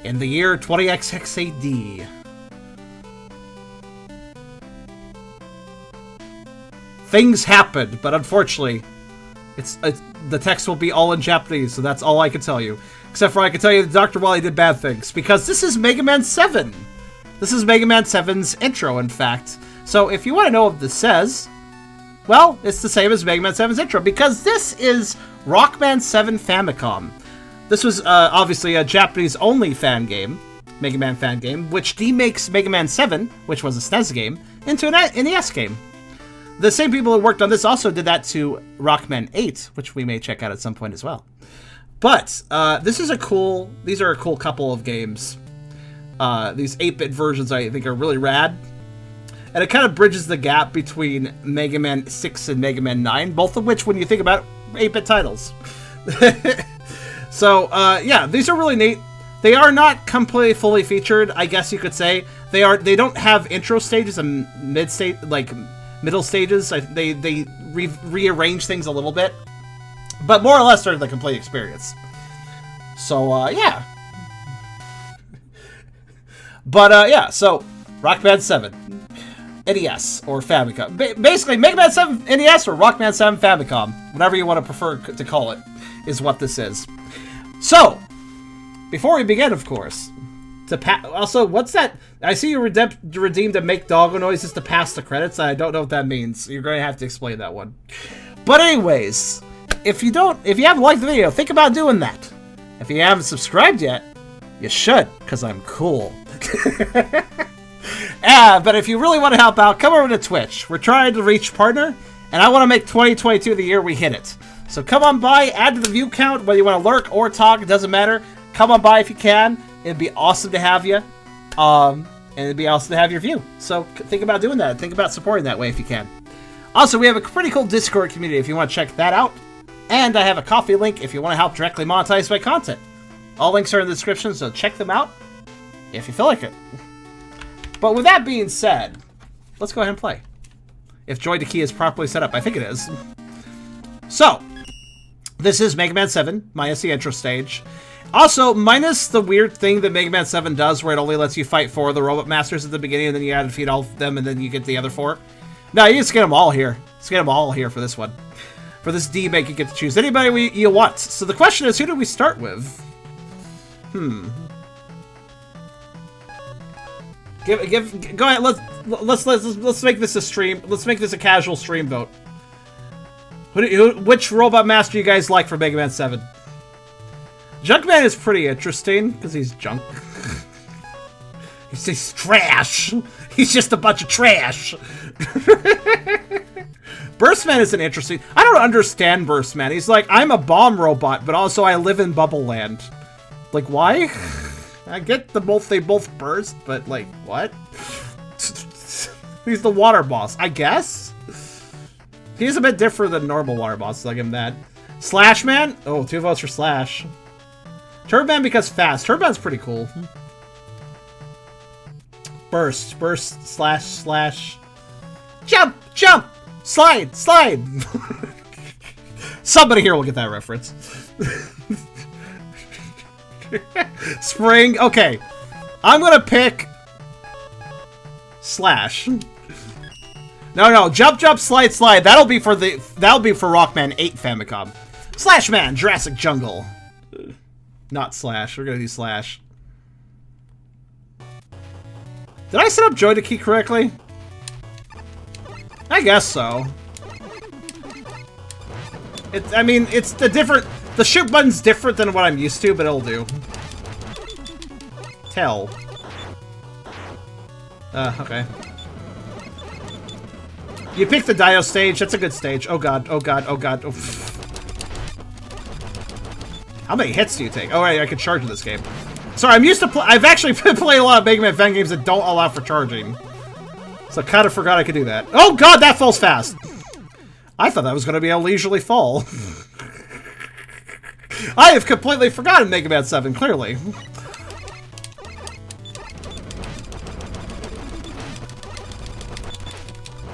in the year 20XX AD. Things happened, but unfortunately, the text will be all in Japanese, so that's all I can tell you. Except for I can tell you that Dr. Wily did bad things, because this is Mega Man 7! This is Mega Man 7's intro, in fact. So if you want to know what this says, well, it's the same as Mega Man 7's intro, because this is Rockman 7 Famicom. This was obviously a Japanese-only fan game, Mega Man fan game, which demakes Mega Man 7, which was a SNES game, into an NES game. The same people who worked on this also did that to Rockman 8, which we may check out at some point as well. But these are a cool couple of games. These 8-bit versions I think are really rad. And it kind of bridges the gap between Mega Man 6 and Mega Man 9, both of which, when you think about it, 8-bit titles. So, yeah, these are really neat. They are not completely fully featured, I guess you could say. They don't have intro stages and middle stages. They rearrange things a little bit. But more or less they're the complete experience. So, yeah. But, yeah, so, Rockman 7. NES or Famicom. Basically, Mega Man 7 NES or Rockman 7 Famicom. Whatever you want to prefer to call it, is what this is. So, before we begin, of course, also, what's that? I see you redeemed a make doggo noises to pass the credits. I don't know what that means. You're going to have to explain that one. But anyways, if you haven't liked the video, think about doing that. If you haven't subscribed yet, you should, because I'm cool. But if you really want to help out, come over to Twitch. We're trying to reach partner, and I want to make 2022 the year we hit it. So come on by, add to the view count, whether you want to lurk or talk, it doesn't matter. Come on by if you can. It'd be awesome to have you. And it'd be awesome to have your view. So think about doing that. Think about supporting that way if you can. Also, we have a pretty cool Discord community if you want to check that out. And I have a Ko-fi link if you want to help directly monetize my content. All links are in the description, so check them out if you feel like it. But with that being said, let's go ahead and play. If Joy to Key is properly set up, I think it is. So, this is Mega Man 7, minus the intro stage. Also, minus the weird thing that Mega Man 7 does, where it only lets you fight 4 of the Robot Masters at the beginning, and then you gotta defeat all of them, and then you get the other 4. No, you just get them all here. Just get them all here for this one. For this demake, you get to choose anybody you want. So the question is, who do we start with? Go ahead. Let's make this a stream. Let's make this a casual stream vote. Which Robot Master you guys like for Mega Man 7? Junkman is pretty interesting because he's junk. He's trash. He's just a bunch of trash. Burstman is an interesting. I don't understand Burstman. He's like, I'm a bomb robot, but also I live in Bubble Land. Like, why? I get they both burst, but like, what? He's the water boss, I guess? He's a bit different than normal water bosses, I'll give him that. Slash Man? Oh, 2 votes for Slash. Turboman because fast. Turboman's pretty cool. Burst, slash. Jump! Slide! Somebody here will get that reference. Spring. Okay. I'm gonna pick Slash. No. Jump, slide. That'll be for Rockman 8 Famicom. Slash Man, Jurassic Jungle. Not Slash. We're gonna do Slash. Did I set up Joy to Key correctly? I guess so. It's the shoot button's different than what I'm used to, but it'll do. Tell. Okay. You picked the Dio stage. That's a good stage. Oh god. Oof. How many hits do you take? Oh, right, I can charge in this game. Sorry, I'm used to I've actually played a lot of Mega Man fan games that don't allow for charging. So I kind of forgot I could do that. Oh god, that falls fast! I thought that was going to be a leisurely fall. I have completely forgotten Mega Man 7, clearly.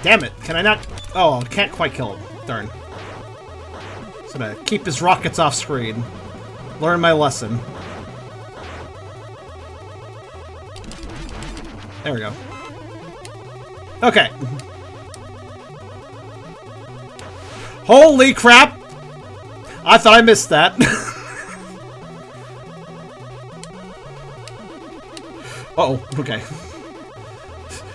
Damn it, can I not? Oh, I can't quite kill him. Darn. So to keep his rockets off screen. Learn my lesson. There we go. Okay. Holy crap! I thought I missed that. Uh-oh, okay.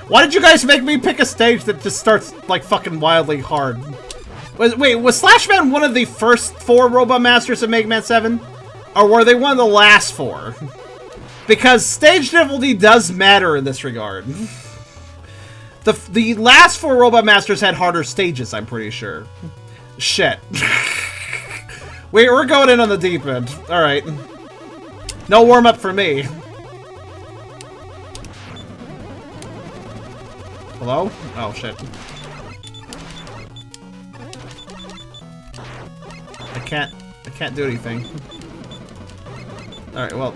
Why did you guys make me pick a stage that just starts, like, fucking wildly hard? Wait, was Slashman one of the first 4 Robot Masters of Mega Man 7? Or were they one of the last 4? Because stage difficulty does matter in this regard. The last 4 Robot Masters had harder stages, I'm pretty sure. Shit. We're going in on the deep end. Alright. No warm-up for me. Hello? Oh, shit. I can't do anything. Alright, well,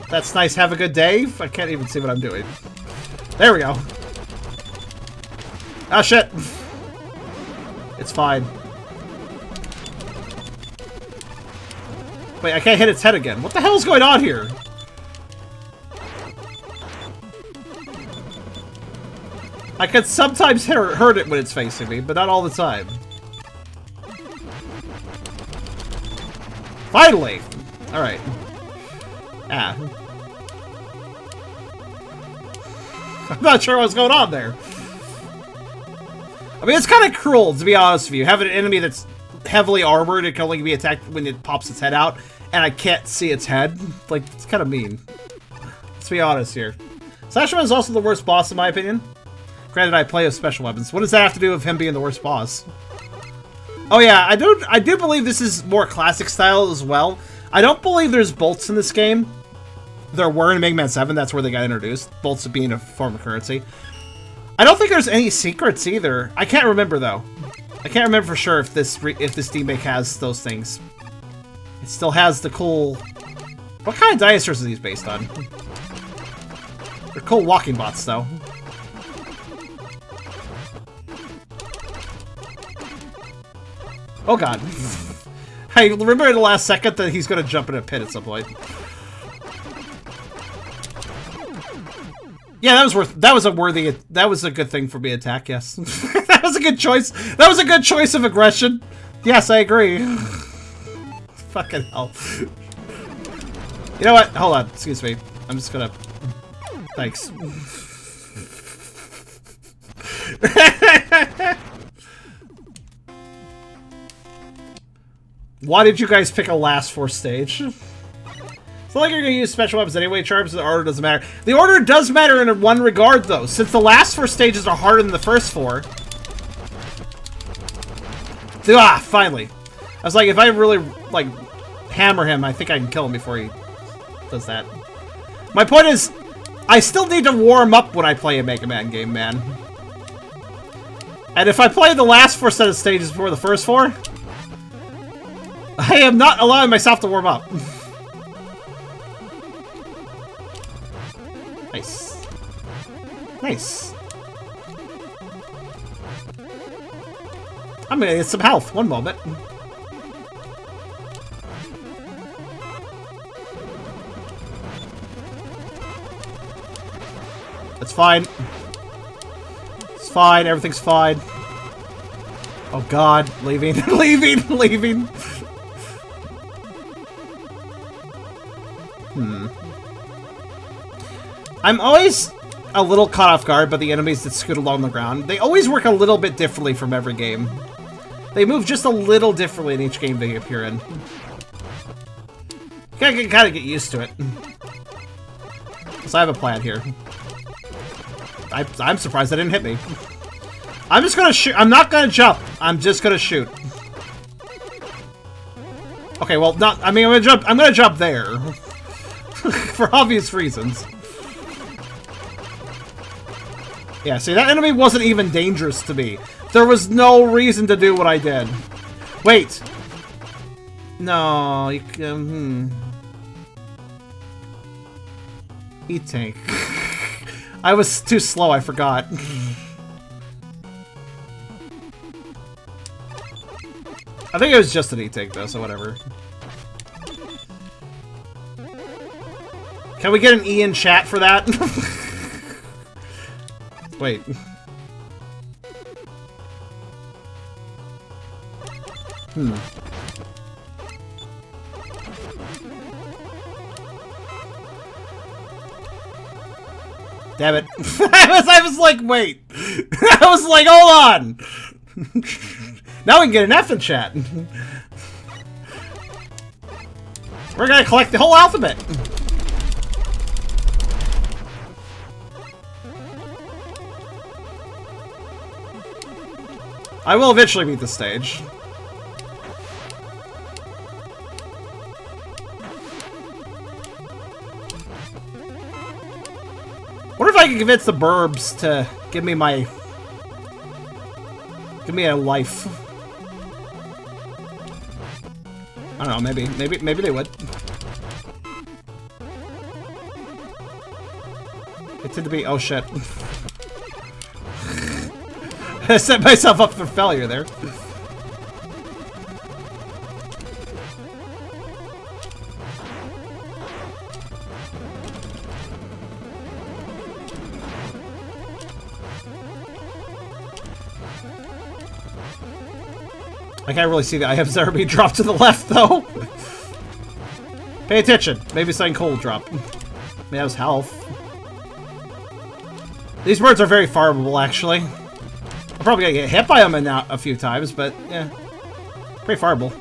that's nice. Have a good day. I can't even see what I'm doing. There we go. Oh, shit. It's fine. Wait, I can't hit its head again. What the hell is going on here? I can sometimes hurt it when it's facing me, but not all the time. Finally! Alright. Ah. I'm not sure what's going on there. I mean, it's kind of cruel, to be honest with you. Having an enemy that's heavily armored, it can only be attacked when it pops its head out, and I can't see its head. Like, it's kind of mean. Let's be honest here. Slashman is also the worst boss, in my opinion. Granted, I play with special weapons. What does that have to do with him being the worst boss? Oh yeah, I do believe this is more classic style as well. I don't believe there's bolts in this game. There were in Mega Man 7, that's where they got introduced. Bolts being a form of currency. I don't think there's any secrets either. I can't remember though. I can't remember for sure if this remake has those things. It still has the cool... What kind of dinosaurs are these based on? They're cool walking bots though. Oh god. I remember in the last second that he's gonna jump in a pit at some point. Yeah, that was a good thing for me to attack, yes. That was a good choice. That was a good choice of aggression. Yes, I agree. Fucking hell. You know what? Hold on, excuse me. I'm just gonna... Thanks. Why did you guys pick a last 4 stage? It's not like you're gonna use special weapons anyway. Charms, the order doesn't matter. The order does matter in one regard, though. Since the last 4 stages are harder than the first 4. Ah, finally. I was like, if I really, like, hammer him, I think I can kill him before he does that. My point is, I still need to warm up when I play a Mega Man game, man. And if I play the last 4 set of stages before the first 4, I am not allowing myself to warm up. Nice. Nice. I'm gonna get some health. One moment. It's fine. It's fine. Everything's fine. Oh god. Leaving. Leaving. Leaving. I'm always a little caught off guard by the enemies that scoot along the ground. They always work a little bit differently from every game. They move just a little differently in each game they appear in. You gotta get used to it. So I have a plan here. I'm surprised that didn't hit me. I'm just gonna shoot. I'm not gonna jump. I'm just gonna shoot. Okay, well, not. I mean, I'm gonna jump there. For obvious reasons. Yeah, see, that enemy wasn't even dangerous to me. There was no reason to do what I did. Wait. No, you can... E-tank. I was too slow, I forgot. I think it was just an E-tank, though, so whatever. Can we get an E in chat for that? Wait. Damn it. I was like, wait. I was like, hold on. Now we can get an F in chat. We're gonna collect the whole alphabet. I will eventually beat the stage. Wonder if I can convince the burbs to give me a life. I don't know, maybe they would. It tend to be, oh shit. I set myself up for failure there. I can't really see the items that are being dropped to the left, though. Pay attention. Maybe something cool will drop. Maybe that was health. These birds are very farmable, actually. I'm probably gonna get hit by them a few times, but yeah. Pretty farmable.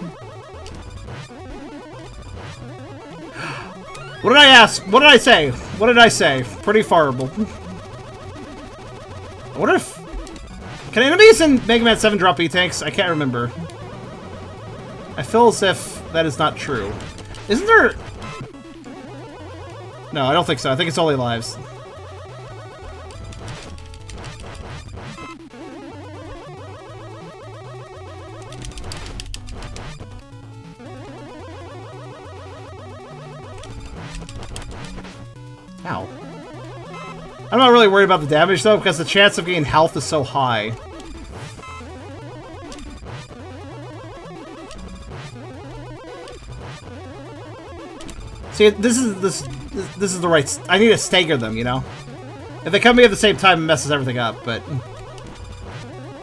What did I ask? What did I say? What did I say? Pretty farmable. I wonder if... Can enemies in Mega Man 7 drop E-Tanks? I can't remember. I feel as if that is not true. Isn't there... No, I don't think so. I think it's only lives. Ow. I'm not really worried about the damage, though, because the chance of getting health is so high. See, this is the right... I need to stagger them, you know? If they come to me at the same time, it messes everything up, but...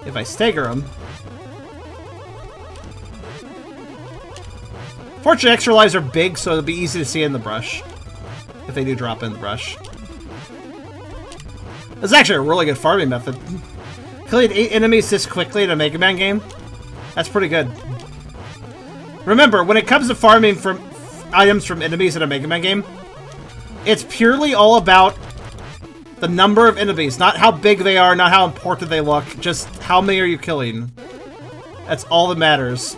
If I stagger them... Fortunately, extra lives are big, so it'll be easy to see in the brush. If they do drop in the brush. This is actually a really good farming method. Killing 8 enemies this quickly in a Mega Man game? That's pretty good. Remember, when it comes to farming from items from enemies in a Mega Man game, it's purely all about the number of enemies. Not how big they are, not how important they look, just how many are you killing. That's all that matters.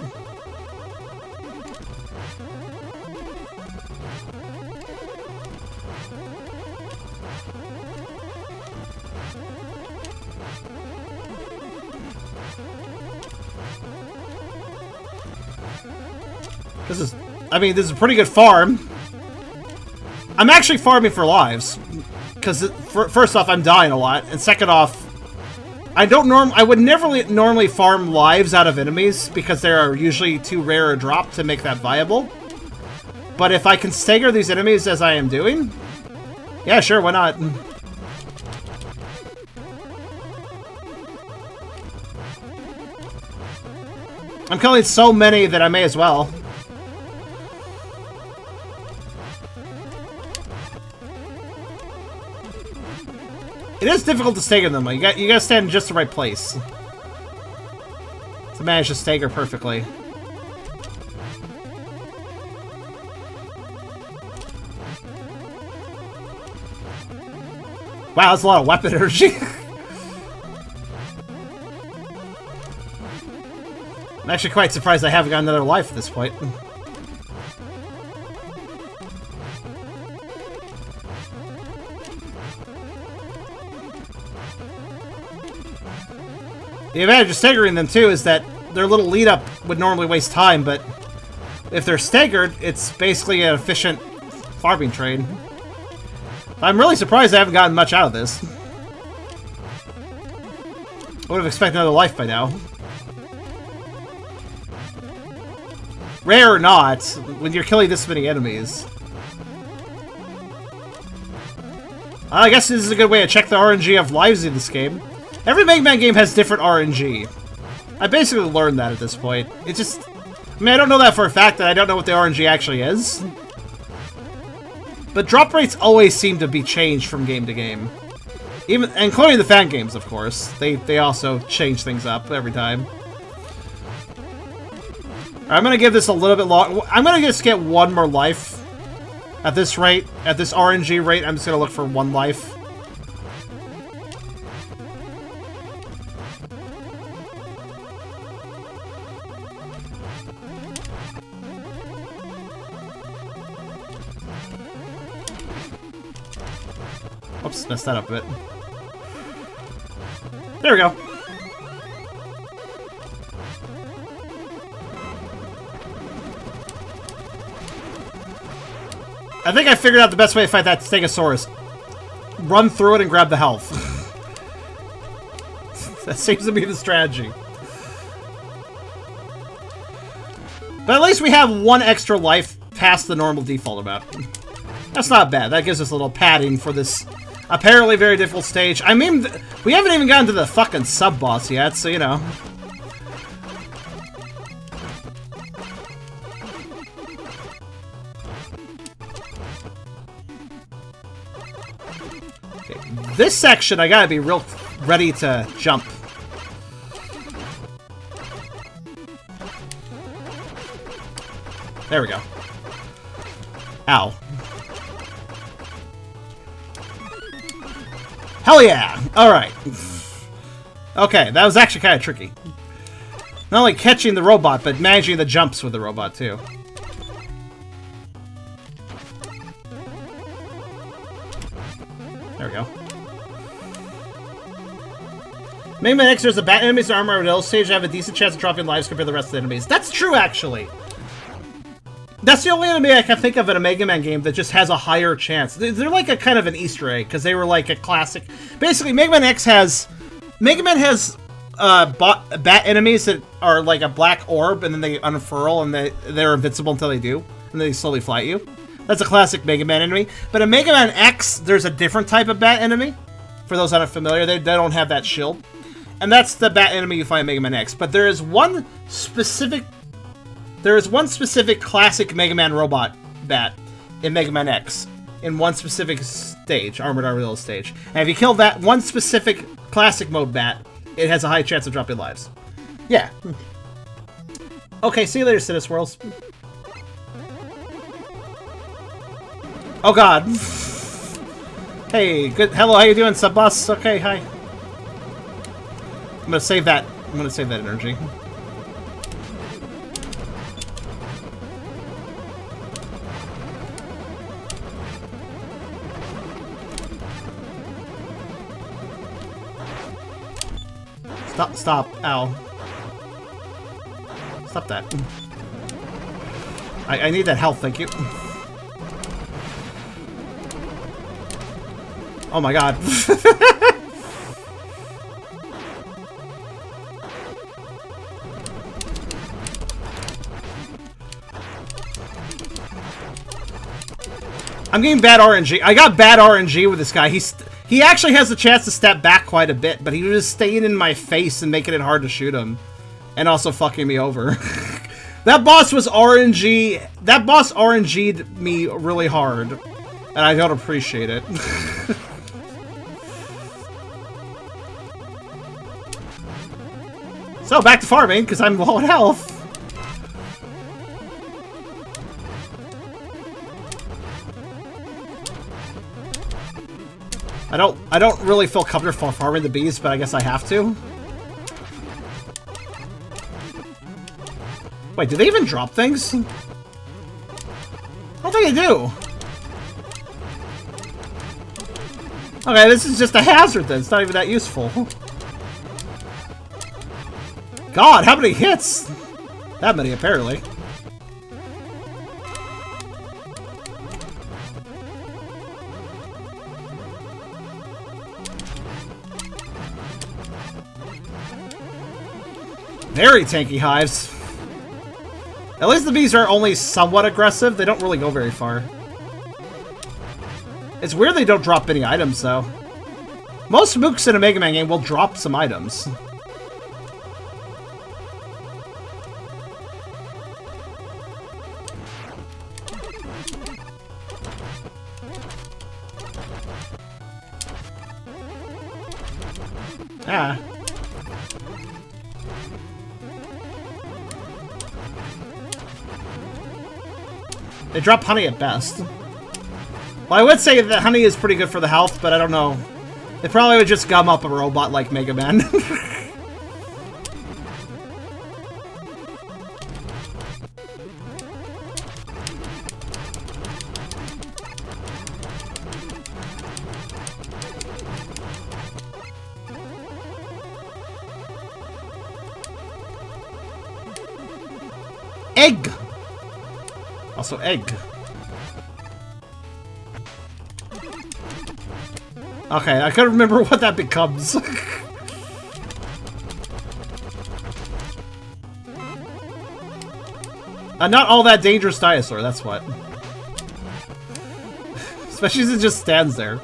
This is a pretty good farm. I'm actually farming for lives. Because, first off, I'm dying a lot. And second off, I would never normally farm lives out of enemies, because they are usually too rare a drop to make that viable. But if I can stagger these enemies as I am doing, yeah, sure, why not? I'm killing so many that I may as well. It is difficult to stagger them, though. You gotta stand in just the right place to manage to stagger perfectly. Wow, that's a lot of weapon energy. I'm actually quite surprised I haven't got another life at this point. The advantage of staggering them, too, is that their little lead-up would normally waste time, but if they're staggered, it's basically an efficient farming trade. I'm really surprised I haven't gotten much out of this. I would have expected another life by now. Rare or not, when you're killing this many enemies. I guess this is a good way to check the RNG of lives in this game. Every Mega Man game has different RNG. I basically learned that at this point. It just... I mean, I don't know that for a fact, that I don't know what the RNG actually is. But drop rates always seem to be changed from game to game. Even, including the fan games, of course. They also change things up every time. I'm gonna give this a little bit long. I'm gonna just get one more life. At this rate, at this RNG rate, I'm just gonna look for one life. Oops, messed that up a bit. There we go. I think I figured out the best way to fight that Stegosaurus. Run through it and grab the health. That seems to be the strategy. But at least we have one extra life past the normal default amount. That's not bad. That gives us a little padding for this apparently very difficult stage. I mean, we haven't even gotten to the fucking sub-boss yet, so you know. This section, I gotta be real ready to jump. There we go. Ow. Hell yeah! Alright. Okay, that was actually kind of tricky. Not only catching the robot, but managing the jumps with the robot, too. There we go. Mega Man X, there's a bat enemies and armor on stage that have a decent chance of dropping lives compared to the rest of the enemies. That's true, actually! That's the only enemy I can think of in a Mega Man game that just has a higher chance. They're like a kind of an Easter egg, because they were like a classic. Basically, Mega Man X has... Mega Man has bat enemies that are like a black orb, and then they unfurl, and they're invincible until they do, and they slowly fly at you. That's a classic Mega Man enemy. But in Mega Man X, there's a different type of bat enemy. For those that are familiar, they don't have that shield. And that's the bat enemy you find in Mega Man X. But there is one specific classic Mega Man robot bat in Mega Man X. In one specific stage, Armored Armadillo stage. And if you kill that one specific classic mode bat, it has a high chance of dropping lives. Yeah. Okay, see you later, Sinus Swirls. Oh god. Hey, good. Hello, how you doing, sub-boss? Okay, hi. I'm gonna save that. I'm gonna save that energy. Stop. Ow. Stop that. I need that health, thank you. Oh my god. I'm getting bad RNG. I got bad RNG with this guy. He actually has the chance to step back quite a bit, but he was just staying in my face and making it hard to shoot him. And also fucking me over. That boss was RNG. That boss RNG'd me really hard. And I don't appreciate it. So, back to farming, because I'm low on health. I don't really feel comfortable farming the bees, but I guess I have to. Wait, do they even drop things? I don't think they do. Okay, this is just a hazard then. It's not even that useful. God, how many hits? That many, apparently. Very tanky hives. At least the bees are only somewhat aggressive. They don't really go very far. It's weird they don't drop any items, though. Most mooks in a Mega Man game will drop some items. Ah. They drop honey at best. Well, I would say that honey is pretty good for the health, but I don't know. They probably would just gum up a robot like Mega Man. Egg! Also egg. Okay, I couldn't remember what that becomes. Not all that dangerous dinosaur, that's what. Especially as it just stands there.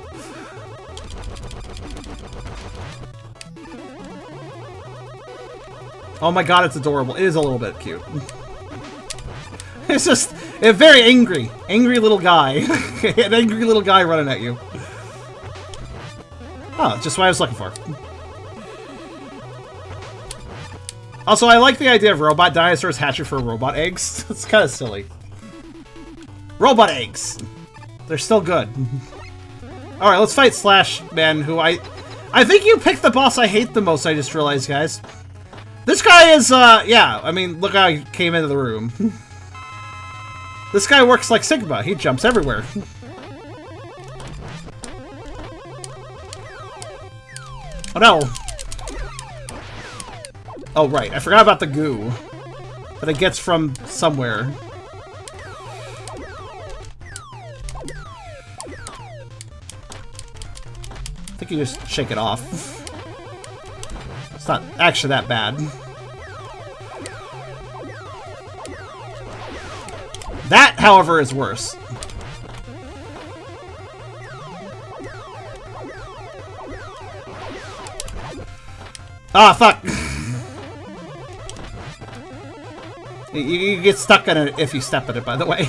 Oh my god, it's adorable. It is a little bit cute. It's just a very angry little guy. An angry little guy running at you. Oh, just what I was looking for. Also, I like the idea of robot dinosaurs hatching for robot eggs. It's kind of silly. Robot eggs. They're still good. Alright, let's fight Slash Man, who I think you picked the boss I hate the most, I just realized, guys. This guy is, yeah, I mean, look how he came into the room. This guy works like Sigma. He jumps everywhere. Oh no! Oh right, I forgot about the goo that it gets from somewhere. I think you just shake it off. It's not actually that bad. That, however, is worse. Ah, fuck! You get stuck in it if you step in it, by the way.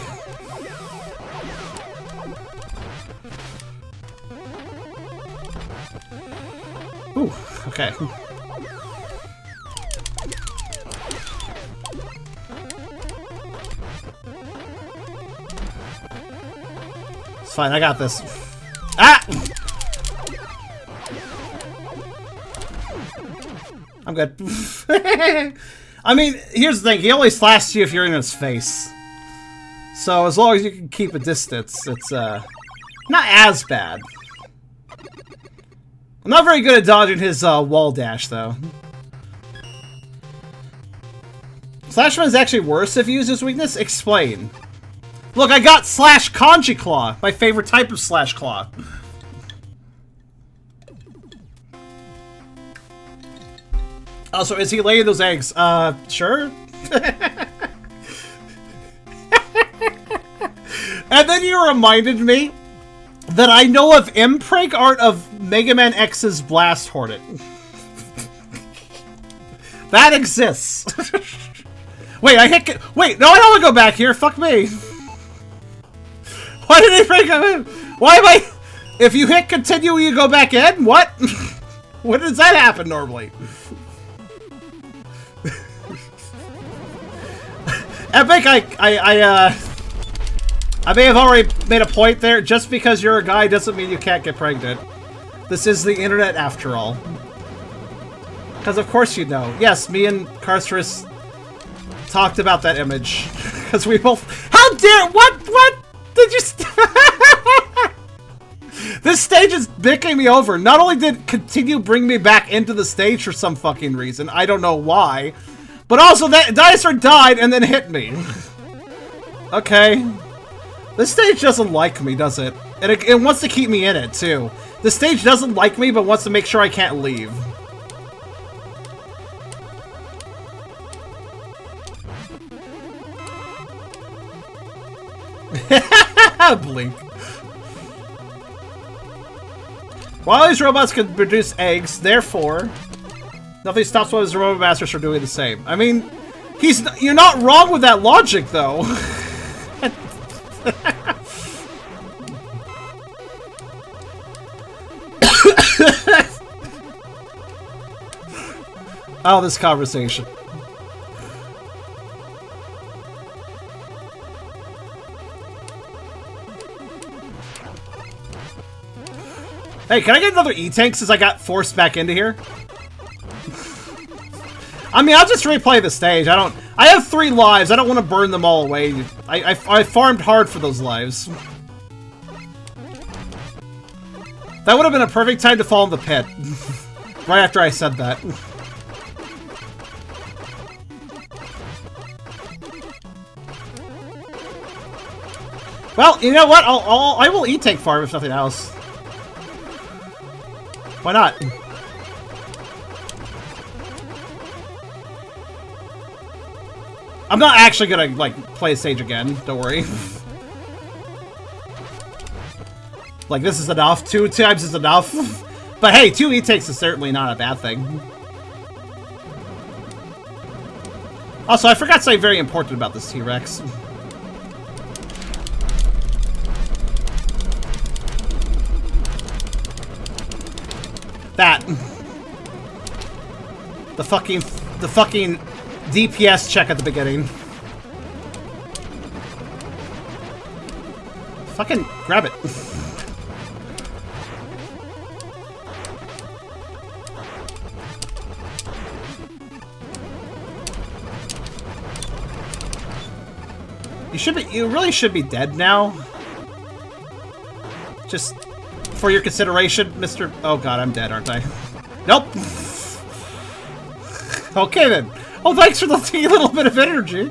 Ooh, okay. It's fine, I got this. Ah! I'm good. I mean, here's the thing. He only slashes you if you're in his face. So as long as you can keep a distance, it's not as bad. I'm not very good at dodging his wall dash, though. Slashman is actually worse if you use his weakness? Explain. Look, I got Slash Kanji Claw, my favorite type of Slash Claw. Also, is he laying those eggs? Sure. And then you reminded me that I know of impreg art of Mega Man X's Blast Hornet. That exists. Wait, I hit. Wait, no, I don't want to go back here. Fuck me. Why did I break him in? Why am I? If you hit continue, you go back in? What? When does that happen normally? Epic, I may have already made a point there. Just because you're a guy doesn't mean you can't get pregnant. This is the internet after all. Because of course you know. Yes, me and Carcerus talked about that image. Because we both... How dare... What did you... This stage is dicking me over. Not only did continue bring me back into the stage for some fucking reason. I don't know why. But also that dinosaur died and then hit me. Okay. This stage doesn't like me, does it? And it wants to keep me in it, too. The stage doesn't like me, but wants to make sure I can't leave. Blink. While these robots can produce eggs, therefore, nothing stops one of his robot masters from doing the same. I mean, you're not wrong with that logic, though. Oh, this conversation. Hey, can I get another E-Tank since I got forced back into here? I mean, I'll just replay the stage. I have 3 lives. I don't want to burn them all away. I farmed hard for those lives. That would have been a perfect time to fall in the pit. Right after I said that. Well, you know what? I will E-Tank farm if nothing else. Why not? I'm not actually gonna, like, play a stage again. Don't worry. Like, this is enough. 2 times is enough. But hey, 2 E-Tanks is certainly not a bad thing. Also, I forgot something very important about this T-Rex. That. The fucking DPS check at the beginning. Fucking grab it. You really should be dead now. Just for your consideration, Mr. Oh god, I'm dead, aren't I? Nope. Okay then. Oh, thanks for the little bit of energy.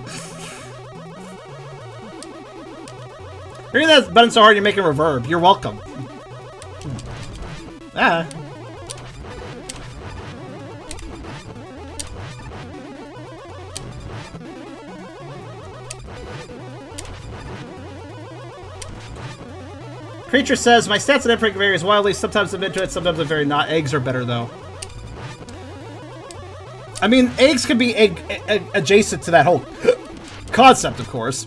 Hitting that button so hard you're making reverb. You're welcome. Ah. Creature says, my stats and input varies wildly. Sometimes I'm into it, sometimes I'm very not. Eggs are better, though. I mean, eggs can be adjacent to that whole concept, of course.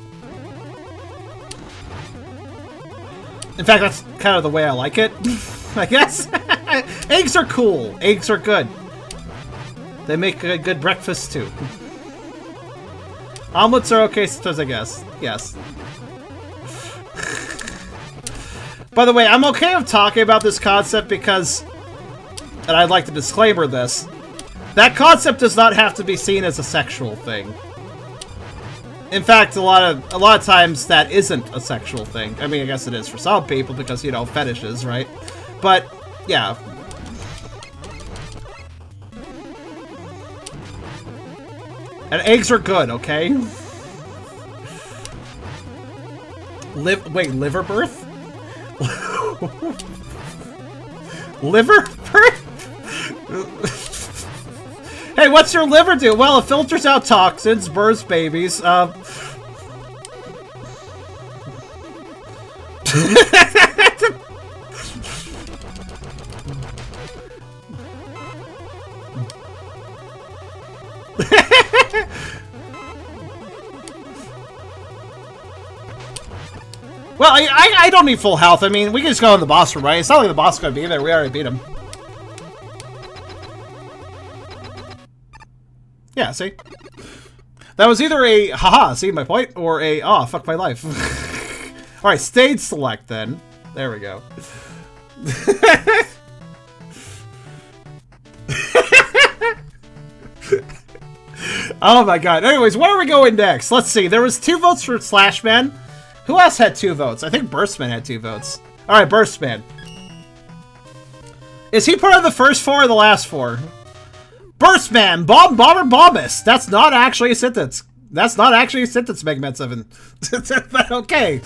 In fact, that's kind of the way I like it, I guess. Eggs are cool. Eggs are good. They make a good breakfast, too. Omelets are okay sometimes, I guess. Yes. By the way, I'm okay with talking about this concept because, and I'd like to disclaimer this, that concept does not have to be seen as a sexual thing. In fact, a lot of times that isn't a sexual thing. I mean, I guess it is for some people because, you know, fetishes, right? But, yeah. And eggs are good, okay? Wait, liver birth? Liver birth? Hey, what's your liver do? Well, it filters out toxins, births babies. Well, I don't need full health. I mean, we can just go in the boss room, right? It's not like the boss is going to be there. We already beat him. Yeah, see? That was either a, haha, see my point, or a, oh, fuck my life. Alright, stage select then. There we go. Oh my god. Anyways, where are we going next? Let's see. There was 2 votes for Slashman. Who else had 2 votes? I think Burstman had 2 votes. Alright, Burstman. Is he part of the first 4 or the last 4? Burstman! Bomber, bombus! That's not actually a sentence. That's not actually a sentence, Mega Mutt 7. But okay.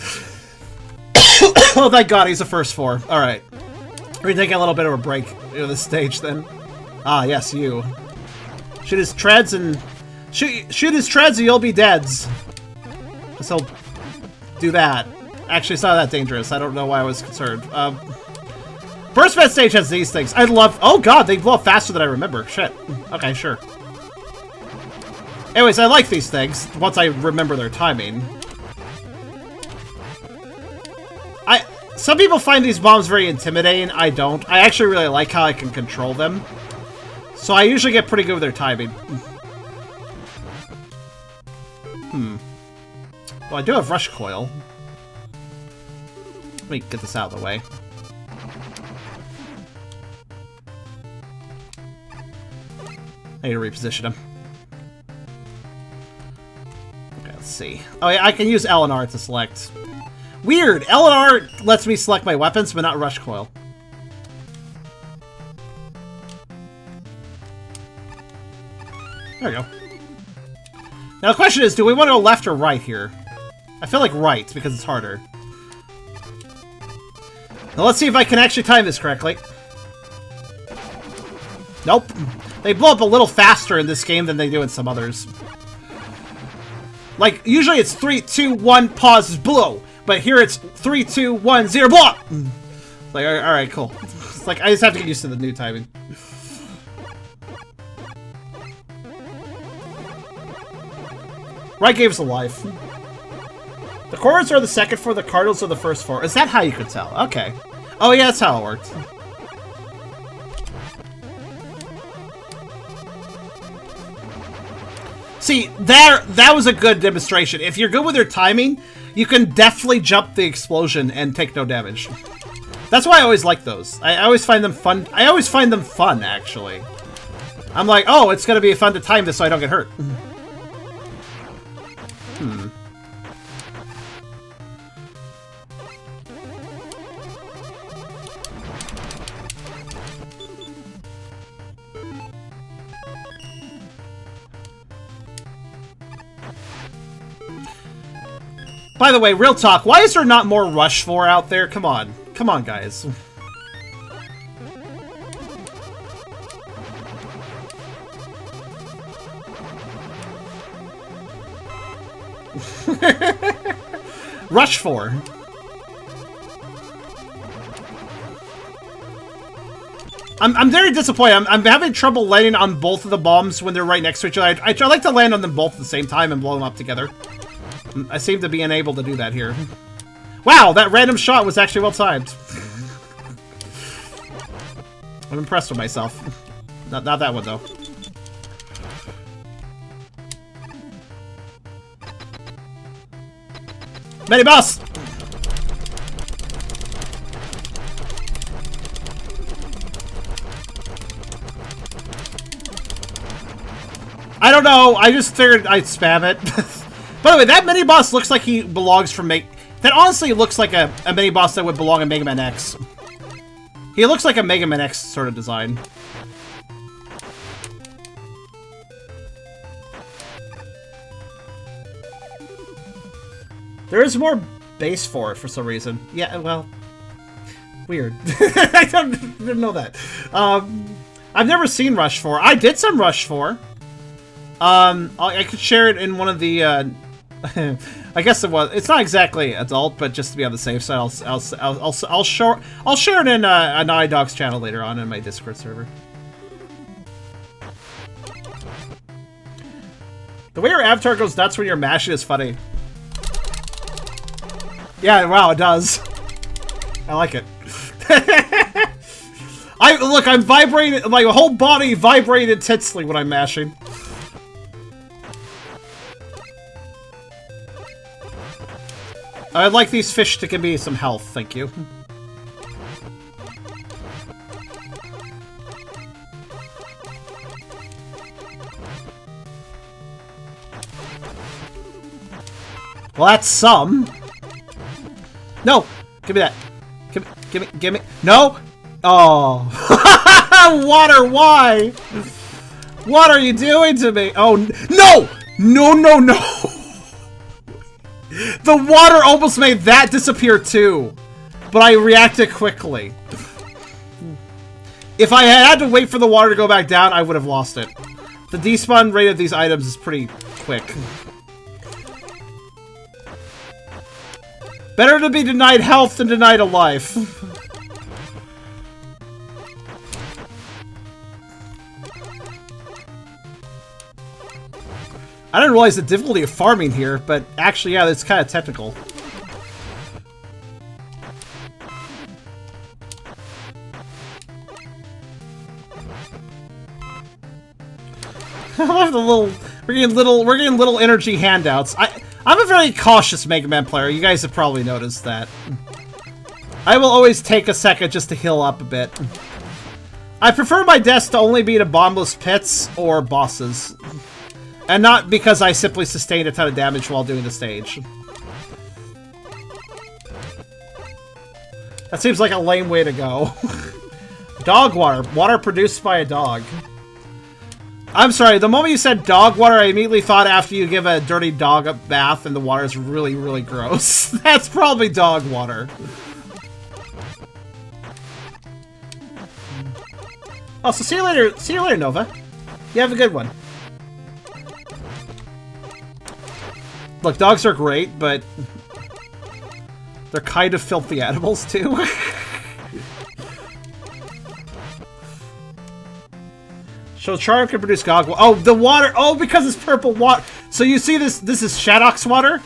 Oh, thank god, he's the first 4. Alright. We're taking a little bit of a break in this stage, then. Ah, yes, you. Shoot his treads and... Shoot his treads and you'll be deads. So he'll do that. Actually, it's not that dangerous. I don't know why I was concerned. Burst Med stage has these things. I love... Oh god, they blow up faster than I remember. Shit. Okay, sure. Anyways, I like these things, once I remember their timing. Some people find these bombs very intimidating. I don't. I actually really like how I can control them. So I usually get pretty good with their timing. Well, I do have Rush Coil. Let me get this out of the way. I need to reposition him. Okay, let's see. Oh yeah, I can use L and R to select. Weird! L and R lets me select my weapons, but not Rush Coil. There we go. Now the question is, do we want to go left or right here? I feel like right, because it's harder. Now let's see if I can actually time this correctly. Nope. They blow up a little faster in this game than they do in some others. Like, usually it's 3, 2, 1, pause, blow. But here it's 3, 2, 1, 0, blow! Like, alright, cool. It's like, I just have to get used to the new timing. Right gave us a life. The corners are the second four, the cardinals are the first four. Is that how you could tell? Okay. Oh yeah, that's how it worked. See, that was a good demonstration. If you're good with your timing, you can definitely jump the explosion and take no damage. That's why I always like those. I always find them fun. I always find them fun, actually. I'm like, oh, it's gonna be fun to time this so I don't get hurt. By the way, real talk, why is there not more Rush 4 out there? Come on. Come on, guys. Rush 4. I'm very disappointed. I'm having trouble landing on both of the bombs when they're right next to each other. I like to land on them both at the same time and blow them up together. I seem to be unable to do that here. Wow, that random shot was actually well timed. I'm impressed with myself. Not that one, though. Mini boss! I don't know, I just figured I'd spam it. By the way, that mini-boss looks like he belongs from that honestly looks like a mini-boss that would belong in Mega Man X. He looks like a Mega Man X sort of design. There is more base for it for some reason. Yeah, well... Weird. I didn't know that. I've never seen Rush 4. I did some Rush 4. I could share it in one of the, I guess it was. It's not exactly adult, but just to be on the safe side, I'll share it in a Naughty Dog's channel later on in my Discord server. The way your avatar goes nuts when you're mashing is funny. Yeah, wow, it does. I like it. Look, I'm vibrating. My whole body vibrates intensely when I'm mashing. I'd like these fish to give me some health, thank you. Well, that's some. No! Give me that. Give me. No! Oh. Water, why? What are you doing to me? Oh, no! No! The water almost made that disappear too, but I reacted quickly. If I had to wait for the water to go back down, I would have lost it. The despawn rate of these items is pretty quick. Better to be denied health than denied a life. I didn't realize the difficulty of farming here, but actually, yeah, it's kind of technical. I love the little. We're getting little energy handouts. I'm a very cautious Mega Man player. You guys have probably noticed that. I will always take a second just to heal up a bit. I prefer my deaths to only be to bombless pits or bosses. And not because I simply sustained a ton of damage while doing the stage. That seems like a lame way to go. Dog water. Water produced by a dog. I'm sorry, the moment you said dog water, I immediately thought after you give a dirty dog a bath and the water is really, really gross. That's probably dog water. Oh, so see you later. See you later, Nova. You have a good one. Look, dogs are great, but they're kind of filthy animals, too. So Charm can produce gog. Oh, the water. Oh, because it's purple water. So you see this? This is Shaddock's water.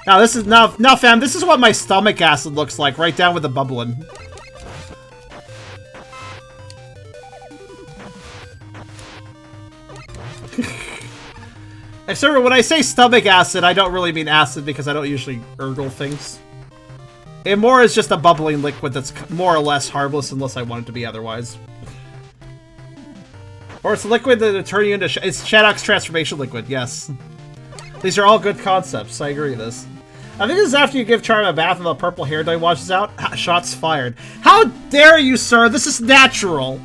Now this is now, fam. This is what my stomach acid looks like, right down with the bubbling. Except when I say stomach acid, I don't really mean acid because I don't usually gurgle things. It more is just a bubbling liquid that's more or less harmless unless I want it to be otherwise. Or it's a liquid that'll turn you into... It's Shaddock's transformation liquid, yes. These are all good concepts, I agree with this. I think this is after you give Charm a bath and the purple hair dye washes out. Shots fired. How dare you, sir? This is natural.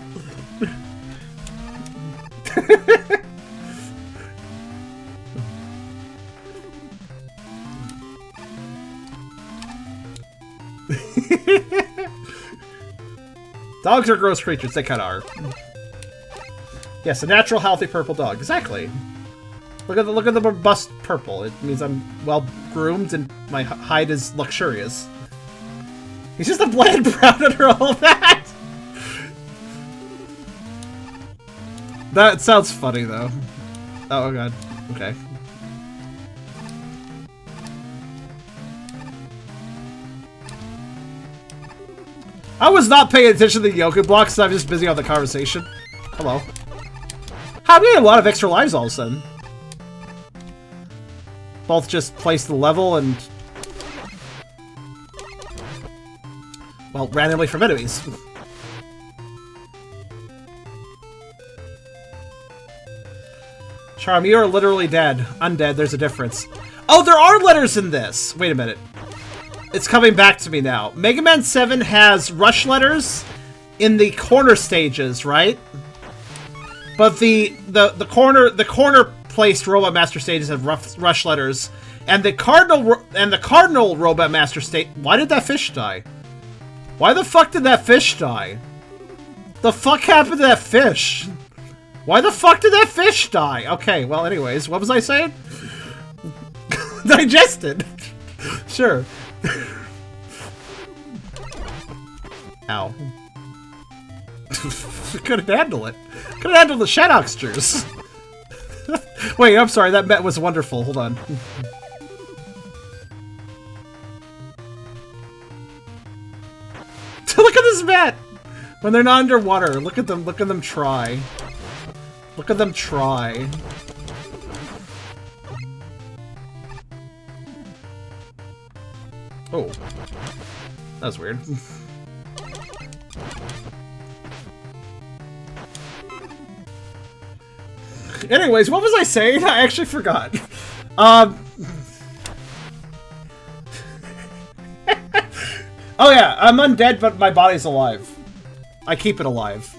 Dogs are gross creatures. They kind of are. Yes, a natural, healthy purple dog. Exactly. Look at the robust purple. It means I'm well groomed and my hide is luxurious. He's just a bland brown under all that. That sounds funny though. Oh god. Okay. I was not paying attention to the Yoku blocks, so I'm just busy on the conversation. Hello. I'm getting a lot of extra lives all of a sudden. Both just place the level and... well, randomly from enemies. Charm, you are literally dead. Undead, there's a difference. Oh, there are letters in this! Wait a minute. It's coming back to me now. Mega Man 7 has rush letters in the corner stages, right? But the corner placed Robot Master stages have rush letters, and the cardinal Robot Master state. Why did that fish die? Why the fuck did that fish die? The fuck happened to that fish? Why the fuck did that fish die? Okay, well, anyways, what was I saying? Digested. Sure. Ow. Couldn't handle it. Couldn't handle the Shaddock's juice. Wait, I'm sorry, that met was wonderful. Hold on. Look at this mat! When they're not underwater, look at them try. Look at them try. Oh. That was weird. Anyways, what was I saying? I actually forgot. Oh yeah, I'm undead, but my body's alive. I keep it alive.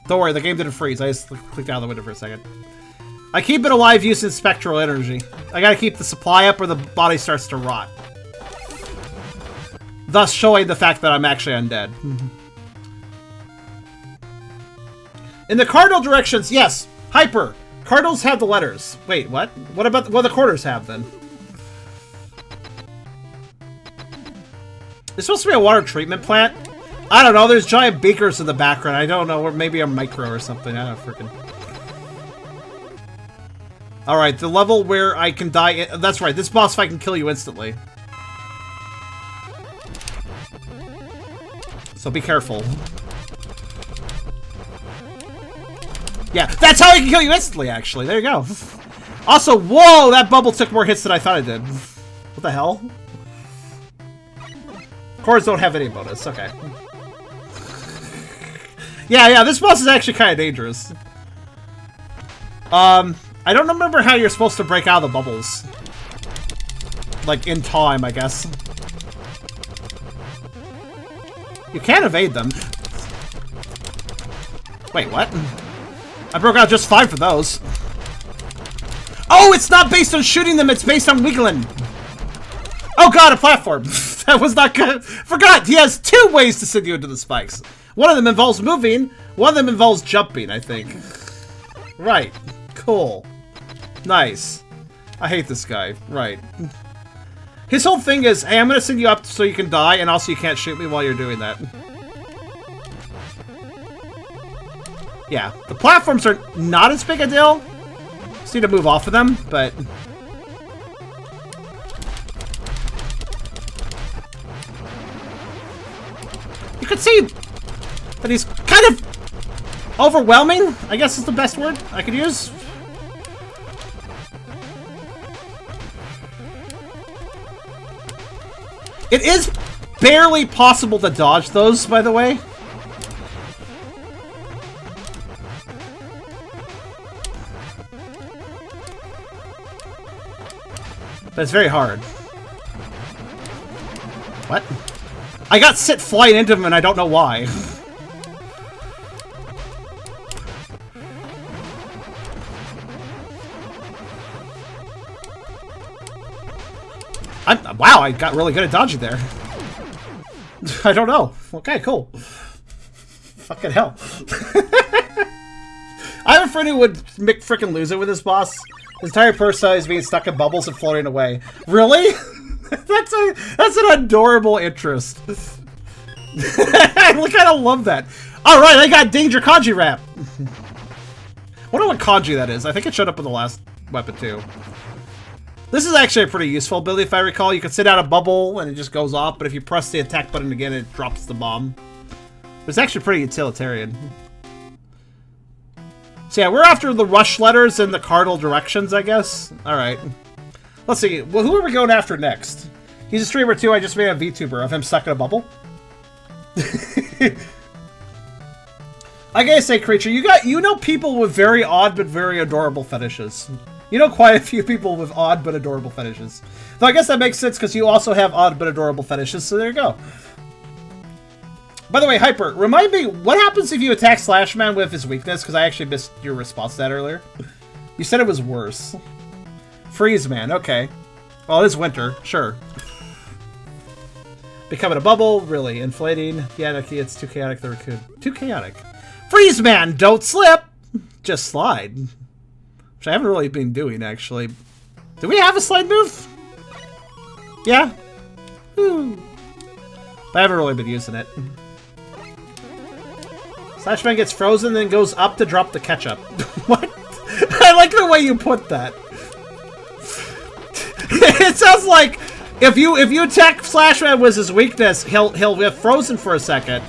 Don't worry, the game didn't freeze. I just clicked out of the window for a second. I keep it alive using spectral energy. I gotta keep the supply up or the body starts to rot. Thus showing the fact that I'm actually undead. In the cardinal directions, yes. Hyper. Cardinals have the letters. Wait, what? What about what the corners have then? It's supposed to be a water treatment plant? I don't know, there's giant beakers in the background. I don't know, or maybe a micro or something. I don't freaking... Alright, the level where I can die... That's right, this boss fight can kill you instantly. So be careful. Yeah, that's how I can kill you instantly, actually. There you go. Also, whoa, that bubble took more hits than I thought it did. What the hell? Cores don't have any bonus. Okay. Yeah, this boss is actually kind of dangerous. I don't remember how you're supposed to break out of the bubbles. Like, in time, I guess. You can evade them. Wait, what? I broke out just fine for those. Oh, it's not based on shooting them, it's based on wiggling. Oh god, a platform. That was not good. Forgot, he has 2 ways to send you into the spikes. One of them involves moving, one of them involves jumping, I think. Right. Cool. Nice. I hate this guy. Right. His whole thing is, hey, I'm gonna send you up so you can die, and also you can't shoot me while you're doing that. Yeah, the platforms are not as big a deal. Just need to move off of them, but... You can see that he's kind of overwhelming, I guess is the best word I could use. It is barely possible to dodge those, by the way. But it's very hard. What? I got sit flying into him and I don't know why. Wow, I got really good at dodging there. I don't know. Okay, cool. Fucking hell. I have a friend who would frickin' lose it with this boss. His entire personality is being stuck in bubbles and floating away. Really? That's an adorable interest. I kind of love that. Alright, I got Danger Kanji Rap. Wonder what kanji that is. I think it showed up in the last weapon too. This is actually a pretty useful ability, if I recall. You can sit out a bubble and it just goes off, but if you press the attack button again, it drops the bomb. It's actually pretty utilitarian. So yeah, we're after the rush letters in the cardinal directions, I guess. Alright. Let's see. Well, who are we going after next? He's a streamer too. I just made a VTuber of him stuck in a bubble. I gotta say, Creature, you know people with very odd but very adorable fetishes. You know quite a few people with odd but adorable fetishes. Though I guess that makes sense because you also have odd but adorable fetishes, so there you go. By the way, Hyper, remind me, what happens if you attack Slashman with his weakness? Because I actually missed your response to that earlier. You said it was worse. Freeze Man, okay. Well, it is winter, sure. Becoming a bubble, really. Inflating. Yeah, it's too chaotic, the raccoon. Too chaotic. Freeze Man, don't slip! Just slide. Which I haven't really been doing, actually. Do we have a slide move? Yeah? Woo. But I haven't really been using it. Slashman gets frozen, then goes up to drop the ketchup. What? I like the way you put that. It sounds like if you attack Slashman with his weakness, he'll get frozen for a second,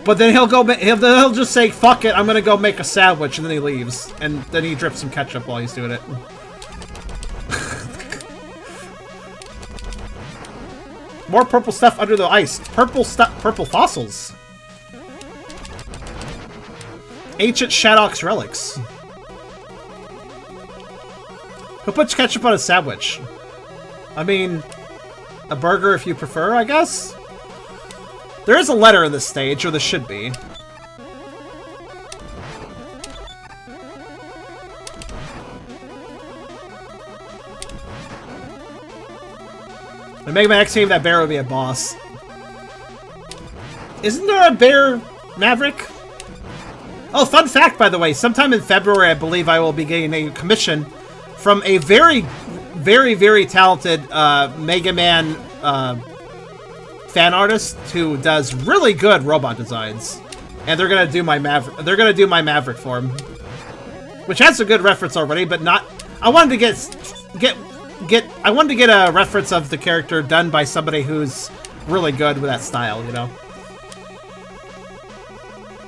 but then he'll just say fuck it, I'm gonna go make a sandwich, and then he leaves, and then he drips some ketchup while he's doing it. More purple stuff under the ice. Purple fossils. Ancient Shaddock's relics. Who puts ketchup on a sandwich? I mean, a burger if you prefer, I guess? There is a letter in this stage, or there should be. In Mega Man X game, that bear would be a boss. Isn't there a bear Maverick? Oh, fun fact, by the way. Sometime in February, I believe I will be getting a commission from a very, very, very talented Mega Man fan artist who does really good robot designs, and they're gonna do my Maverick. They're gonna do my Maverick for him, which has a good reference already, but not. I wanted to I wanted to get a reference of the character done by somebody who's really good with that style, you know.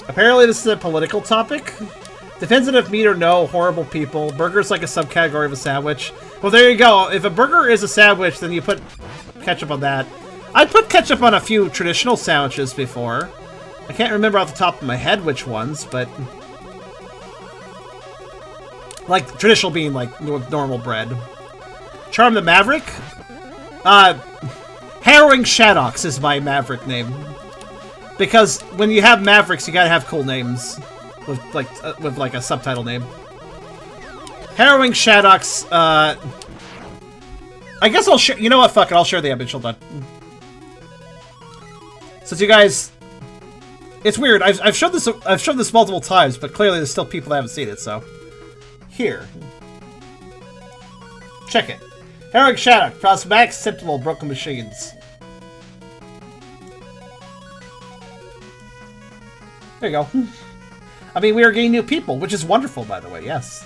Apparently this is a political topic. Depends on if meat or no, horrible people. Burger's like a subcategory of a sandwich. Well, there you go. If a burger is a sandwich, then you put ketchup on that. I put ketchup on a few traditional sandwiches before. I can't remember off the top of my head which ones, but... like, traditional being like normal bread. Charm the Maverick? Harrowing Shadox is my Maverick name. Because when you have Mavericks, you gotta have cool names. With like a subtitle name. Harrowing Shadox, I guess I'll share. You know what? Fuck it. I'll share the image. Hold on. Since you guys, it's weird. I've shown this multiple times, but clearly there's still people that haven't seen it. So here, check it. Harrowing Shadox, Prosmatic Acceptable Broken Machines. There you go. I mean, we are getting new people, which is wonderful, by the way. Yes.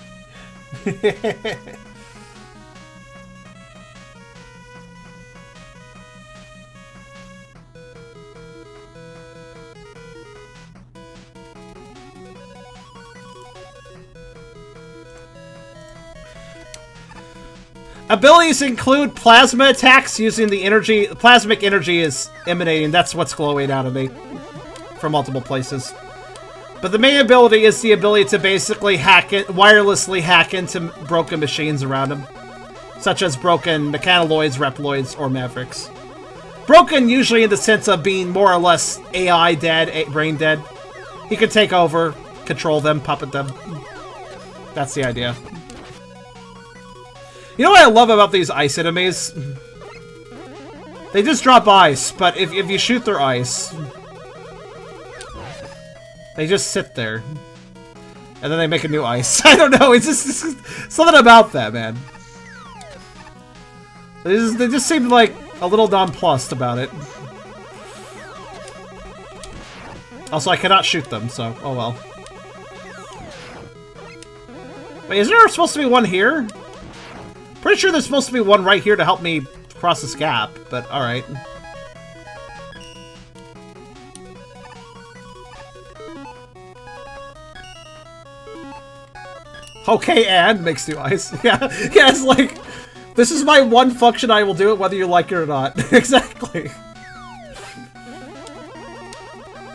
Abilities include plasma attacks using the energy. Plasmic energy is emanating. That's what's glowing out of me from multiple places. But the main ability is the ability to basically wirelessly hack into broken machines around him. Such as broken mechanaloids, reploids, or mavericks. Broken usually in the sense of being more or less AI dead, brain dead. He can take over, control them, puppet them. That's the idea. You know what I love about these ice enemies? They just drop ice, but if you shoot their ice... they just sit there. And then they make a new ice. I don't know, it's just something about that, man. They just seem like a little nonplussed about it. Also, I cannot shoot them, so oh well. Wait, is there supposed to be one here? Pretty sure there's supposed to be one right here to help me cross this gap, but alright. Okay, and makes new ice. Yeah, it's like, this is my one function, I will do it whether you like it or not. Exactly.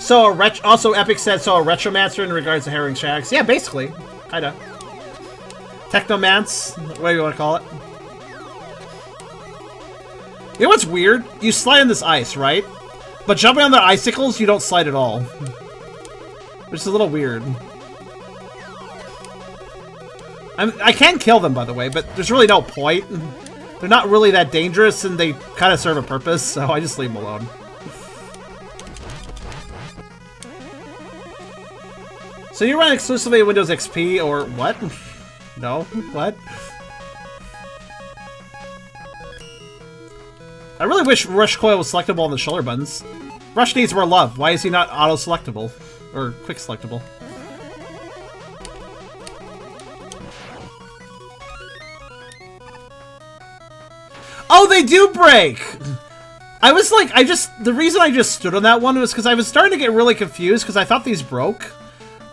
So, also Epic said, so a Retromancer in regards to Harrowing Shadox. Yeah, basically. Kinda. Technomance, whatever you want to call it. You know what's weird? You slide on this ice, right? But jumping on the icicles, you don't slide at all. Which is a little weird. I can kill them, by the way, but there's really no point. They're not really that dangerous, and they kind of serve a purpose, so I just leave them alone. So you run exclusively Windows XP, or what? No? What? I really wish Rush Coil was selectable on the shoulder buttons. Rush needs more love. Why is he not auto-selectable? Or quick-selectable? Oh, they do break! I was like, the reason I just stood on that one was because I was starting to get really confused because I thought these broke.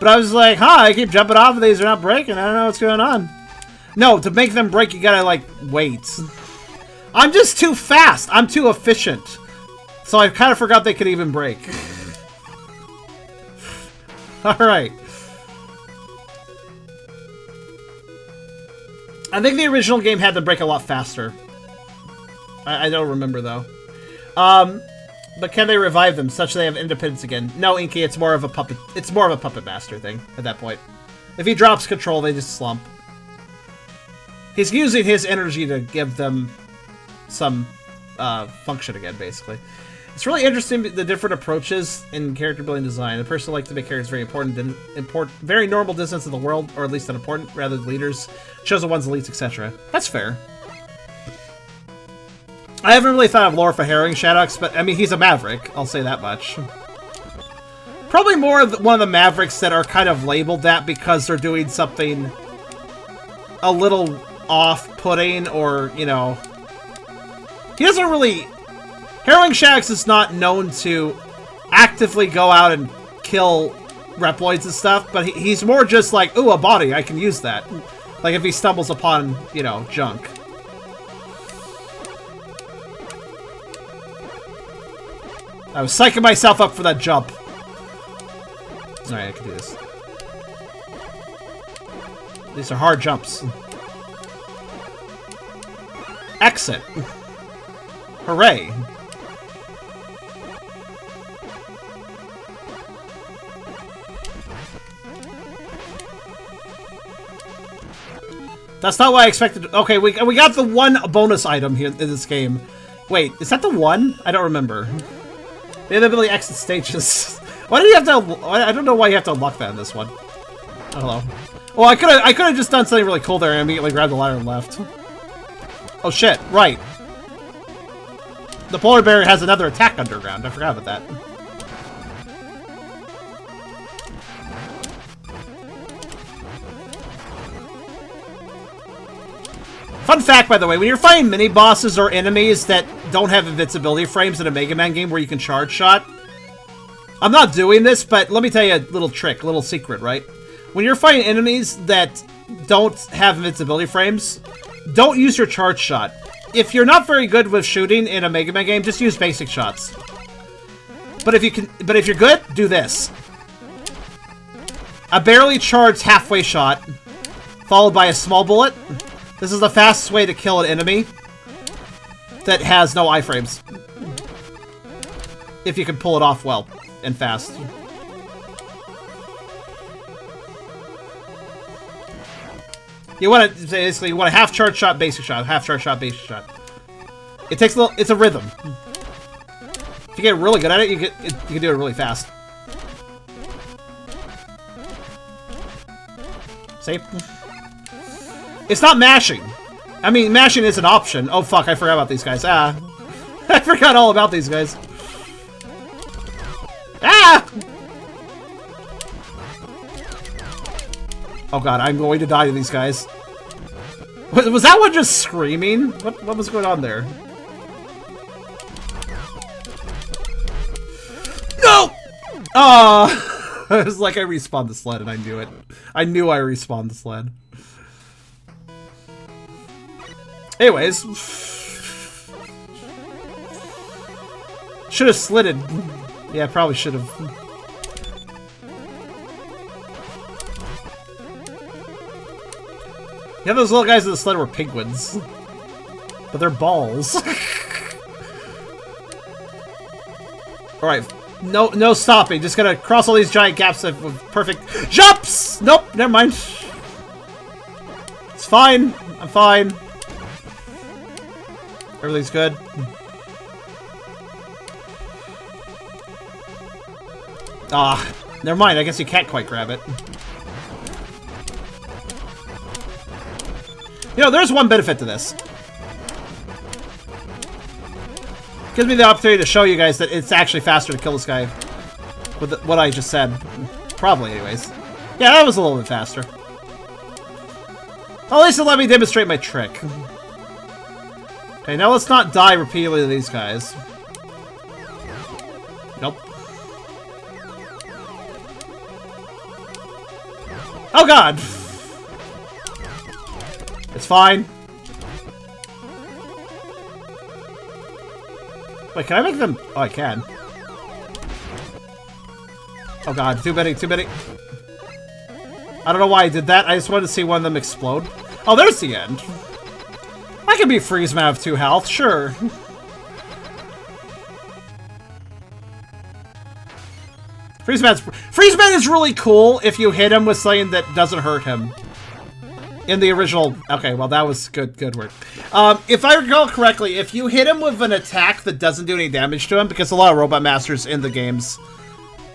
But I was like, huh, I keep jumping off of these, they're not breaking, I don't know what's going on. No, to make them break, you gotta, like, wait. I'm just too fast, I'm too efficient. So I kind of forgot they could even break. Alright. I think the original game had them break a lot faster. I don't remember, though. But can they revive them such that they have independence again? No, Inky, it's more of a puppet. It's more of a puppet master thing at that point. If he drops control, they just slump. He's using his energy to give them some function again, basically. It's really interesting the different approaches in character building design. The person likes to make characters very important, very normal distance in the world, or at least unimportant, rather than leaders. Chosen ones, elites, etc. That's fair. I haven't really thought of lore for Harrowing Shadox, but I mean, he's a Maverick, I'll say that much. Probably more of one of the Mavericks that are kind of labeled that because they're doing something a little off-putting or, you know... He doesn't really... Harrowing Shags is not known to actively go out and kill Reploids and stuff, but he's more just like, ooh, a body, I can use that. Like if he stumbles upon, you know, junk. I was psyching myself up for that jump. Alright, I can do this. These are hard jumps. Exit. Hooray. That's not what I expected. Okay, we got the one bonus item here in this game. Wait, is that the one? I don't remember. The ability exit stages. Why do you have to? I don't know why you have to unlock that in this one. I don't know. Well, I could have just done something really cool there and immediately grabbed the ladder and left. Oh shit! Right. The polar bear has another attack underground. I forgot about that. Fun fact, by the way, when you're fighting mini-bosses or enemies that don't have invincibility frames in a Mega Man game where you can charge shot... I'm not doing this, but let me tell you a little trick, a little secret, right? When you're fighting enemies that don't have invincibility frames, don't use your charge shot. If you're not very good with shooting in a Mega Man game, just use basic shots. But if you're good, do this. A barely charged halfway shot, followed by a small bullet. This is the fastest way to kill an enemy that has no iframes. If you can pull it off well and fast. You want to basically a half charge shot, basic shot, half charge shot, basic shot. It takes a little. It's a rhythm. If you get really good at it, you can do it really fast. See? It's not mashing. I mean, mashing is an option. Oh fuck, I forgot about these guys. Ah. I forgot all about these guys. Ah! Oh god, I'm going to die to these guys. Was that one just screaming? What was going on there? No! Oh! It was like I respawned the sled and I knew it. I knew I respawned the sled. Anyways. Should have slitted. Yeah, probably should have. Yeah, those little guys in the sled were penguins. But they're balls. Alright. No stopping. Just gonna cross all these giant gaps with perfect jumps! Nope, never mind. It's fine. I'm fine. Everything's good. Ah, never mind. I guess you can't quite grab it. You know, there's one benefit to this. Gives me the opportunity to show you guys that it's actually faster to kill this guy with what I just said. Probably, anyways. Yeah, that was a little bit faster. Well, at least it let me demonstrate my trick. Okay, now let's not die repeatedly to these guys. Nope. Oh god! It's fine. Wait, can I make them? Oh, I can. Oh god, too many, too many. I don't know why I did that. I just wanted to see one of them explode. Oh, there's the end. I can beat Freezeman out of 2 health, sure. Freezeman is really cool if you hit him with something that doesn't hurt him. In the original... Okay, well, that was good work. If I recall correctly, if you hit him with an attack that doesn't do any damage to him, because a lot of Robot Masters in the games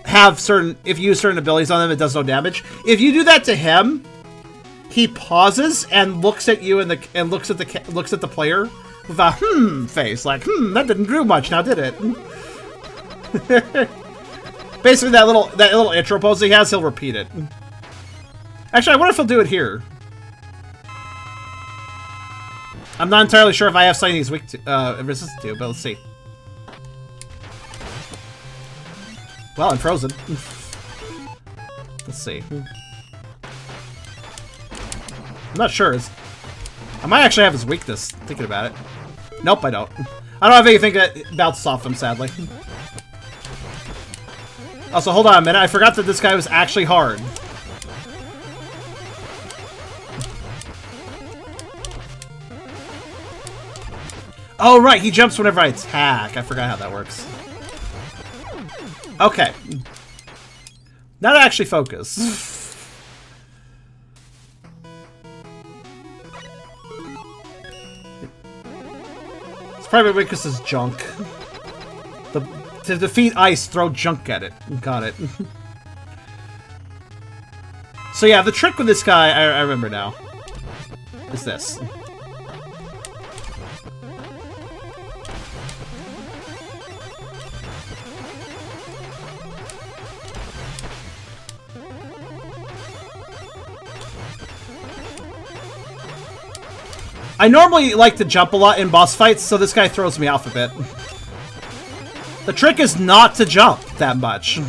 have certain... If you use certain abilities on them, it does no damage. If you do that to him, he pauses and looks at you and looks at the player with a face, like, that didn't do much now, did it? Basically, that little intro pose he has, he'll repeat it. Actually, I wonder if he'll do it here. I'm not entirely sure if I have something he's weak to, resistant to, but let's see. Well, I'm frozen. Let's see. I'm not sure. I might actually have his weakness, thinking about it. Nope, I don't. I don't have anything that bounces off him, sadly. Also, hold on a minute. I forgot that this guy was actually hard. Oh, right. He jumps whenever I attack. I forgot how that works. Okay. Now to actually focus. It's probably because it's junk. To defeat ice, throw junk at it. Got it. So yeah, the trick with this guy, I remember now, is this. I normally like to jump a lot in boss fights, so this guy throws me off a bit. The trick is not to jump that much.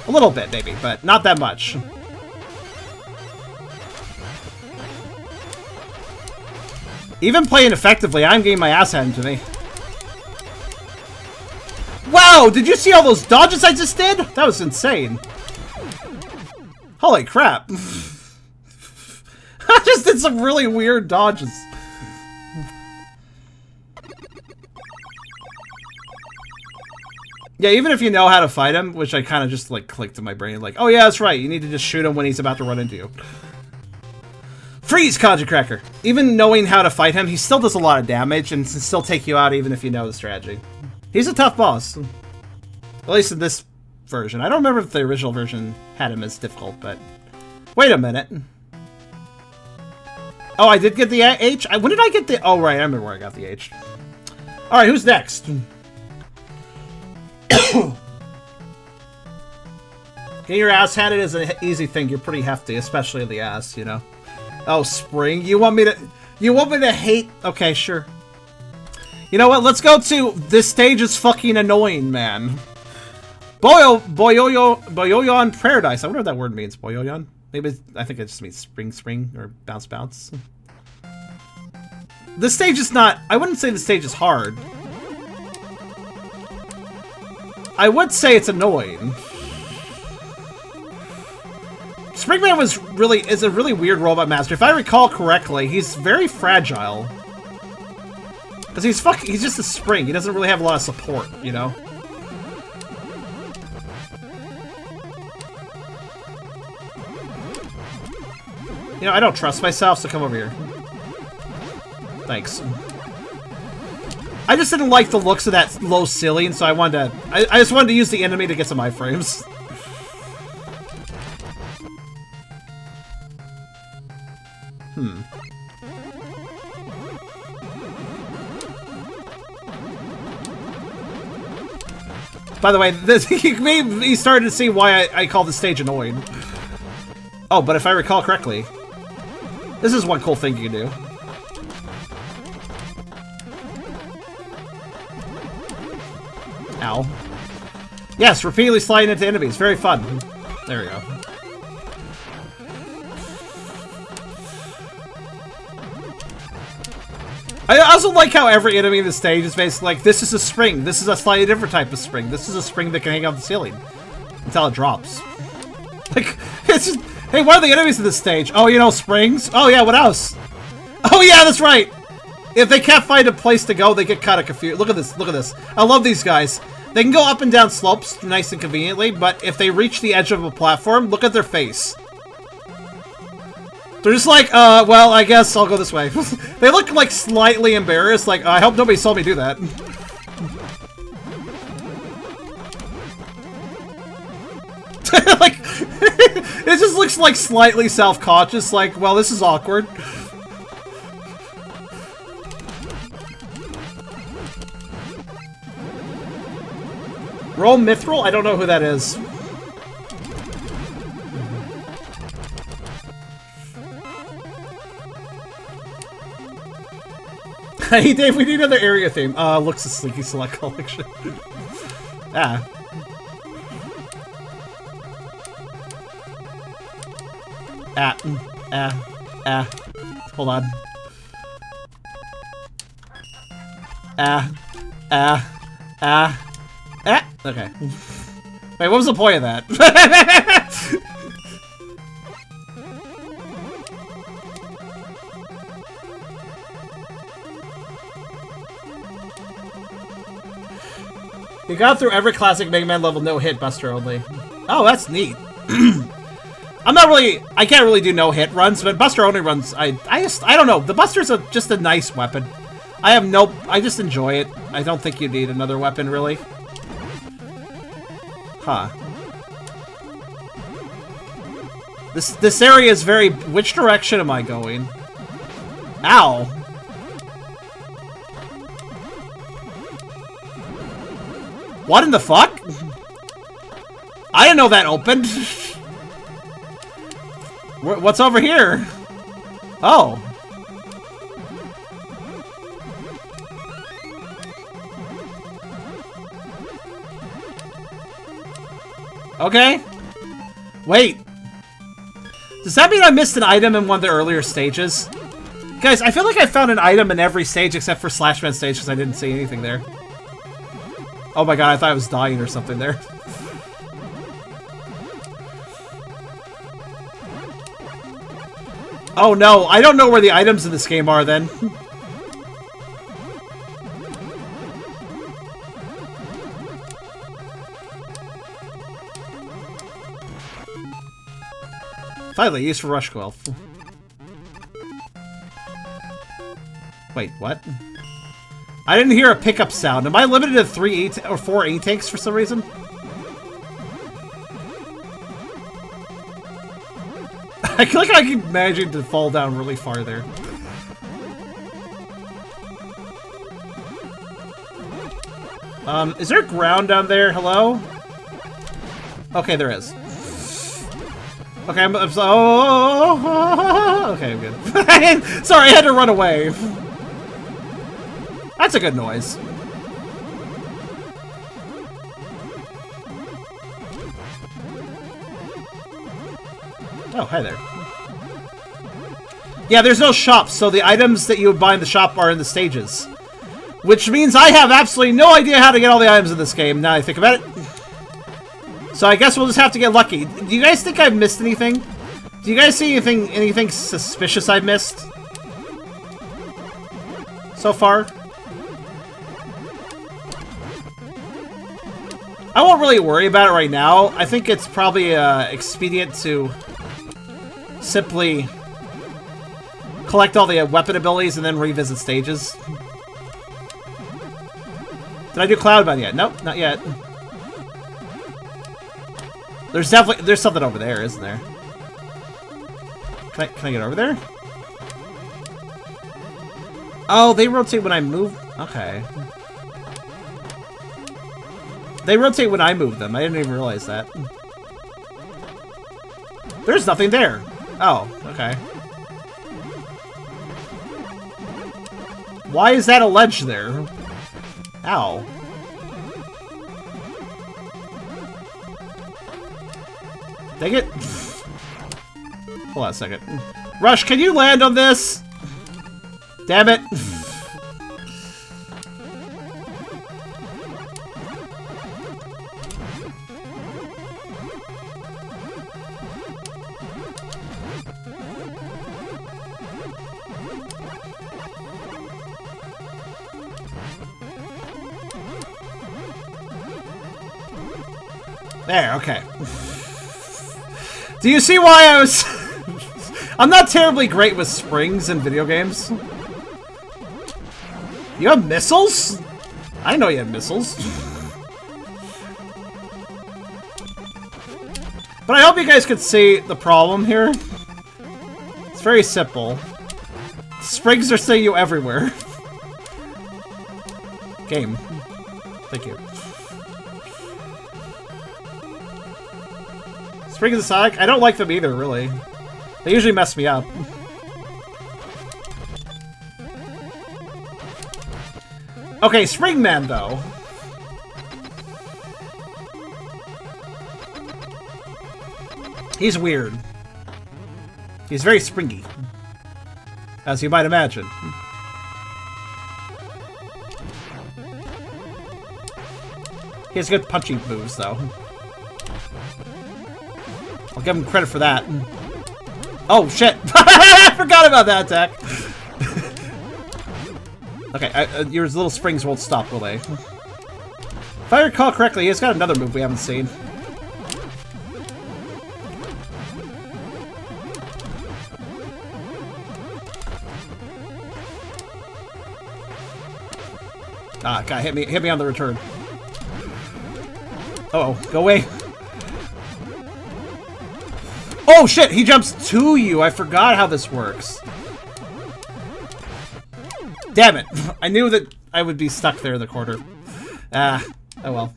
A little bit, maybe, but not that much. Even playing effectively, I'm getting my ass handed to me. Wow! Did you see all those dodges I just did? That was insane. Holy crap. I just did some really weird dodges. Yeah, even if you know how to fight him, which I kind of just like clicked in my brain, like, oh yeah, that's right, you need to just shoot him when he's about to run into you. Freeze, Kaji Cracker! Even knowing how to fight him, he still does a lot of damage and can still take you out even if you know the strategy. He's a tough boss. At least in this version. I don't remember if the original version had him as difficult, but... Wait a minute. Oh, I did get the H? When did I get the... Oh, right, I remember where I got the H. Alright, who's next? Getting your ass handed is an easy thing. You're pretty hefty, especially in the ass, you know. Oh, Spring, you want me to hate? Okay, sure. You know what? Let's go to this stage is fucking annoying, man. Boyoyon Paradise. I wonder what that word means. Boyoyon. Maybe I think it just means spring, or bounce. This stage is not. I wouldn't say the stage is hard. I would say it's annoying. Springman is a really weird robot master. If I recall correctly, he's very fragile. Because he's just a spring. He doesn't really have a lot of support, you know? You know, I don't trust myself, so come over here. Thanks. I just didn't like the looks of that low ceiling, so I wanted to... I just wanted to use the enemy to get some iframes. By the way, he started to see why I call this stage annoying. Oh, but if I recall correctly, this is one cool thing you can do. Ow. Yes, repeatedly sliding into enemies. Very fun. There we go. I also like how every enemy in the stage is basically like, this is a spring, this is a slightly different type of spring, this is a spring that can hang off the ceiling until it drops. Like, it's just, hey, what are the enemies in this stage? Oh, you know, springs? Oh yeah, what else? Oh yeah, that's right! If they can't find a place to go, they get kind of confused. Look at this, look at this. I love these guys. They can go up and down slopes nice and conveniently, but if they reach the edge of a platform, look at their face. They're just like, well, I guess I'll go this way. They look like slightly embarrassed, like, I hope nobody saw me do that. Like, it just looks like slightly self-conscious, like, well, this is awkward. Roll Mithril? I don't know who that is. Hey Dave, we need another area theme. Looks a Slinky Select collection. Ah. Hold on. Okay. Wait, what was the point of that? You got through every classic Mega Man level no hit, Buster only. Oh, that's neat. I can't really do no hit runs, but Buster only runs, I don't know. The Buster's just a nice weapon. I just enjoy it. I don't think you need another weapon, really. Huh. This area is very... Which direction am I going? Ow. What in the fuck? I didn't know that opened. What's over here? Oh. Okay. Wait. Does that mean I missed an item in one of the earlier stages? Guys, I feel like I found an item in every stage except for Slashman stage because I didn't see anything there. Oh my god, I thought I was dying or something there. Oh no, I don't know where the items in this game are then. Finally, used for Rush Coil. Wait, what? I didn't hear a pickup sound. Am I limited to 3 or 4 E-tanks for some reason? I feel like I keep managing to fall down really far there. Is there ground down there? Hello? Okay, there is. Okay, I'm okay, I'm good. Sorry, I had to run away. That's a good noise. Oh, hi there. Yeah, there's no shop, so the items that you would buy in the shop are in the stages. Which means I have absolutely no idea how to get all the items in this game, now I think about it. So I guess we'll just have to get lucky. Do you guys think I've missed anything? Do you guys see anything suspicious I've missed? So far? I won't really worry about it right now. I think it's probably expedient to simply collect all the weapon abilities and then revisit stages. Did I do Cloud Bun yet? Nope, not yet. There's something over there, isn't there? Can I get over there? Oh, they rotate when I move. Okay. They rotate when I move them. I didn't even realize that. There's nothing there. Oh, okay. Why is that a ledge there? Ow. Dang it. Hold on a second. Rush, can you land on this? Damn it. There, okay. Do you see why I was... I'm not terribly great with springs in video games. You have missiles? I know you have missiles. But I hope you guys could see the problem here. It's very simple. Springs are seeing you everywhere. Game. Thank you. Springs aside, I don't like them either, really. They usually mess me up. Okay, Springman, though. He's weird. He's very springy. As you might imagine. He has good punching moves, though. I'll give him credit for that. Oh, shit! I forgot about that attack! Okay, your little springs won't stop, will they? If I recall correctly, he's got another move we haven't seen. Ah, God, hit me on the return. Uh-oh, go away. Oh shit, he jumps to you. I forgot how this works. Damn it. I knew that I would be stuck there in the corner. Ah, oh well.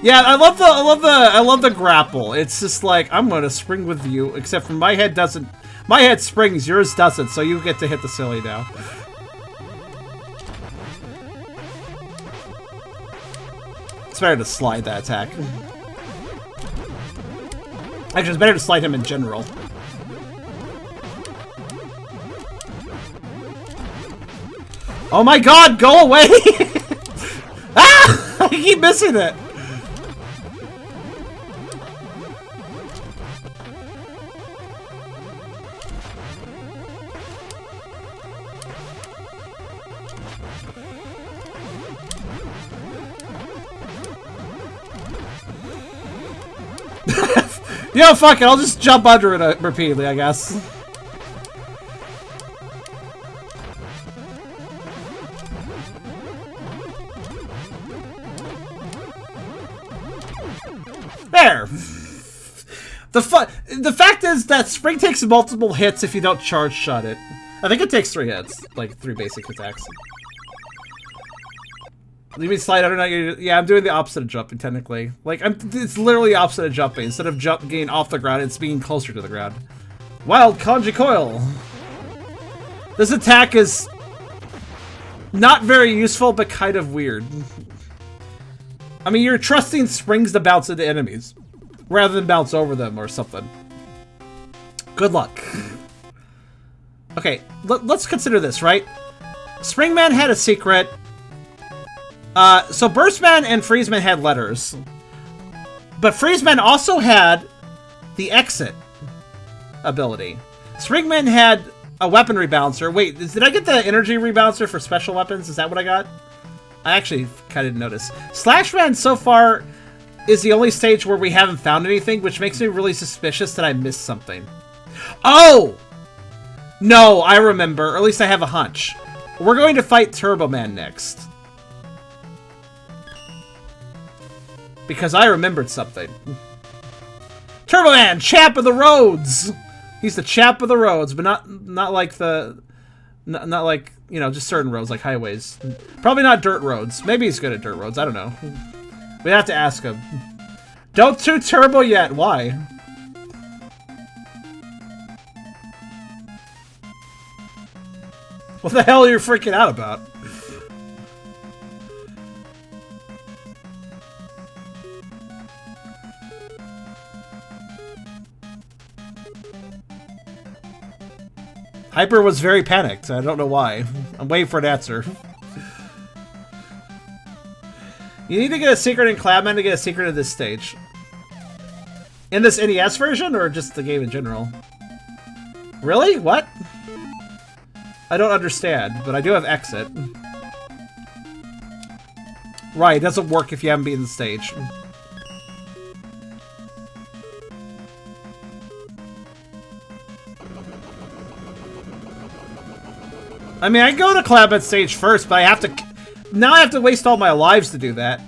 Yeah, I love the grapple. It's just like, I'm gonna spring with you, except for my head doesn't. My head springs, yours doesn't, so you get to hit the silly now. It's better to slide that attack. Actually, it's better to slide him in general. Oh my god, go away! Ah! I keep missing it! You know, fuck it, I'll just jump under it repeatedly, I guess. There! The fact is that Spring takes multiple hits if you don't charge shot it. I think it takes 3 hits, like 3 basic attacks. You mean slide under? Yeah, I'm doing the opposite of jumping, technically. Like, it's literally the opposite of jumping. Instead of getting off the ground, it's being closer to the ground. Wild Kanji Coil! This attack is not very useful, but kind of weird. I mean, you're trusting springs to bounce into enemies, rather than bounce over them or something. Good luck. Okay, let's consider this, right? Springman had a secret. So Burstman and Freezeman had letters. But Freezeman also had the exit ability. Springman had a weapon rebalancer. Wait, did I get the energy rebalancer for special weapons? Is that what I got? I actually kind of didn't notice. Slashman so far is the only stage where we haven't found anything, which makes me really suspicious that I missed something. Oh! No, I remember. Or at least I have a hunch. We're going to fight Turbo Man next. Because I remembered something. Turbo Man, chap of the roads. He's the chap of the roads, but not like the, not like, you know, just certain roads like highways. Probably not dirt roads. Maybe he's good at dirt roads. I don't know. We have to ask him. Don't do turbo yet. Why? What the hell are you freaking out about? Hyper was very panicked. I don't know why. I'm waiting for an answer. You need to get a secret in Cloudman to get a secret at this stage. In this NES version, or just the game in general? Really? What? I don't understand, but I do have exit. Right, it doesn't work if you haven't beaten the stage. I mean, I go to Cloudman stage first, but I have to... Now I have to waste all my lives to do that.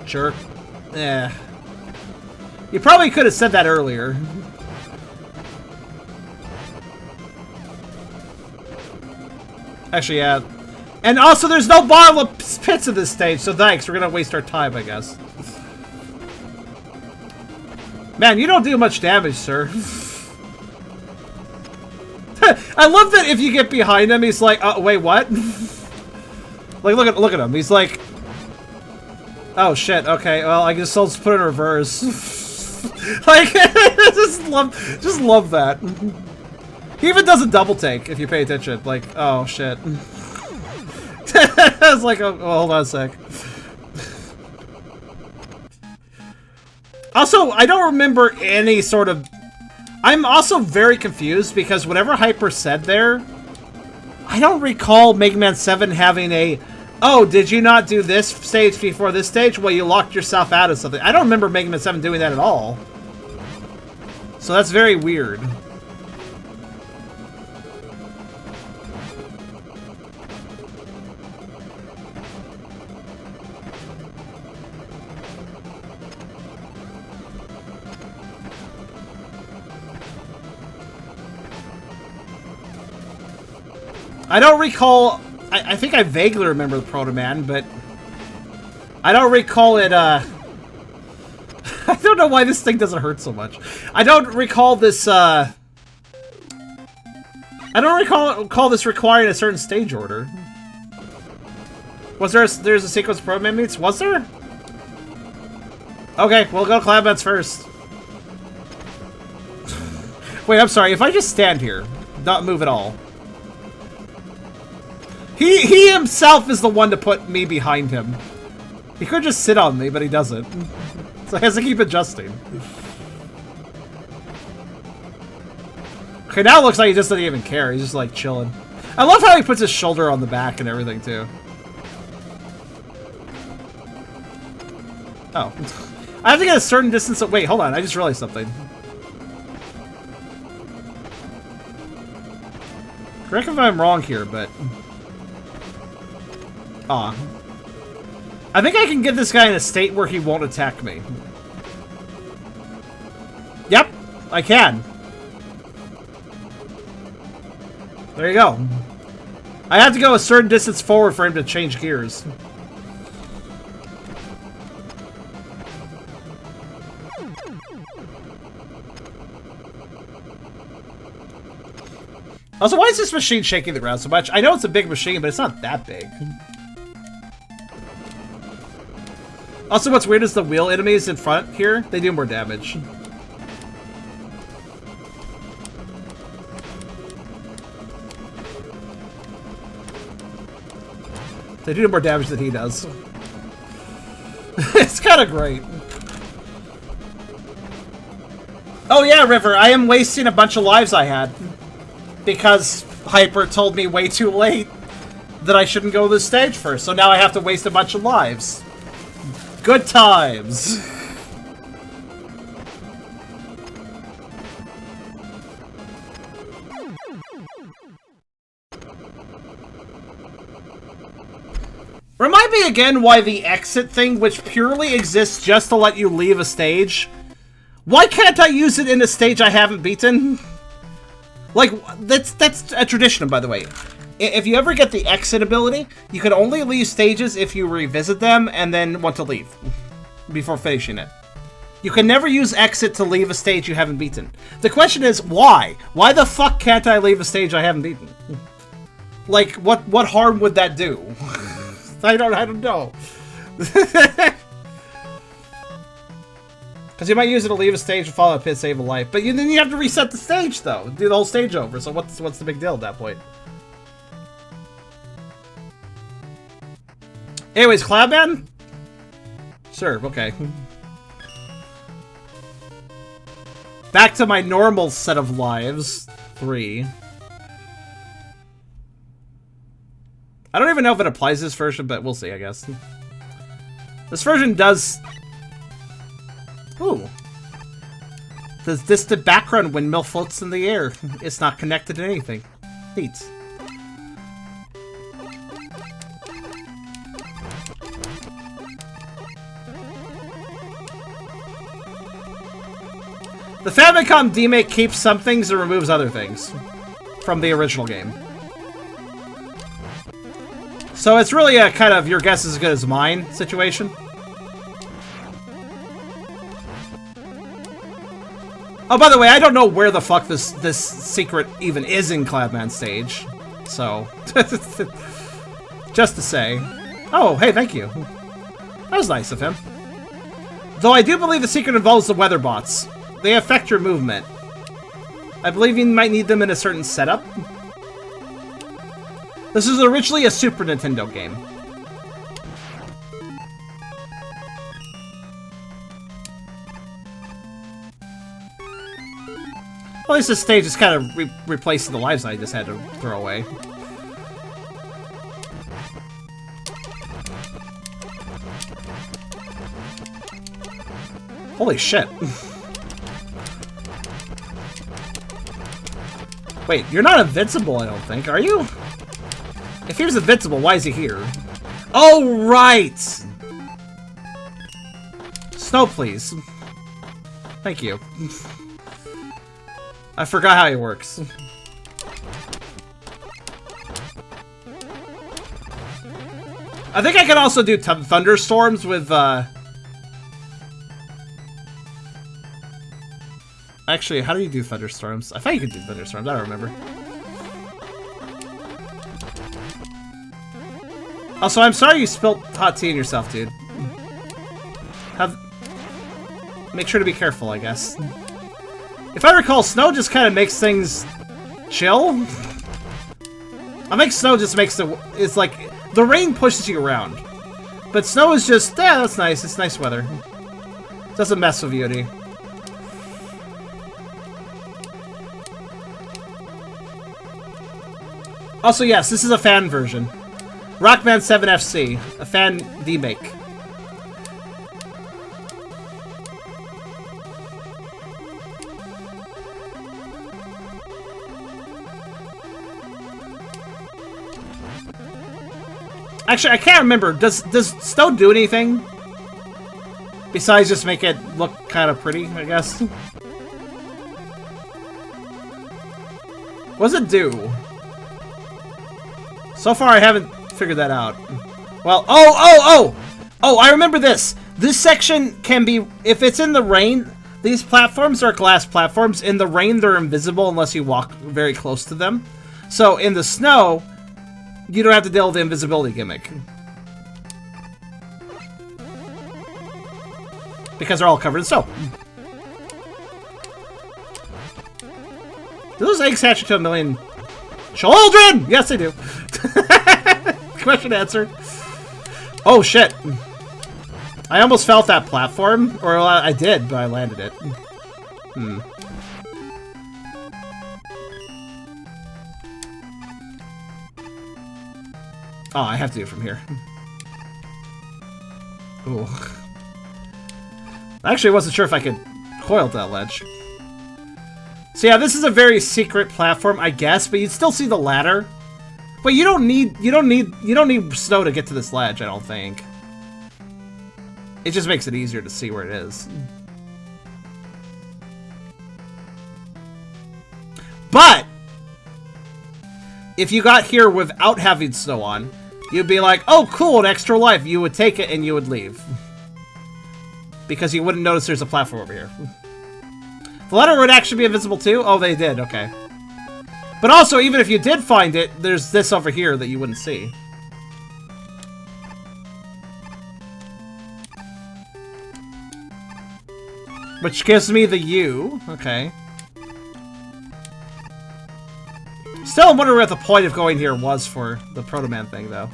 Jerk. Yeah. You probably could have said that earlier. Actually, yeah. And also, there's no bottle of pits at this stage, so thanks. We're gonna waste our time, I guess. Man, you don't do much damage, sir. I love that if you get behind him, he's like, wait, what? Like, look at him. He's like, oh shit. Okay, well, I guess I'll just put it in reverse. Like, just love that. He even does a double take if you pay attention. Like, oh shit. It's like, oh, hold on a sec. Also, I don't remember any sort of... I'm also very confused because whatever Hyper said there, I don't recall Mega Man 7 having a, oh, did you not do this stage before this stage? Well, you locked yourself out of something. I don't remember Mega Man 7 doing that at all. So that's very weird. I don't recall... I think I vaguely remember the Proto Man, but... I don't recall it, I don't know why this thing doesn't hurt so much. I don't recall this, I don't recall this requiring a certain stage order. Was there's a sequence of Proto Man meets? Was there? Okay, we'll go to Cloudmans first. Wait, I'm sorry. If I just stand here, not move at all... He himself is the one to put me behind him. He could just sit on me, but he doesn't. So he has to keep adjusting. Okay, now it looks like he just doesn't even care. He's just like chilling. I love how he puts his shoulder on the back and everything too. Oh. I have to get a certain distance of... Wait, hold on. I just realized something. Correct me if I'm wrong here, but... Aw. I think I can get this guy in a state where he won't attack me. Yep, I can. There you go. I have to go a certain distance forward for him to change gears. Also, why is this machine shaking the ground so much? I know it's a big machine, but it's not that big. Also, what's weird is the wheel enemies in front here, they do more damage. They do more damage than he does. It's kind of great. Oh yeah, River, I am wasting a bunch of lives I had. Because Hyper told me way too late that I shouldn't go to this stage first, so now I have to waste a bunch of lives. Good times. Remind me again why the exit thing, which purely exists just to let you leave a stage, why can't I use it in a stage I haven't beaten? Like, that's a tradition, by the way. If you ever get the exit ability, you can only leave stages if you revisit them and then want to leave before finishing it. You can never use exit to leave a stage you haven't beaten. The question is, why? Why the fuck can't I leave a stage I haven't beaten? Like, what harm would that do? I don't know. Because you might use it to leave a stage and follow a pit, save a life. But then you have to reset the stage, though. Do the whole stage over. So what's the big deal at that point? Anyways, Cloudman? Sure, okay. Back to my normal set of lives. 3. I don't even know if it applies to this version, but we'll see, I guess. This version does... Ooh. The background windmill floats in the air. It's not connected to anything. Neat. The Famicom demake keeps some things and removes other things from the original game. So it's really a kind of your guess is as good as mine situation. Oh, by the way, I don't know where the fuck this secret even is in Cloudman stage. So, just to say. Oh, hey, thank you. That was nice of him. Though I do believe the secret involves the weather bots. They affect your movement. I believe you might need them in a certain setup. This was originally a Super Nintendo game. Well, at least this stage is kind of replacing the lives I just had to throw away. Holy shit. Wait, you're not invincible, I don't think, are you? If he was invincible, why is he here? Oh, right! Snow, please. Thank you. I forgot how he works. I think I can also do thunderstorms with, Actually, how do you do thunderstorms? I thought you could do thunderstorms, I don't remember. Also, I'm sorry you spilt hot tea on yourself, dude. Make sure to be careful, I guess. If I recall, snow just kind of makes things chill. I think snow just makes it's like, the rain pushes you around. But snow is just, yeah, that's nice. It's nice weather. Doesn't mess with you, dude. Also, yes, this is a fan version. Rockman 7 FC, a fan demake. Actually, I can't remember. Does snow do anything? Besides just make it look kind of pretty, I guess. What does it do? So far, I haven't figured that out. Well, oh, I remember this. This section can be, if it's in the rain, these platforms are glass platforms. In the rain, they're invisible unless you walk very close to them. So in the snow, you don't have to deal with the invisibility gimmick. Because they're all covered in snow. Do those eggs hatch into 1,000,000 children? Yes, they do. Question answered. Oh, shit. I almost felt that platform. Or I did, but I landed it. Oh, I have to do it from here. Ooh. I actually wasn't sure if I could coil that ledge. So yeah, this is a very secret platform, I guess, but you'd still see the ladder. But you don't need snow to get to this ledge, I don't think. It just makes it easier to see where it is. But if you got here without having snow on, you'd be like, oh, cool, an extra life. You would take it and you would leave. Because you wouldn't notice there's a platform over here. The ladder would actually be invisible too? Oh, they did, okay. But also, even if you did find it, there's this over here that you wouldn't see. Which gives me the U. Okay. Still, I'm wondering what the point of going here was for the Proto Man thing, though.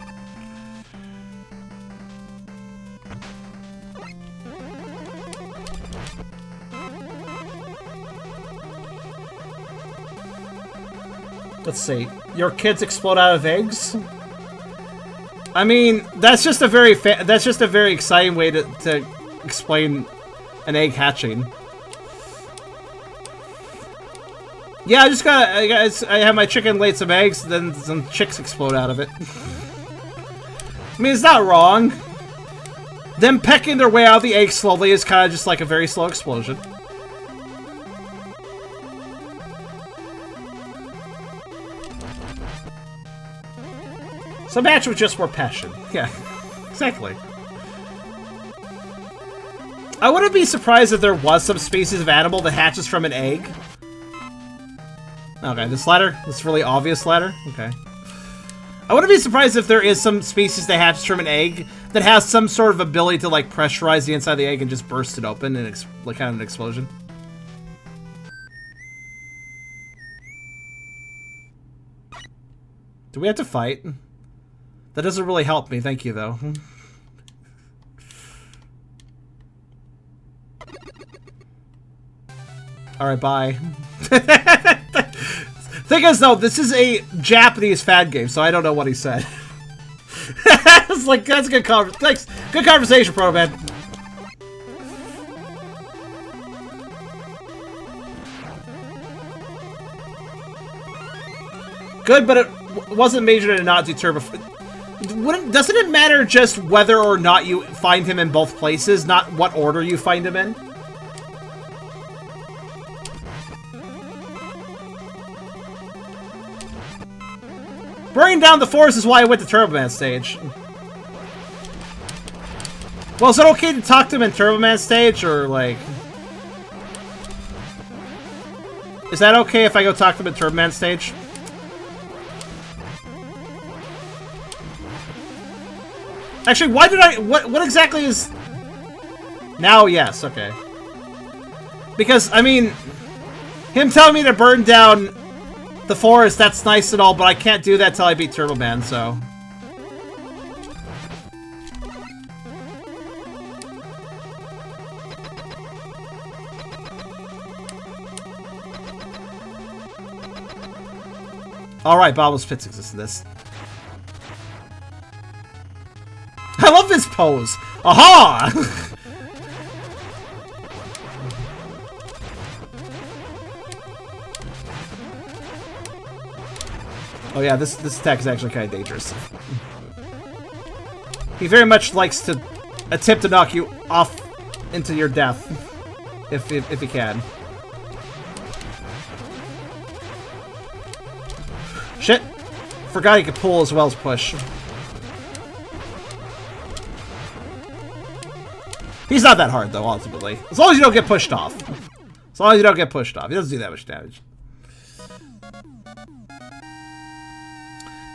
Let's see. Your kids explode out of eggs? I mean, that's just a very exciting way to explain an egg hatching. Yeah, I have my chicken laid some eggs, then some chicks explode out of it. I mean, it's not wrong. Them pecking their way out of the egg slowly is kind of just like a very slow explosion. So match with just more passion. Yeah, exactly. I wouldn't be surprised if there was some species of animal that hatches from an egg. Okay, this ladder? This really obvious ladder? Okay. I wouldn't be surprised if there is some species that hatches from an egg that has some sort of ability to, like, pressurize the inside of the egg and just burst it open and like kind of an explosion. Do we have to fight? That doesn't really help me, thank you, though. Alright, bye. Thing is, though, this is a Japanese fan game, so I don't know what he said. It's like, that's a good thanks. Good conversation, Proto Man. Good, but it wasn't majored in not do turbo. Doesn't it matter just whether or not you find him in both places, not what order you find him in? Burning down the forest is why I went to Turbo Man stage. Well, is it okay to talk to him in Turbo Man stage, or like... Is that okay if I go talk to him in Turbo Man stage? Actually, why did I... What exactly is... Now, yes, okay. Because, I mean... Him telling me to burn down the forest, that's nice and all, but I can't do that till I beat Turbo Man, so... Alright, Bobbles Pits exists in this. I love this pose! Aha! Oh yeah, this attack is actually kind of dangerous. He very much likes to attempt to knock you off into your death, if he can. Shit! Forgot he could pull as well as push. He's not that hard though, ultimately. As long as you don't get pushed off. As long as you don't get pushed off. He doesn't do that much damage.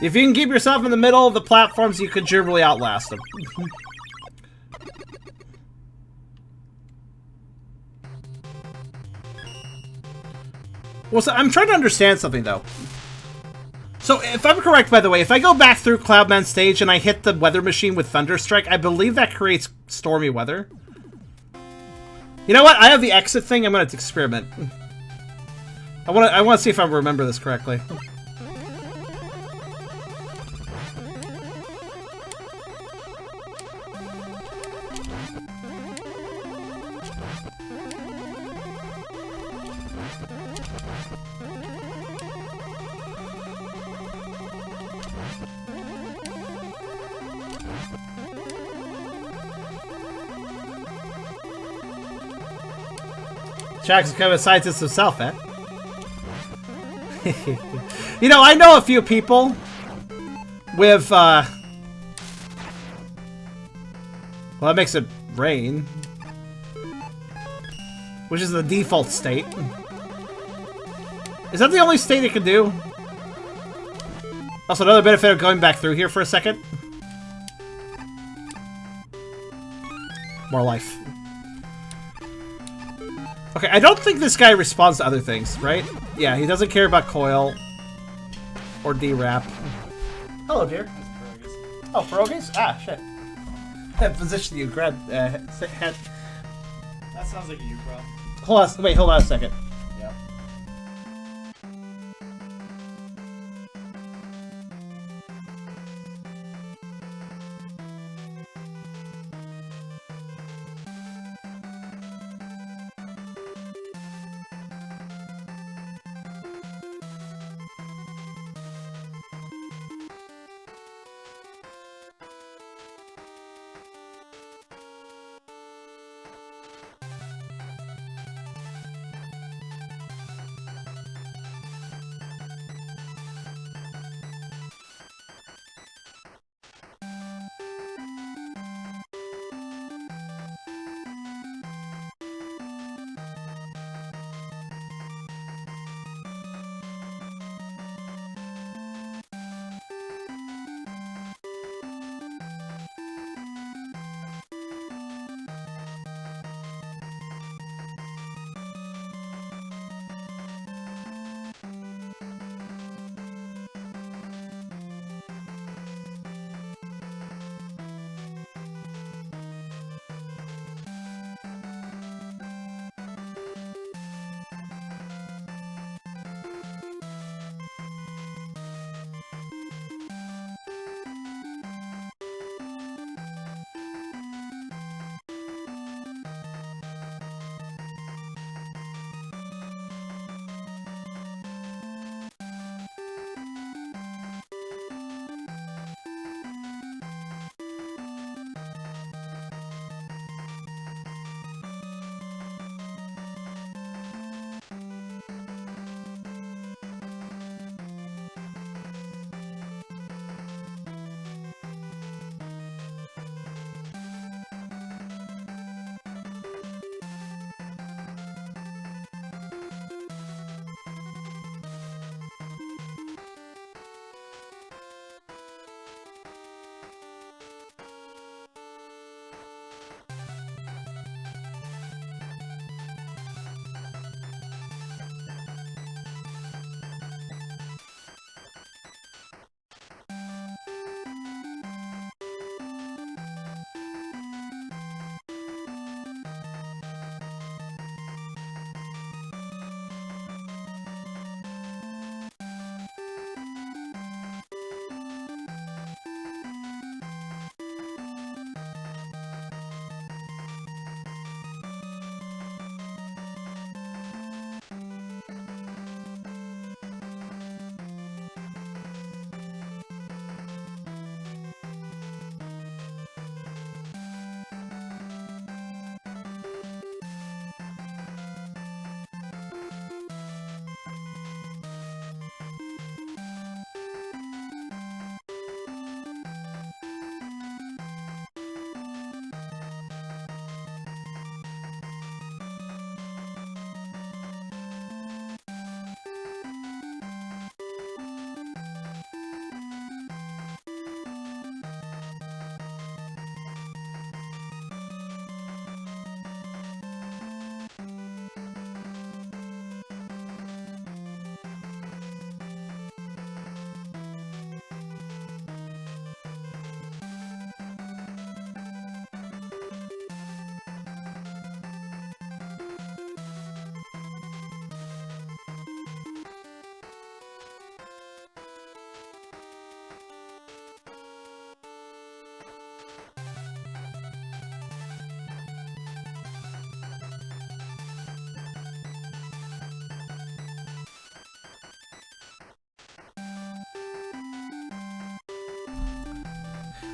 If you can keep yourself in the middle of the platforms, you can generally outlast them. Well, so I'm trying to understand something, though. So, if I'm correct, by the way, if I go back through Cloudman stage and I hit the weather machine with Thunderstrike, I believe that creates stormy weather. You know what? I have the exit thing. I'm going to experiment. I want to see if I remember this correctly. Jack's kind of a scientist himself, eh? You know, I know a few people with, well, that makes it rain. Which is the default state. Is that the only state it can do? Also, another benefit of going back through here for a second. More life. Okay, I don't think this guy responds to other things, right? Yeah, he doesn't care about coil or D-Rap. Hello, dear. Oh, pierogies? Ah, shit. That position you grabbed. That sounds like you, bro. Hold on, wait, hold on a second. Yeah.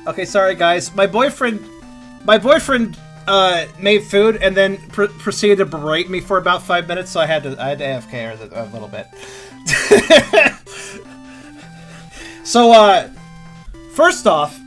Okay, sorry guys. My boyfriend made food and then proceeded to berate me for about 5 minutes, so I had to AFK a little bit. So first off,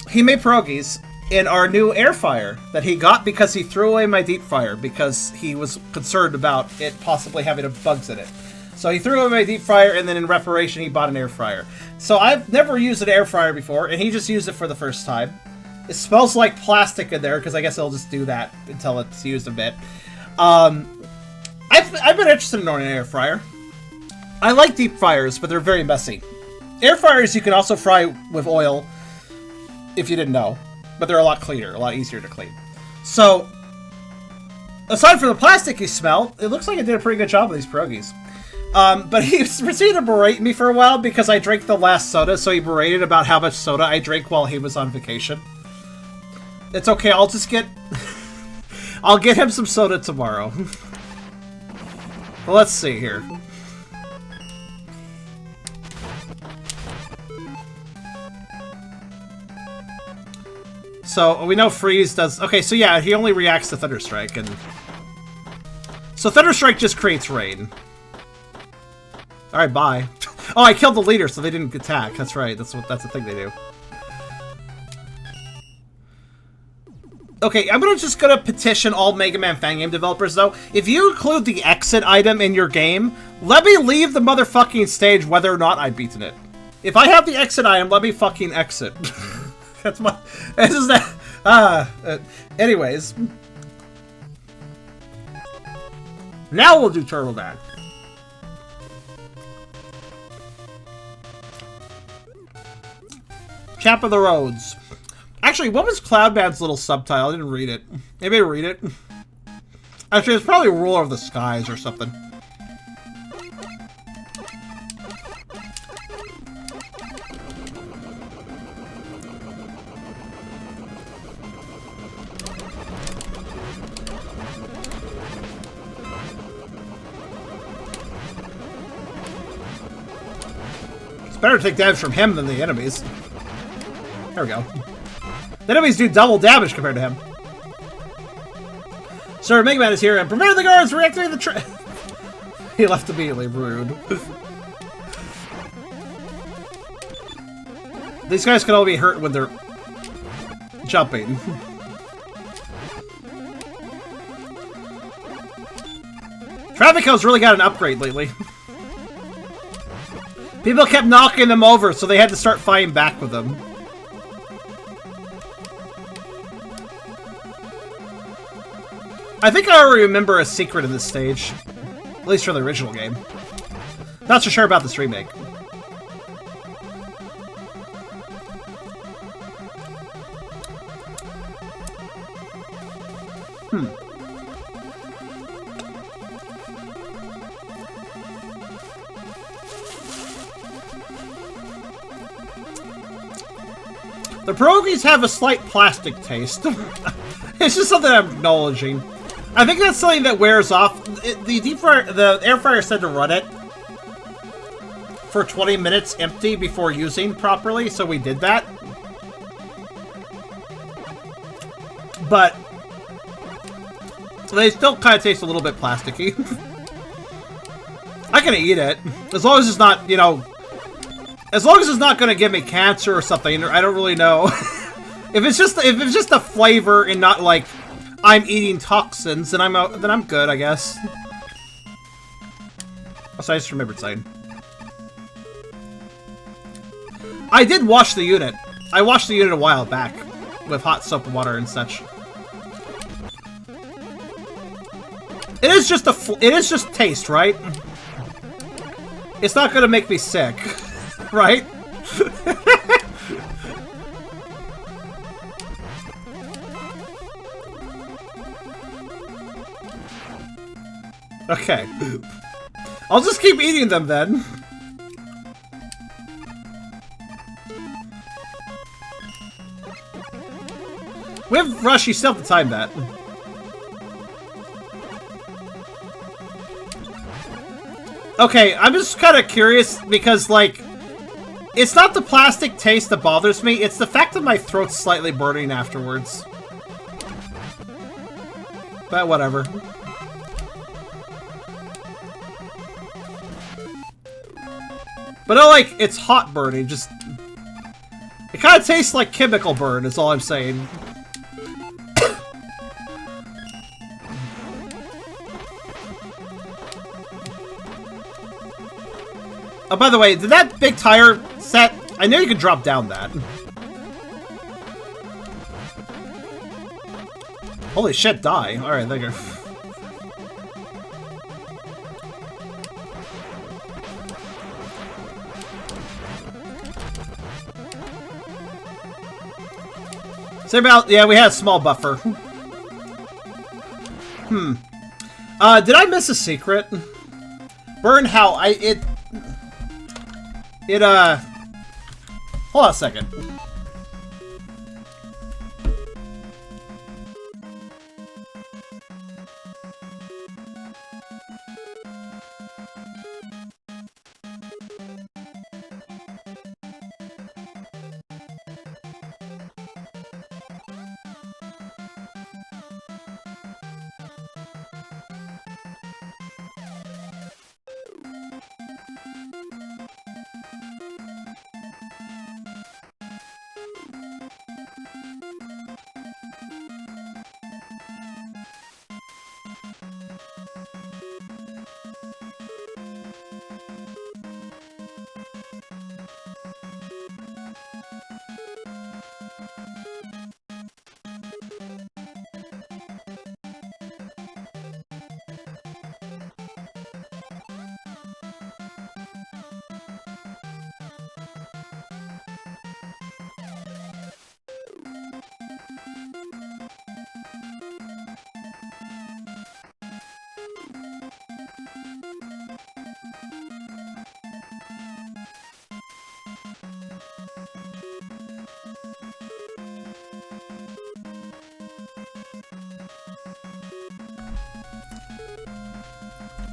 he made pierogies in our new air fryer that he got because he threw away my deep fryer because he was concerned about it possibly having bugs in it. So he threw away my deep fryer, and then in reparation he bought an air fryer. So I've never used an air fryer before, and he just used it for the first time. It smells like plastic in there, because I guess it'll just do that until it's used a bit. I've been interested in an air fryer. I like deep fryers, but they're very messy. Air fryers you can also fry with oil, if you didn't know. But they're a lot cleaner, a lot easier to clean. So, aside from the plasticky smell, it looks like it did a pretty good job with these pierogies. But he proceeded to berate me for a while because I drank the last soda, so he berated about how much soda I drank while he was on vacation. It's okay, I'll just get... I'll get him some soda tomorrow. Well, let's see here. So, we know Freeze does... Okay, so yeah, he only reacts to Thunderstrike, and... So Thunderstrike just creates rain. Alright, bye. Oh, I killed the leader, so they didn't attack. That's right, that's the thing they do. Okay, I'm just gonna petition all Mega Man fan game developers, though. If you include the exit item in your game, let me leave the motherfucking stage whether or not I've beaten it. If I have the exit item, let me fucking exit. That's my... This is that... anyways. Now we'll do Turtle Dad. Chap of the Roads. Actually, what was Cloudman's little subtitle? I didn't read it. Anybody read it? Actually, it's probably Ruler of the Skies or something. It's better to take damage from him than the enemies. There we go. The enemies do double damage compared to him. Sir, Mega Man is here and prepare the guards, reactivate the train. He left immediately, rude. These guys can all be hurt when they're jumping. Traffico's really got an upgrade lately. People kept knocking them over, so they had to start fighting back with them. I think I already remember a secret in this stage. At least from the original game. Not so sure about this remake. The pierogies have a slight plastic taste. It's just something I'm acknowledging. I think that's something that wears off. The air fryer said to run it for 20 minutes empty before using properly, so we did that. But they still kind of taste a little bit plasticky. I can eat it as long as it's not, you know, as long as it's not going to give me cancer or something. I don't really know. If it's just a flavor and not like I'm eating toxins, then I'm good, I guess. Also, I just remembered something. I did wash the unit. I washed the unit a while back with hot soap and water and such. It is just taste, right? It's not gonna make me sick, right? Okay. I'll just keep eating them then. With Rush, you still have to time that. Okay, I'm just kind of curious because, like, It's not the plastic taste that bothers me, it's the fact that my throat's slightly burning afterwards. But whatever. But not like it's hot burning, just... It kind of tastes like chemical burn, is all I'm saying. Oh, by the way, did that big tire set... I know you could drop down that. Holy shit, die. Alright, there you go. Say about... Yeah, we had a small buffer. Did I miss a secret? Burn how? Hold on a second.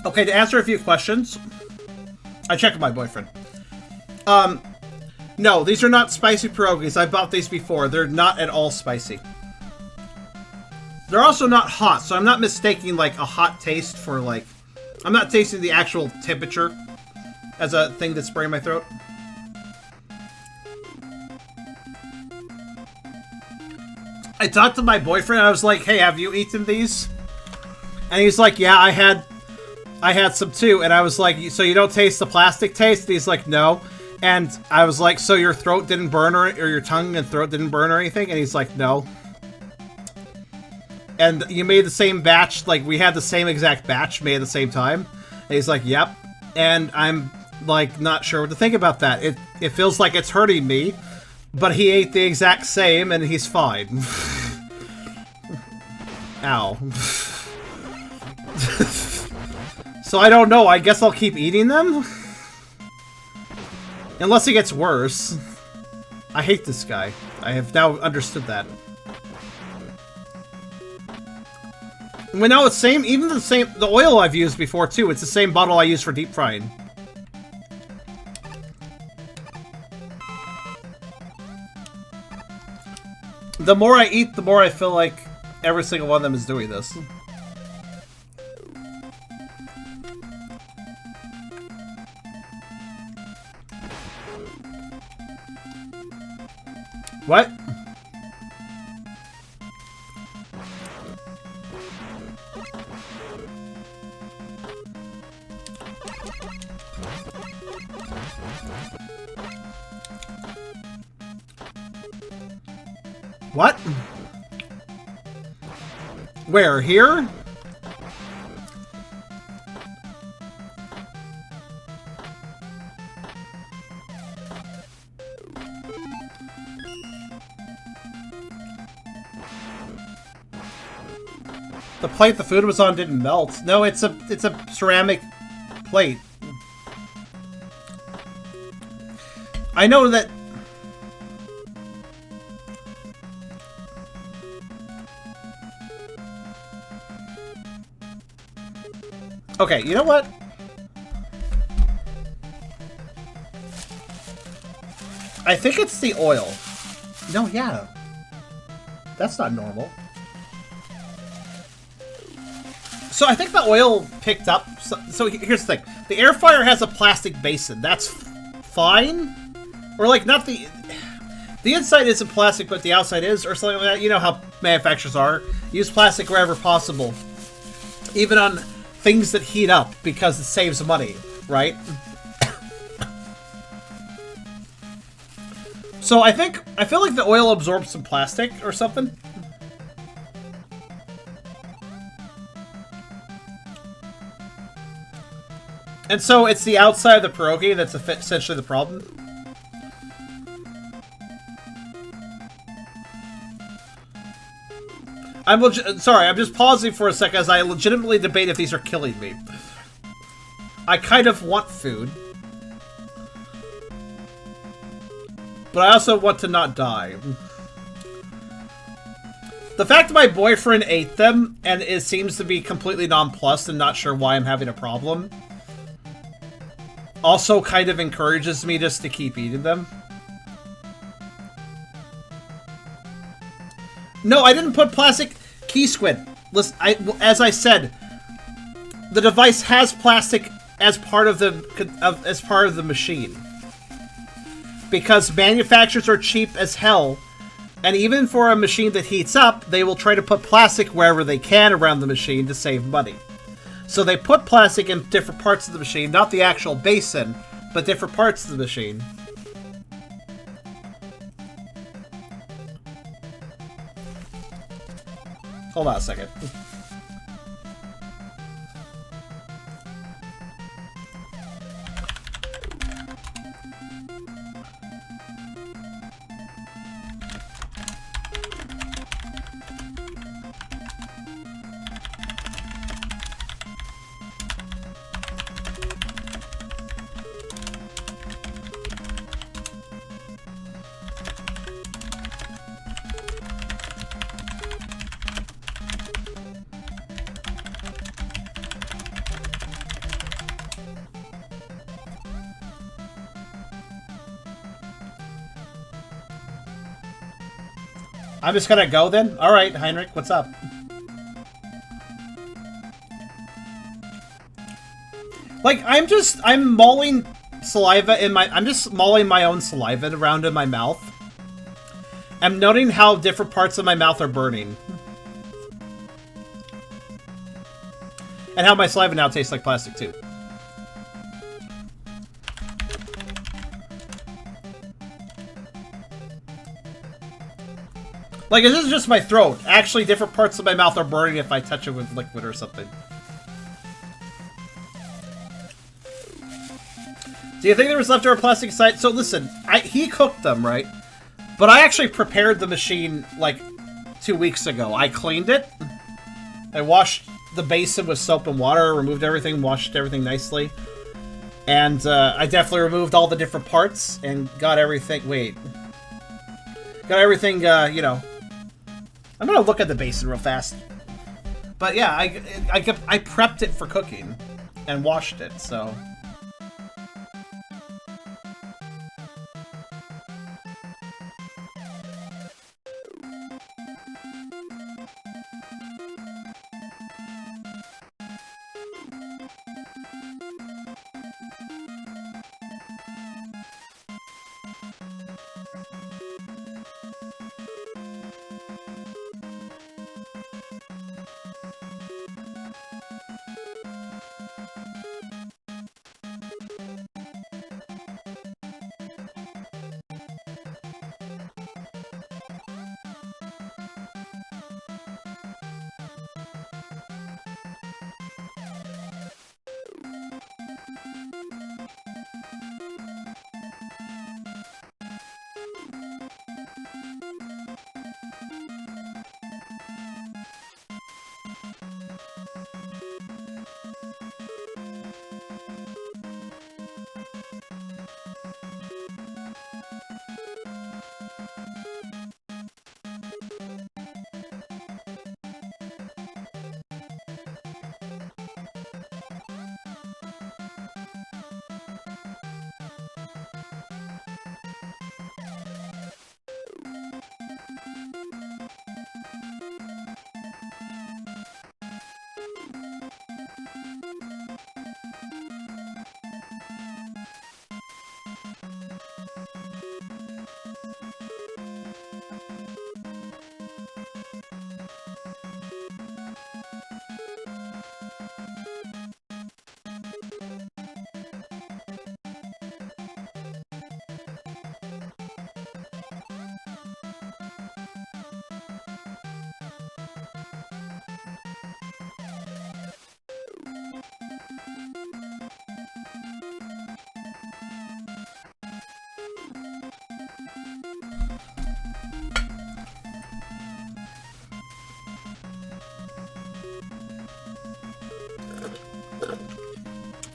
Okay, to answer a few questions, I checked with my boyfriend. No, these are not spicy pierogies. I bought these before. They're not at all spicy. They're also not hot, so I'm not mistaking, like, a hot taste for, like... I'm not tasting the actual temperature as a thing that's spraying my throat. I talked to my boyfriend, I was like, hey, have you eaten these? And he's like, yeah, I had some too, and I was like, so you don't taste the plastic taste? And he's like, no. And I was like, so your throat didn't burn or your tongue and throat didn't burn or anything? And he's like, no. And you made the same batch, like we had the same exact batch made at the same time? And he's like, yep. And I'm like, not sure what to think about that. It feels like it's hurting me, but he ate the exact same and he's fine. Ow. So I don't know, I guess I'll keep eating them? Unless it gets worse. I hate this guy. I have now understood that. We know it's the oil I've used before too, it's the same bottle I use for deep frying. The more I eat, the more I feel like every single one of them is doing this. What? What? Where? Here? The plate the food was on didn't melt. No, it's a ceramic plate. I know that. Okay, you know what? I think it's the oil. No, yeah. That's not normal. So I think the oil picked up... So here's the thing. The air fryer has a plastic basin. That's fine. Or, like, not the... The inside isn't plastic, but the outside is, or something like that. You know how manufacturers are. Use plastic wherever possible. Even on things that heat up, because it saves money, right? So I feel like the oil absorbs some plastic or something. And so it's the outside of the pierogi that's essentially the problem. Sorry, I'm just pausing for a second as I legitimately debate if these are killing me. I kind of want food. But I also want to not die. The fact that my boyfriend ate them, and it seems to be completely nonplussed and not sure why I'm having a problem, also kind of encourages me just to keep eating them. No, I didn't put plastic key squid. Listen, as I said, the device has plastic as part of the machine. Because manufacturers are cheap as hell, and even for a machine that heats up, they will try to put plastic wherever they can around the machine to save money. So they put plastic in different parts of the machine, not the actual basin, but different parts of the machine. Hold on a second. I'm just gonna go then? Alright, Heinrich, what's up? Like, I'm mauling saliva in my... I'm just mauling my own saliva around in my mouth. I'm noting how different parts of my mouth are burning. And how my saliva now tastes like plastic, too. Like, this is just my throat. Actually, different parts of my mouth are burning if I touch it with liquid or something. Do you think there was leftover plastic inside? So listen, he cooked them, right? But I actually prepared the machine, like, 2 weeks ago. I cleaned it. I washed the basin with soap and water, removed everything, washed everything nicely. And I definitely removed all the different parts and got everything... Wait. Got everything, you know... I'm gonna look at the basin real fast. But yeah, I prepped it for cooking and washed it, so...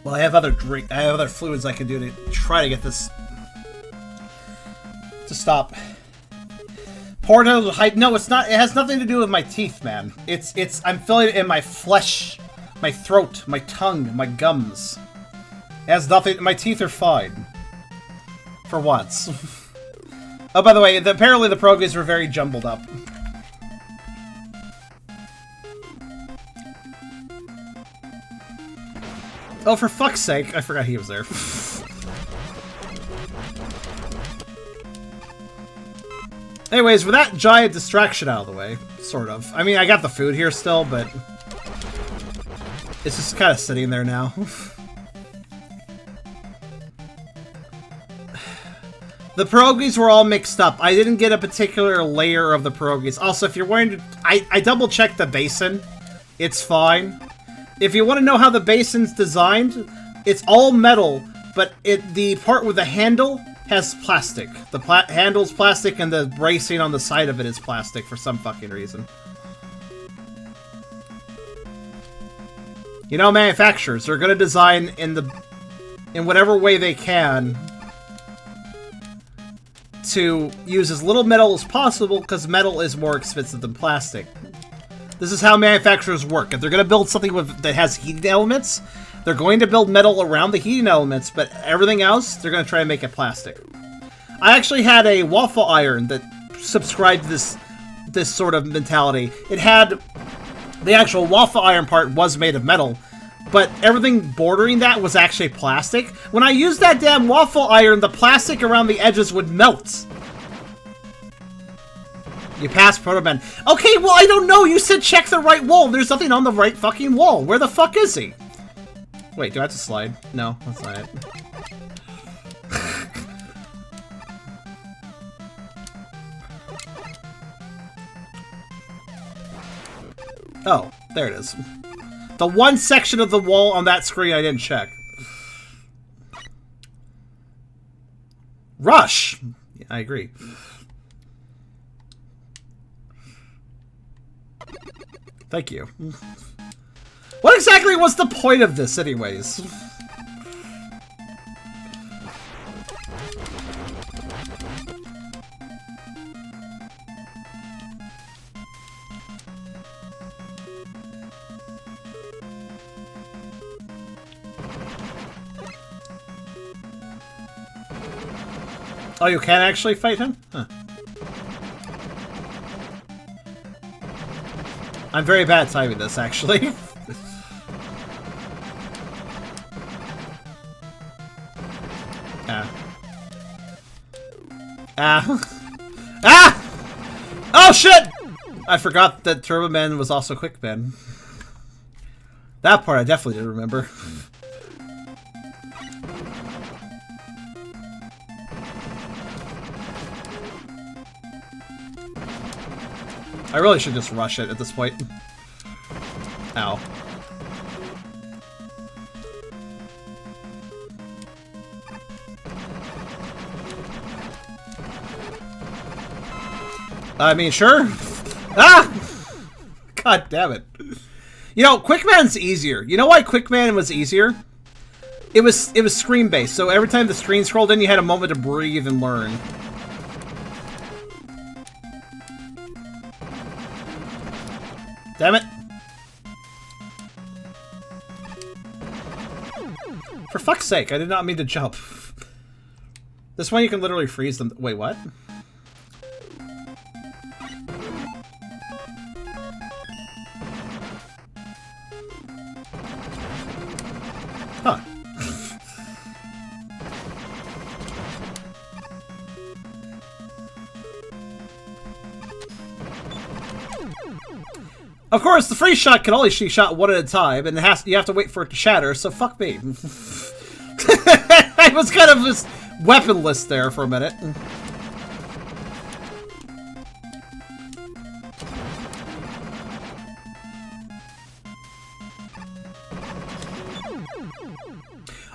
Well, I have other fluids I can do to try to get this to stop. Porto height? No, it's not. It has nothing to do with my teeth, man. I'm feeling it in my flesh, my throat, my tongue, my gums. It has nothing. My teeth are fine. For once. Oh, by the way, apparently the progress were very jumbled up. Oh, for fuck's sake, I forgot he was there. Anyways, with that giant distraction out of the way, sort of. I mean, I got the food here still, but it's just kind of sitting there now. The pierogies were all mixed up. I didn't get a particular layer of the pierogies. Also, if you're wanting to... I double-checked the basin. It's fine. If you want to know how the basin's designed, it's all metal, but the part with the handle has plastic. The handle's plastic, and the bracing on the side of it is plastic for some fucking reason. You know, manufacturers are going to design in whatever way they can to use as little metal as possible, because metal is more expensive than plastic. This is how manufacturers work. If they're going to build something that has heating elements, they're going to build metal around the heating elements, but everything else, they're going to try and make it plastic. I actually had a waffle iron that subscribed to this sort of mentality. It had... The actual waffle iron part was made of metal, but everything bordering that was actually plastic. When I used that damn waffle iron, the plastic around the edges would melt. You passed Proto Man. Okay, well, I don't know. You said check the right wall. There's nothing on the right fucking wall. Where the fuck is he? Wait, do I have to slide? No, that's not it. Oh, there it is. The one section of the wall on that screen I didn't check. Rush! Yeah, I agree. Thank you. What exactly was the point of this, anyways? Oh, you can actually fight him? Huh. I'm very bad at timing this, actually. Ah! Oh, shit! I forgot that Turbo Man was also Quick Man. That part I definitely didn't remember. I really should just rush it at this point. Ow. I mean, sure. Ah! God damn it. You know, Quickman's easier. You know why Quickman was easier? It was screen-based, so every time the screen scrolled in, you had a moment to breathe and learn. Damn it. For fuck's sake, I did not mean to jump. This one you can literally freeze them. Wait, what? Huh. Of course, the free shot can only be shot one at a time, and you have to wait for it to shatter, so fuck me. I was kind of just weaponless there for a minute.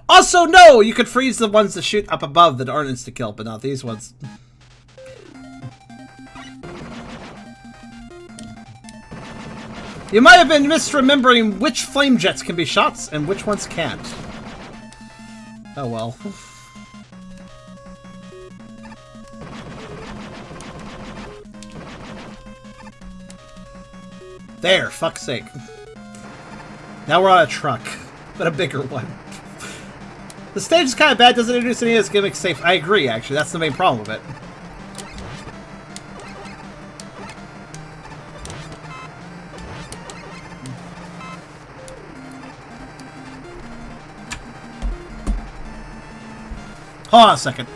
Also, no! You could freeze the ones that shoot up above that aren't insta-kill, but not these ones. You might have been misremembering which flame jets can be shots and which ones can't. Oh well. There, fuck's sake. Now we're on a truck, but a bigger one. The stage is kind of bad, doesn't introduce any of this gimmick safe. I agree, actually. That's the main problem with it. Hold on a second.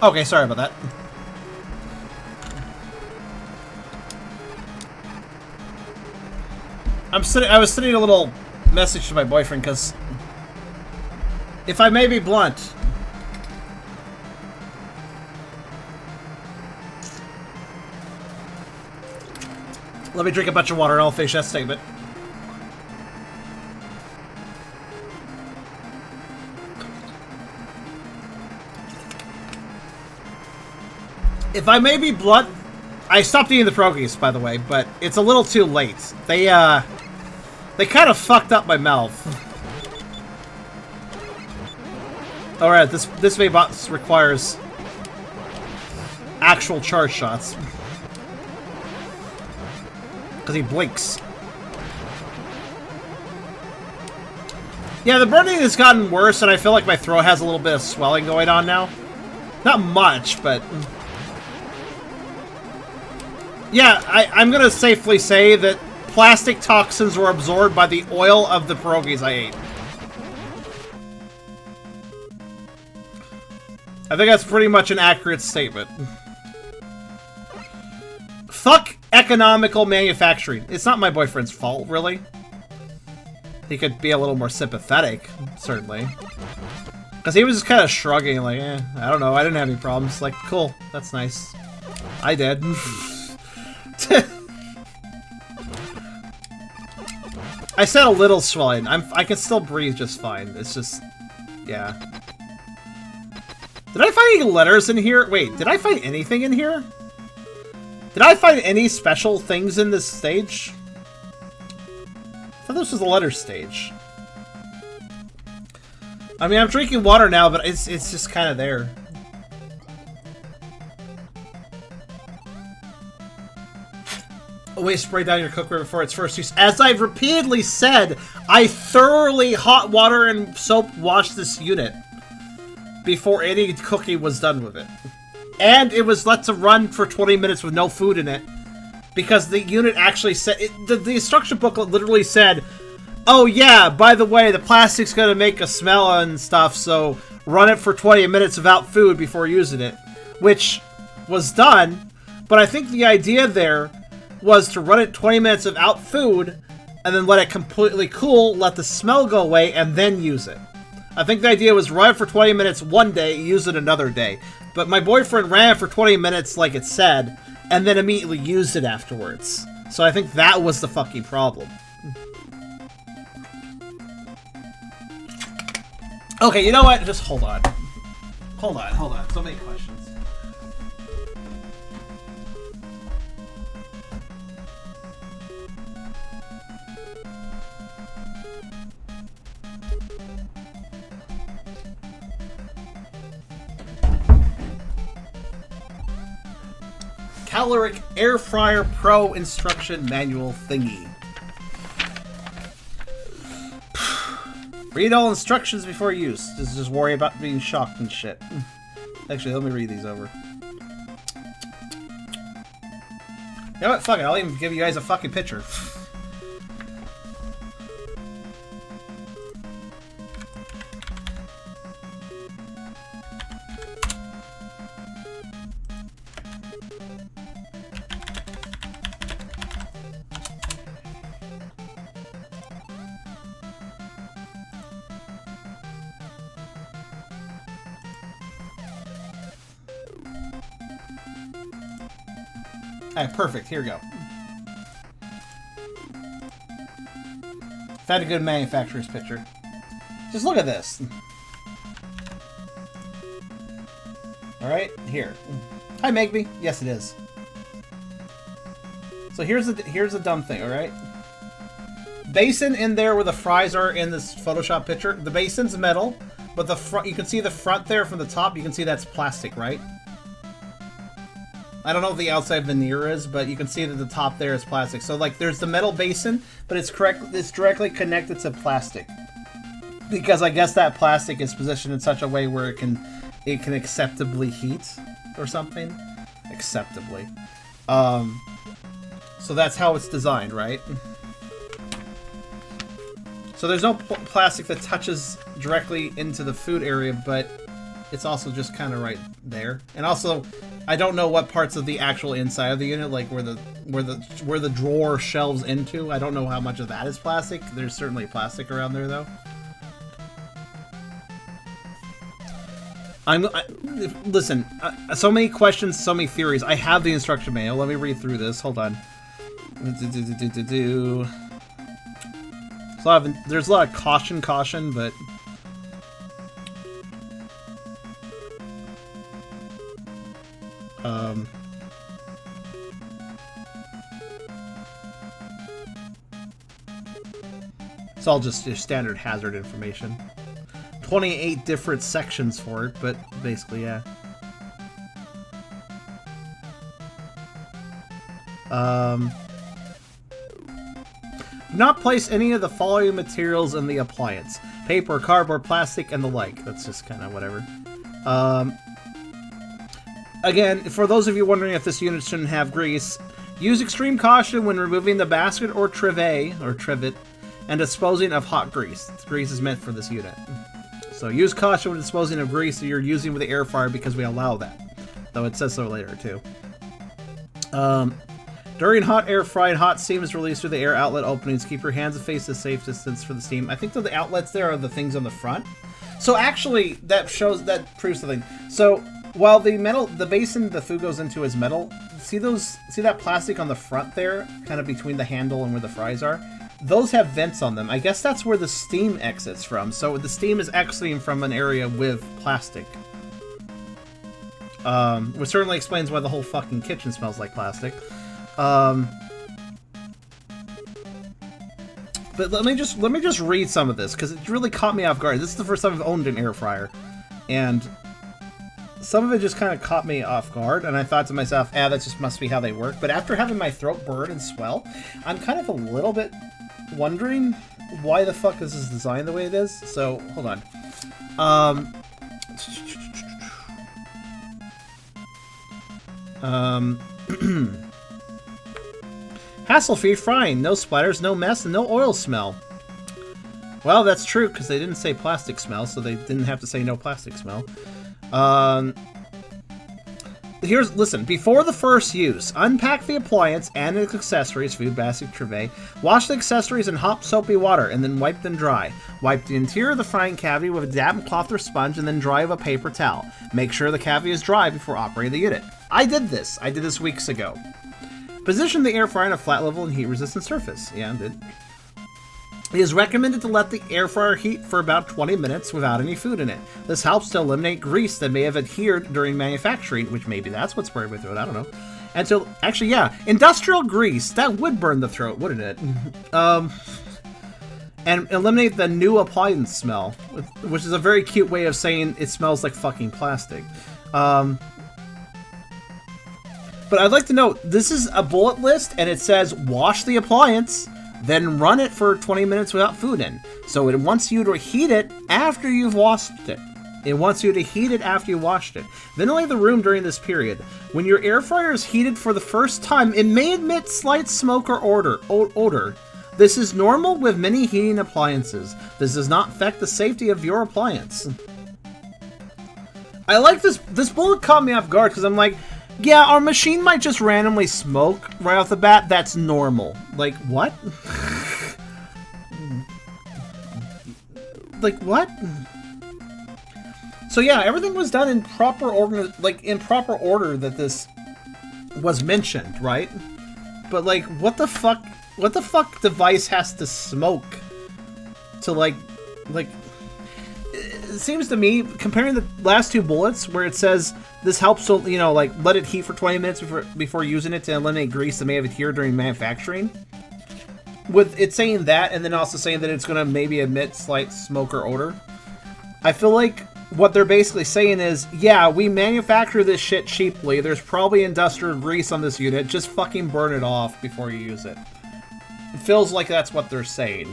Okay, sorry about that. I was sending a little message to my boyfriend because, if I may be blunt, let me drink a bunch of water and I'll finish that statement. If I may be blunt, I stopped eating the pierogies, by the way, but it's a little too late. They kind of fucked up my mouth. Alright, this Maybot requires actual charge shots. Because he blinks. Yeah, the burning has gotten worse, and I feel like my throat has a little bit of swelling going on now. Not much, but... yeah, I'm gonna safely say that plastic toxins were absorbed by the oil of the pierogies I ate. I think that's pretty much an accurate statement. Fuck economical manufacturing. It's not my boyfriend's fault, really. He could be a little more sympathetic, certainly. Because he was just kind of shrugging, like, eh, I don't know, I didn't have any problems. Like, cool, that's nice. I did. I said a little swelling. I can still breathe just fine. It's just, yeah. Did I find any letters in here? Wait, did I find anything in here? Did I find any special things in this stage? I thought this was the letter stage. I mean, I'm drinking water now, but it's just kind of there. Always spray down your cookware before its first use. As I've repeatedly said, I thoroughly hot water and soap washed this unit before any cooking was done with it. And it was let to run for 20 minutes with no food in it. Because the unit actually said... the instruction booklet literally said, Oh yeah, by the way, the plastic's gonna make a smell and stuff, so run it for 20 minutes without food before using it. Which was done, but I think the idea there was to run it 20 minutes without food, and then let it completely cool, let the smell go away, and then use it. I think the idea was run it for 20 minutes one day, use it another day. But my boyfriend ran it for 20 minutes like it said, and then immediately used it afterwards. So I think that was the fucking problem. Okay, you know what? Just hold on. Hold on. So many questions. Caloric Air Fryer Pro Instruction Manual Thingy. Read all instructions before use. Just worry about being shocked and shit. Actually, let me read these over. You know what? Fuck it. I'll even give you guys a fucking picture. Alright, perfect. Here we go. Found a good manufacturer's picture. Just look at this. Alright, here. Hi, Megby. Yes, it is. So here's the dumb thing, alright? Basin in there where the fries are in this Photoshop picture. The basin's metal, but the front, you can see the front there from the top, you can see that's plastic, right? I don't know what the outside veneer is, but you can see that the top there is plastic. So, like, there's the metal basin, but it's directly connected to plastic. Because I guess that plastic is positioned in such a way where it can acceptably heat or something. Acceptably. So that's how it's designed, right? So there's no plastic that touches directly into the food area, but it's also just kind of right there. And also, I don't know what parts of the actual inside of the unit, like where the drawer shelves into. I don't know how much of that is plastic. There's certainly plastic around there, though. Listen, so many questions, so many theories. I have the instruction manual. Let me read through this. Hold on. There's a lot of caution, but... It's all just your standard hazard information. 28 different sections for it, but basically, yeah. Not place any of the following materials in the appliance. Paper, cardboard, plastic, and the like. That's just kind of whatever. Again, for those of you wondering if this unit shouldn't have grease, use extreme caution when removing the basket or trivet, and disposing of hot grease. This grease is meant for this unit. So use caution when disposing of grease that you're using with the air fryer because we allow that. Though it says so later, too. During hot air frying, hot steam is released through the air outlet openings. Keep your hands and face a safe distance for the steam. I think that the outlets there are the things on the front. So actually, that proves something. So while the basin the food goes into is metal, see that plastic on the front there, kind of between the handle and where the fries are? Those have vents on them. I guess that's where the steam exits from. So the steam is exiting from an area with plastic. Which certainly explains why the whole fucking kitchen smells like plastic. But let me just read some of this, because it really caught me off guard. This is the first time I've owned an air fryer, and some of it just kind of caught me off guard, and I thought to myself, that just must be how they work. But after having my throat burn and swell, I'm kind of a little bit wondering why the fuck this is designed the way it is. So, hold on. Hassle-free frying, no splatters, no mess, and no oil smell. Well, that's true, because they didn't say plastic smell, so they didn't have to say no plastic smell. Listen, before the first use, unpack the appliance and its accessories, food basket, trivet, wash the accessories in hot soapy water, and then wipe them dry. Wipe the interior of the frying cavity with a damp cloth or sponge, and then dry with a paper towel. Make sure the cavity is dry before operating the unit. I did this weeks ago. Position the air fryer on a flat level and heat-resistant surface. Yeah, I did. It is recommended to let the air fryer heat for about 20 minutes without any food in it. This helps to eliminate grease that may have adhered during manufacturing, which maybe that's what's burned with it, I don't know. And so, actually, yeah, industrial grease, that would burn the throat, wouldn't it? And eliminate the new appliance smell, which is a very cute way of saying it smells like fucking plastic. But I'd like to note, this is a bullet list, and it says, wash the appliance, then run it for 20 minutes without food in. So it wants you to heat it after you've washed it. It wants you to heat it after you washed it. Ventilate the room during this period. When your air fryer is heated for the first time, it may emit slight smoke or odor. This is normal with many heating appliances. This does not affect the safety of your appliance. I like this. This bullet caught me off guard because I'm like, yeah, our machine might just randomly smoke right off the bat. That's normal. Like, what? Like, what? So yeah, everything was done in proper order, that this was mentioned, right? But like, what the fuck device has to smoke to like, it seems to me, comparing the last two bullets where it says this helps to, you know, like, let it heat for 20 minutes before using it to eliminate grease that may have adhered during manufacturing, with it saying that and then also saying that it's going to maybe emit slight smoke or odor, I feel like what they're basically saying is, yeah, we manufacture this shit cheaply, there's probably industrial grease on this unit, just fucking burn it off before you use it. It feels like that's what they're saying.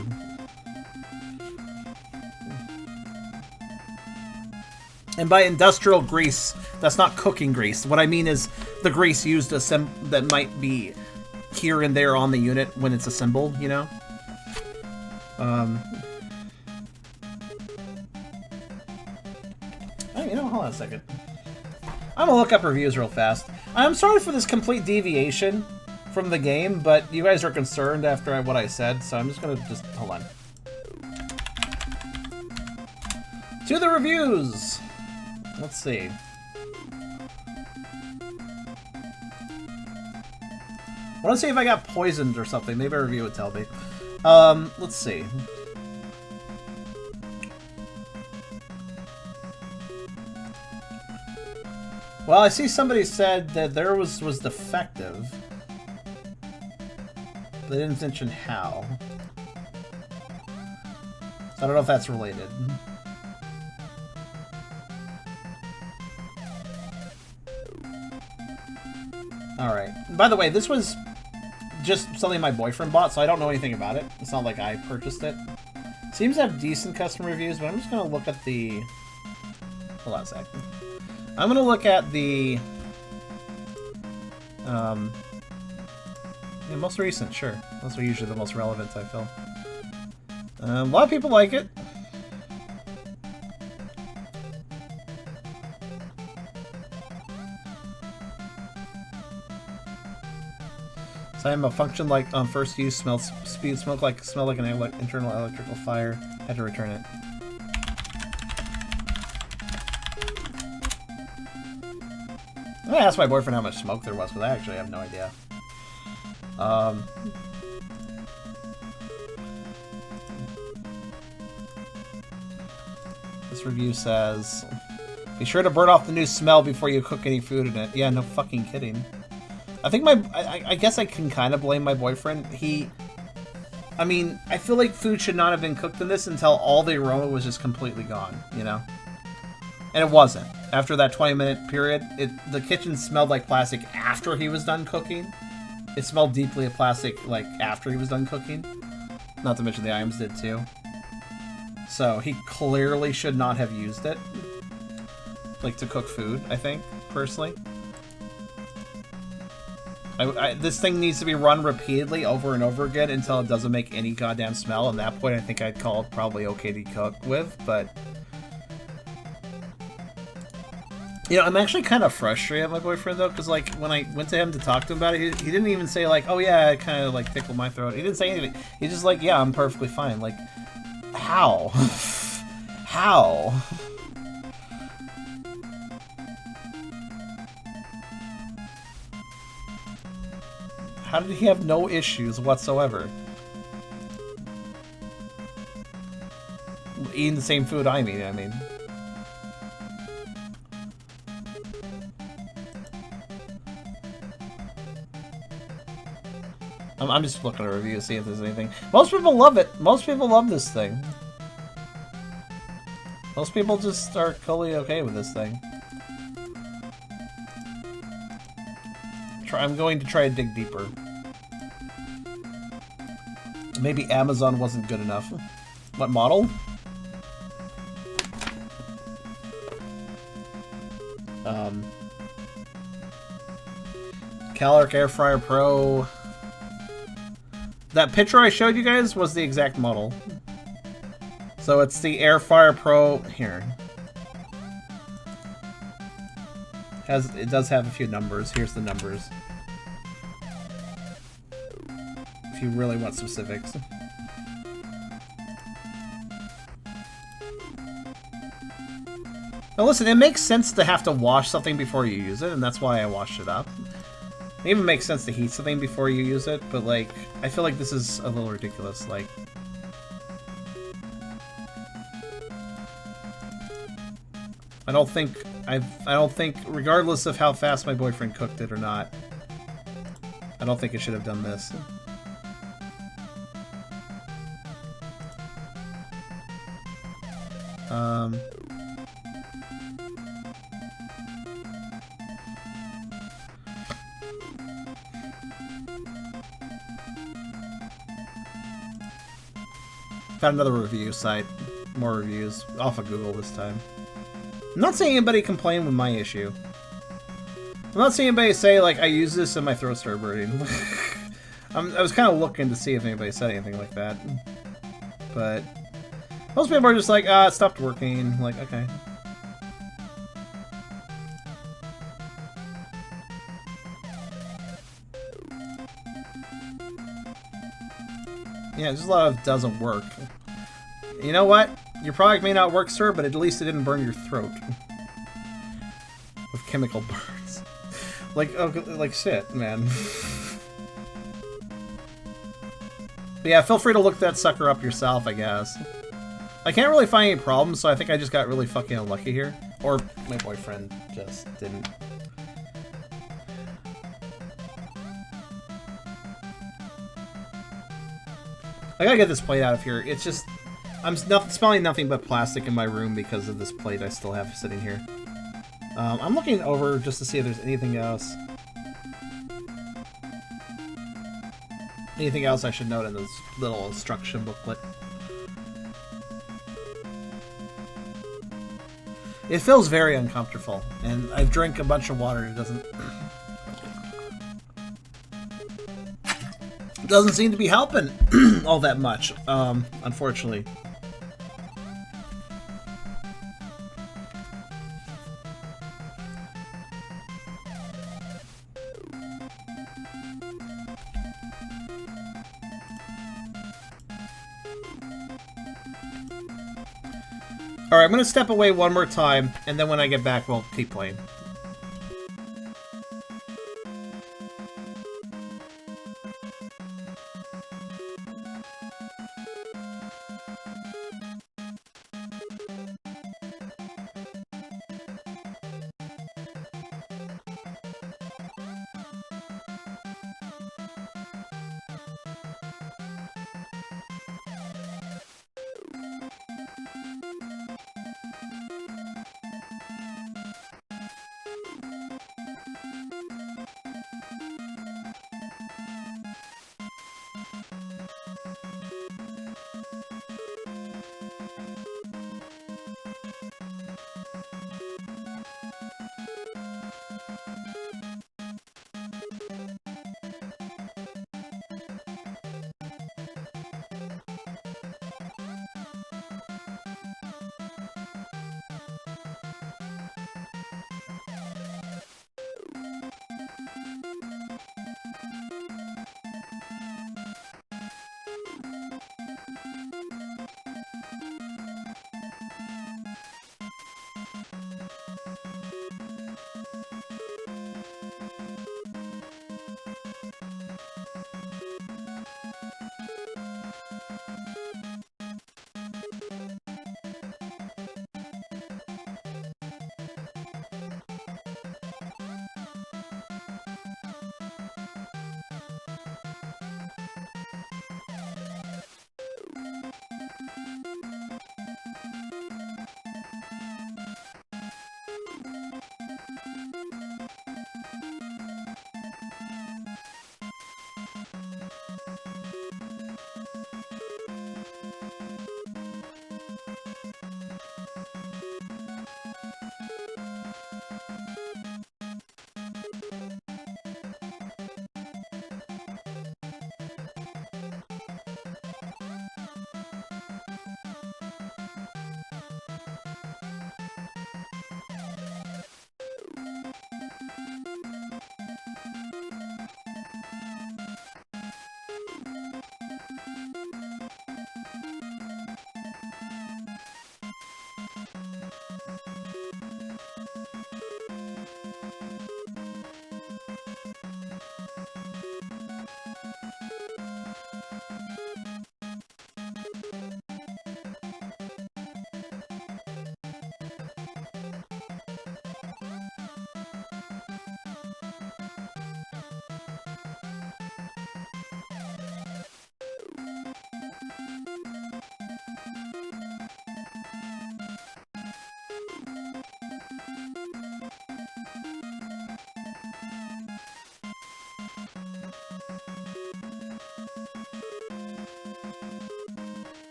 And by industrial grease, that's not cooking grease. What I mean is the grease used that might be here and there on the unit when it's assembled, you know? You know, hold on a second. I'm gonna look up reviews real fast. I'm sorry for this complete deviation from the game, but you guys are concerned after what I said, so I'm just gonna hold on. To the reviews! Let's see. I want to see if I got poisoned or something. Maybe a review would tell me. Let's see. Well, I see somebody said that theirs was defective. They didn't mention how. So I don't know if that's related. Alright. By the way, this was just something my boyfriend bought, so I don't know anything about it. It's not like I purchased it. Seems to have decent customer reviews, but I'm just going to look at the... Hold on a second. I'm going to look at the... Yeah, most recent, sure. Those are usually the most relevant, I feel. A lot of people like it. Time of function like on first use, smell like an internal electrical fire. Had to return it. I asked my boyfriend how much smoke there was, but I actually have no idea. This review says, "Be sure to burn off the new smell before you cook any food in it." Yeah, no fucking kidding. I think I guess I can kind of blame my boyfriend. I mean, I feel like food should not have been cooked in this until all the aroma was just completely gone, you know? And it wasn't. After that 20-minute period, the kitchen smelled like plastic after he was done cooking. It smelled deeply of plastic, like, after he was done cooking. Not to mention the items did, too. So, he clearly should not have used it. Like, to cook food, I think, personally. This thing needs to be run repeatedly over and over again until it doesn't make any goddamn smell. At that point, I think I'd call it probably okay to cook with, but... You know, I'm actually kind of frustrated at my boyfriend, though, because, like, when I went to him to talk to him about it, he didn't even say, like, oh, yeah, it kind of, like, tickled my throat. He didn't say anything. He's just like, yeah, I'm perfectly fine. Like, how? How? How did he have no issues whatsoever? Eating the same food I mean. I'm just looking at a review to see if there's anything. Most people love it. Most people love this thing. Most people just are totally okay with this thing. I'm going to try to dig deeper. Maybe Amazon wasn't good enough. What model? Caloric Air Fryer Pro. That picture I showed you guys was the exact model. So it's the Air Fryer Pro here. It does have a few numbers. Here's the numbers. If you really want specifics. Now listen, it makes sense to have to wash something before you use it, and that's why I washed it up. It even makes sense to heat something before you use it, but like, I feel like this is a little ridiculous. Like, I don't think, regardless of how fast my boyfriend cooked it or not, I don't think it should have done this. Found another review site. More reviews. Off of Google this time. I'm not seeing anybody complain with my issue. I'm not seeing anybody say, like, I use this and my throat started burning. I was kind of looking to see if anybody said anything like that. But most people are just like, it stopped working. I'm like, okay. Yeah, just a lot of doesn't work. You know what? Your product may not work, sir, but at least it didn't burn your throat. With chemical burns. Like shit, man. But yeah, feel free to look that sucker up yourself, I guess. I can't really find any problems, so I think I just got really fucking unlucky here. Or my boyfriend just didn't. I gotta get this plate out of here. It's just... I'm smelling nothing but plastic in my room because of this plate I still have sitting here. I'm looking over just to see if there's anything else. Anything else I should note in this little instruction booklet. It feels very uncomfortable, and I've drank a bunch of water. It doesn't seem to be helping all that much, unfortunately. Alright, I'm gonna step away one more time, and then when I get back, we'll keep playing.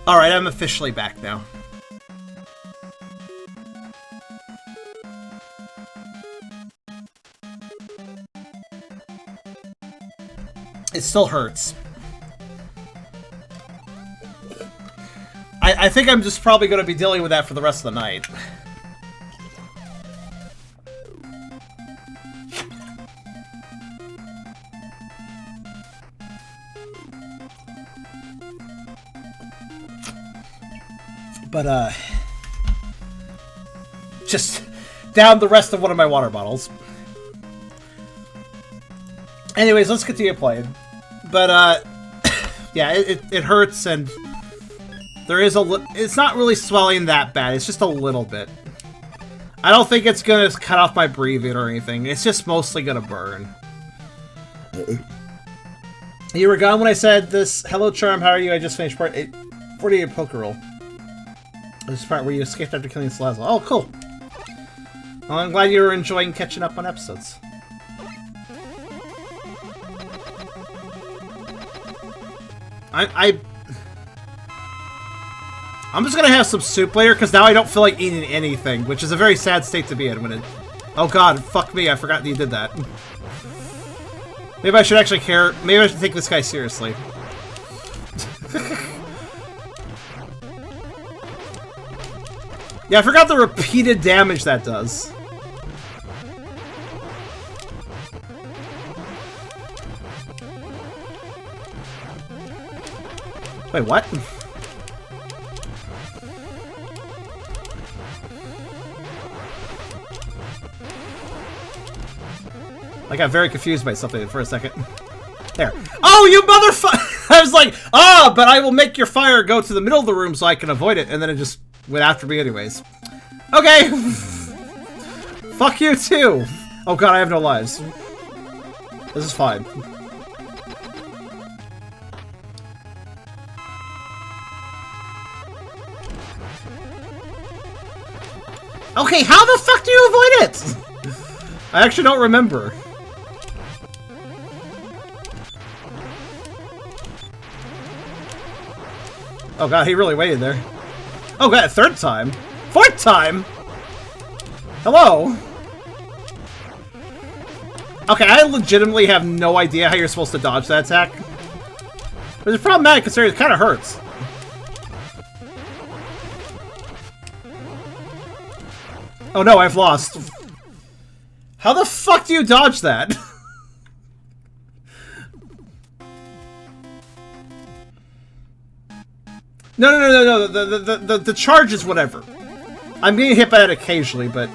Alright, I'm officially back now. It still hurts. I think I'm just probably going to be dealing with that for the rest of the night. But, just down the rest of one of my water bottles. Anyways, let's continue playing. But, yeah, it hurts, and there is it's not really swelling that bad, it's just a little bit. I don't think it's gonna cut off my breathing or anything, it's just mostly gonna burn. You were gone when I said this. Hello, Charm, how are you? I just finished part 48 Poker Roll. This is part where you escaped after killing Salazzle. Oh, cool. Well, I'm glad you were enjoying catching up on episodes. I'm just gonna have some soup later, because now I don't feel like eating anything, which is a very sad state to be in when it... Oh god, fuck me, I forgot that you did that. Maybe I should actually care. Maybe I should take this guy seriously. Yeah, I forgot the repeated damage that does. Wait, what? I got very confused by something for a second. There. Oh, you motherfucker! I was like, ah, but I will make your fire go to the middle of the room so I can avoid it, and then it just went after me anyways. Okay! Fuck you too! Oh god, I have no lives. This is fine. Okay, how the fuck do you avoid it? I actually don't remember. Oh god, he really waited there. Oh god, third time? Fourth time? Hello? Okay, I legitimately have no idea how you're supposed to dodge that attack. But it's problematic considering it kind of hurts. Oh no, I've lost. How the fuck do you dodge that? No, the charge is whatever. I'm getting hit by it occasionally, but...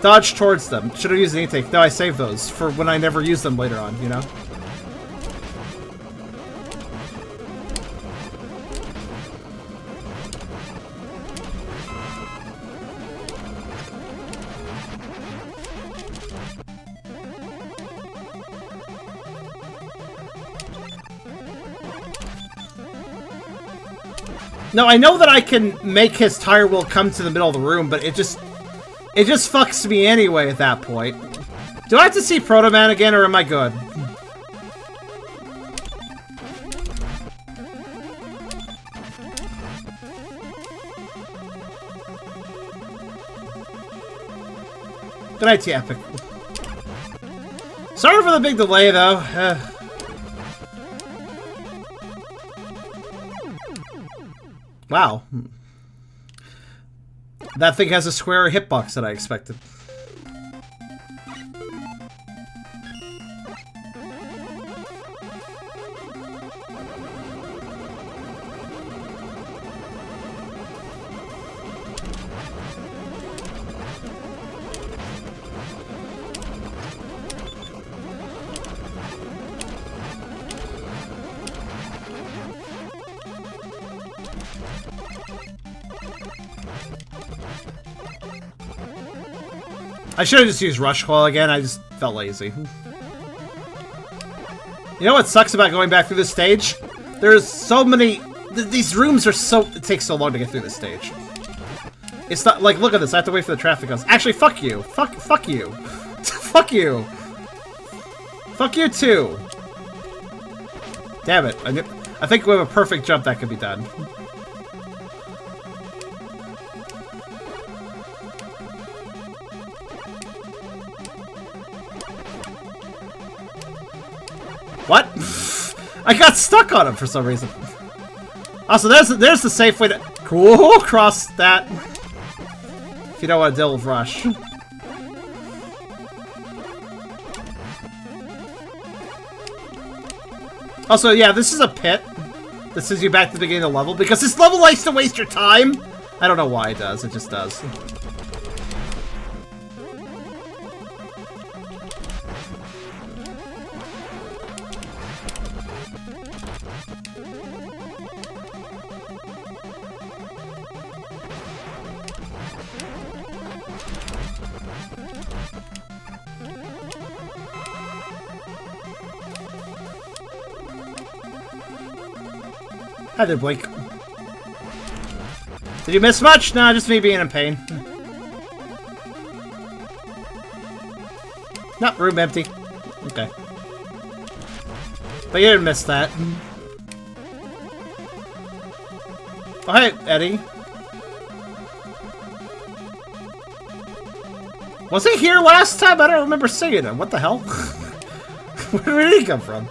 Dodge towards them. Should have used an intake. No, I saved those for when I never use them later on, you know? No, I know that I can make his tire wheel come to the middle of the room, but it just fucks me anyway at that point. Do I have to see Proto Man again, or am I good? Good night, Epic. Sorry for the big delay, though. Wow. That thing has a square hitbox than I expected. I should have just used Rush Coil again, I just felt lazy. You know what sucks about going back through this stage? There's so many... these rooms are so... it takes so long to get through this stage. It's not... like, look at this, I have to wait for the traffic cones. Actually, fuck you. Fuck you. Fuck you. Fuck you too. Damn it. I think with a perfect jump that could be done. What? I got stuck on him for some reason. Also, there's the safe way to cross that. If you don't want to deal with Rush. Also, yeah, this is a pit. That sends you back to the beginning of the level because this level likes to waste your time. I don't know why it does. It just does. Hi there, Blake. Did you miss much? Nah, just me being in pain. Nope, room empty. Okay. But you didn't miss that. Oh, hey, Eddie. Was he here last time? I don't remember seeing him. What the hell? Where did he come from?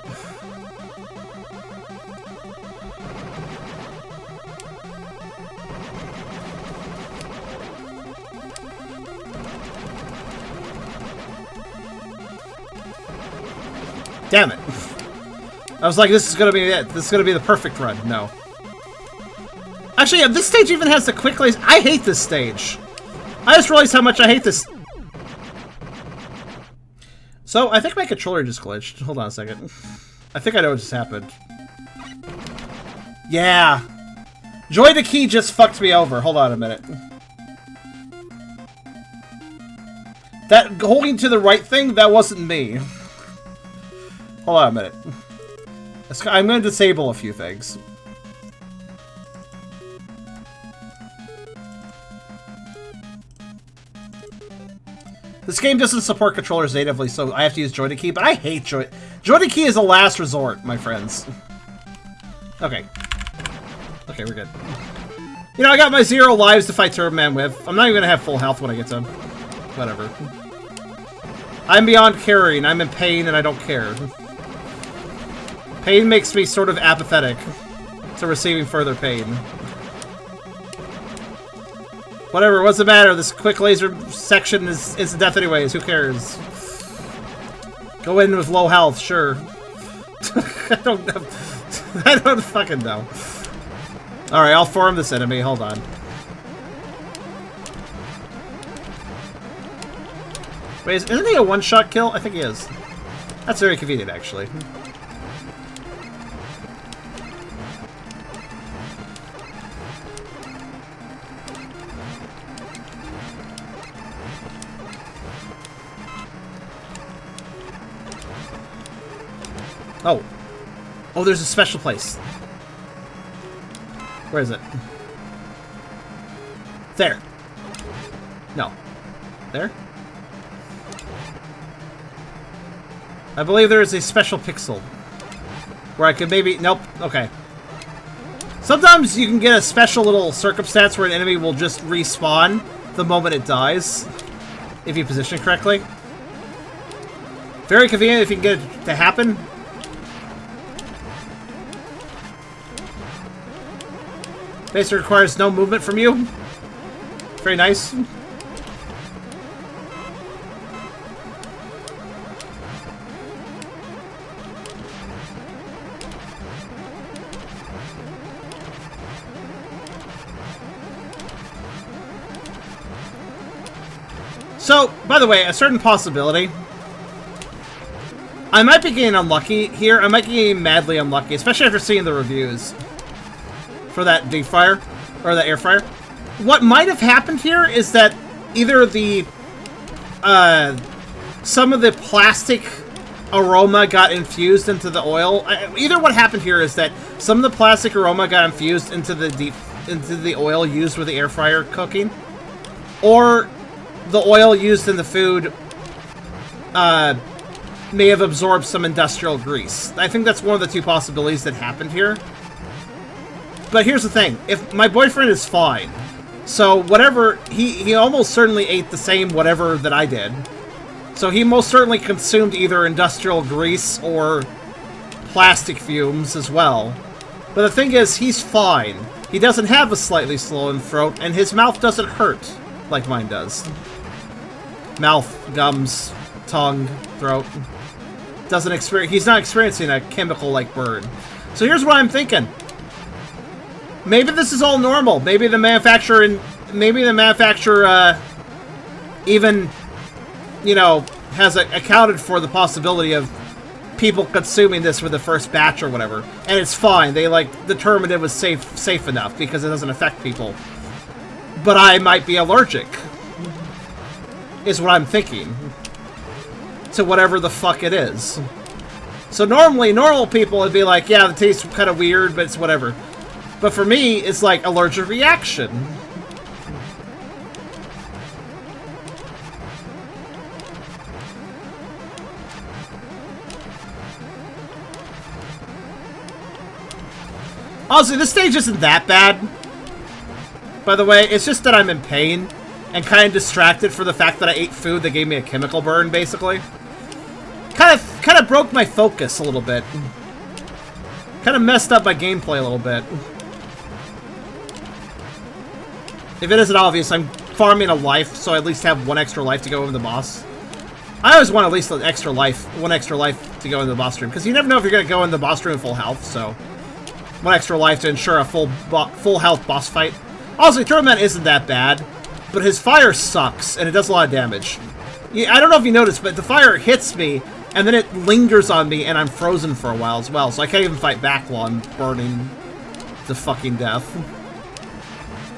Damn it. I was like, this is gonna be it. This is gonna be the perfect run. No. Actually, yeah, this stage even has the quick lace. I hate this stage. I just realized how much I hate this. So, I think my controller just glitched. Hold on a second. I think I know what just happened. Yeah. Joy the key just fucked me over. Hold on a minute. That holding to the right thing, that wasn't me. Hold on a minute. I'm going to disable a few things. This game doesn't support controllers natively, so I have to use joy-to-key, but I hate joy-to-key is a last resort, my friends. Okay. Okay, we're good. You know, I got my 0 lives to fight Turbo Man with. I'm not even gonna have full health when I get to him. Whatever. I'm beyond caring. I'm in pain and I don't care. Pain makes me sort of apathetic to receiving further pain. Whatever, what's the matter? This quick laser section is instant death anyways. Who cares? Go in with low health, sure. I don't know. I don't fucking know. Alright, I'll farm this enemy. Hold on. Wait, isn't he a one-shot kill? I think he is. That's very convenient, actually. Oh. Oh, there's a special place. Where is it? There. No. There? I believe there is a special pixel. Where I could maybe... Nope. Okay. Sometimes you can get a special little circumstance where an enemy will just respawn the moment it dies. If you position it correctly. Very convenient if you can get it to happen. Basically requires no movement from you. Very nice. So, by the way, a certain possibility. I might be getting unlucky here. I might be getting madly unlucky, especially after seeing the reviews for that deep fryer, or that air fryer. What might have happened here is that either the, some of the plastic aroma got infused into the oil. Either what happened here is that some of the plastic aroma got infused into the oil used with the air fryer cooking, or the oil used in the food, may have absorbed some industrial grease. I think that's one of the two possibilities that happened here. But here's the thing, if my boyfriend is fine, so whatever, he almost certainly ate the same whatever that I did. So he most certainly consumed either industrial grease or plastic fumes as well. But the thing is, he's fine. He doesn't have a slightly swollen throat, and his mouth doesn't hurt like mine does. Mouth, gums, tongue, throat. He's not experiencing a chemical-like burn. So here's what I'm thinking. Maybe this is all normal. Maybe the manufacturer even, you know, has accounted for the possibility of people consuming this for the first batch or whatever, and it's fine. They like determined it was safe enough because it doesn't affect people. But I might be allergic, is what I'm thinking, to whatever the fuck it is. So normally, normal people would be like, yeah, the taste's kind of weird, but it's whatever. But for me, it's like allergic reaction. Honestly, this stage isn't that bad. By the way, it's just that I'm in pain and kind of distracted for the fact that I ate food that gave me a chemical burn, basically. Kind of broke my focus a little bit. Kind of messed up my gameplay a little bit. If it isn't obvious, I'm farming a life, so I at least have one extra life to go into the boss. I always want at least one extra life to go into the boss room, because you never know if you're going to go in the boss room full health, so one extra life to ensure a full health boss fight. Also, Turbo Man isn't that bad, but his fire sucks, and it does a lot of damage. I don't know if you noticed, but the fire hits me, and then it lingers on me, and I'm frozen for a while as well, so I can't even fight back while I'm burning to fucking death.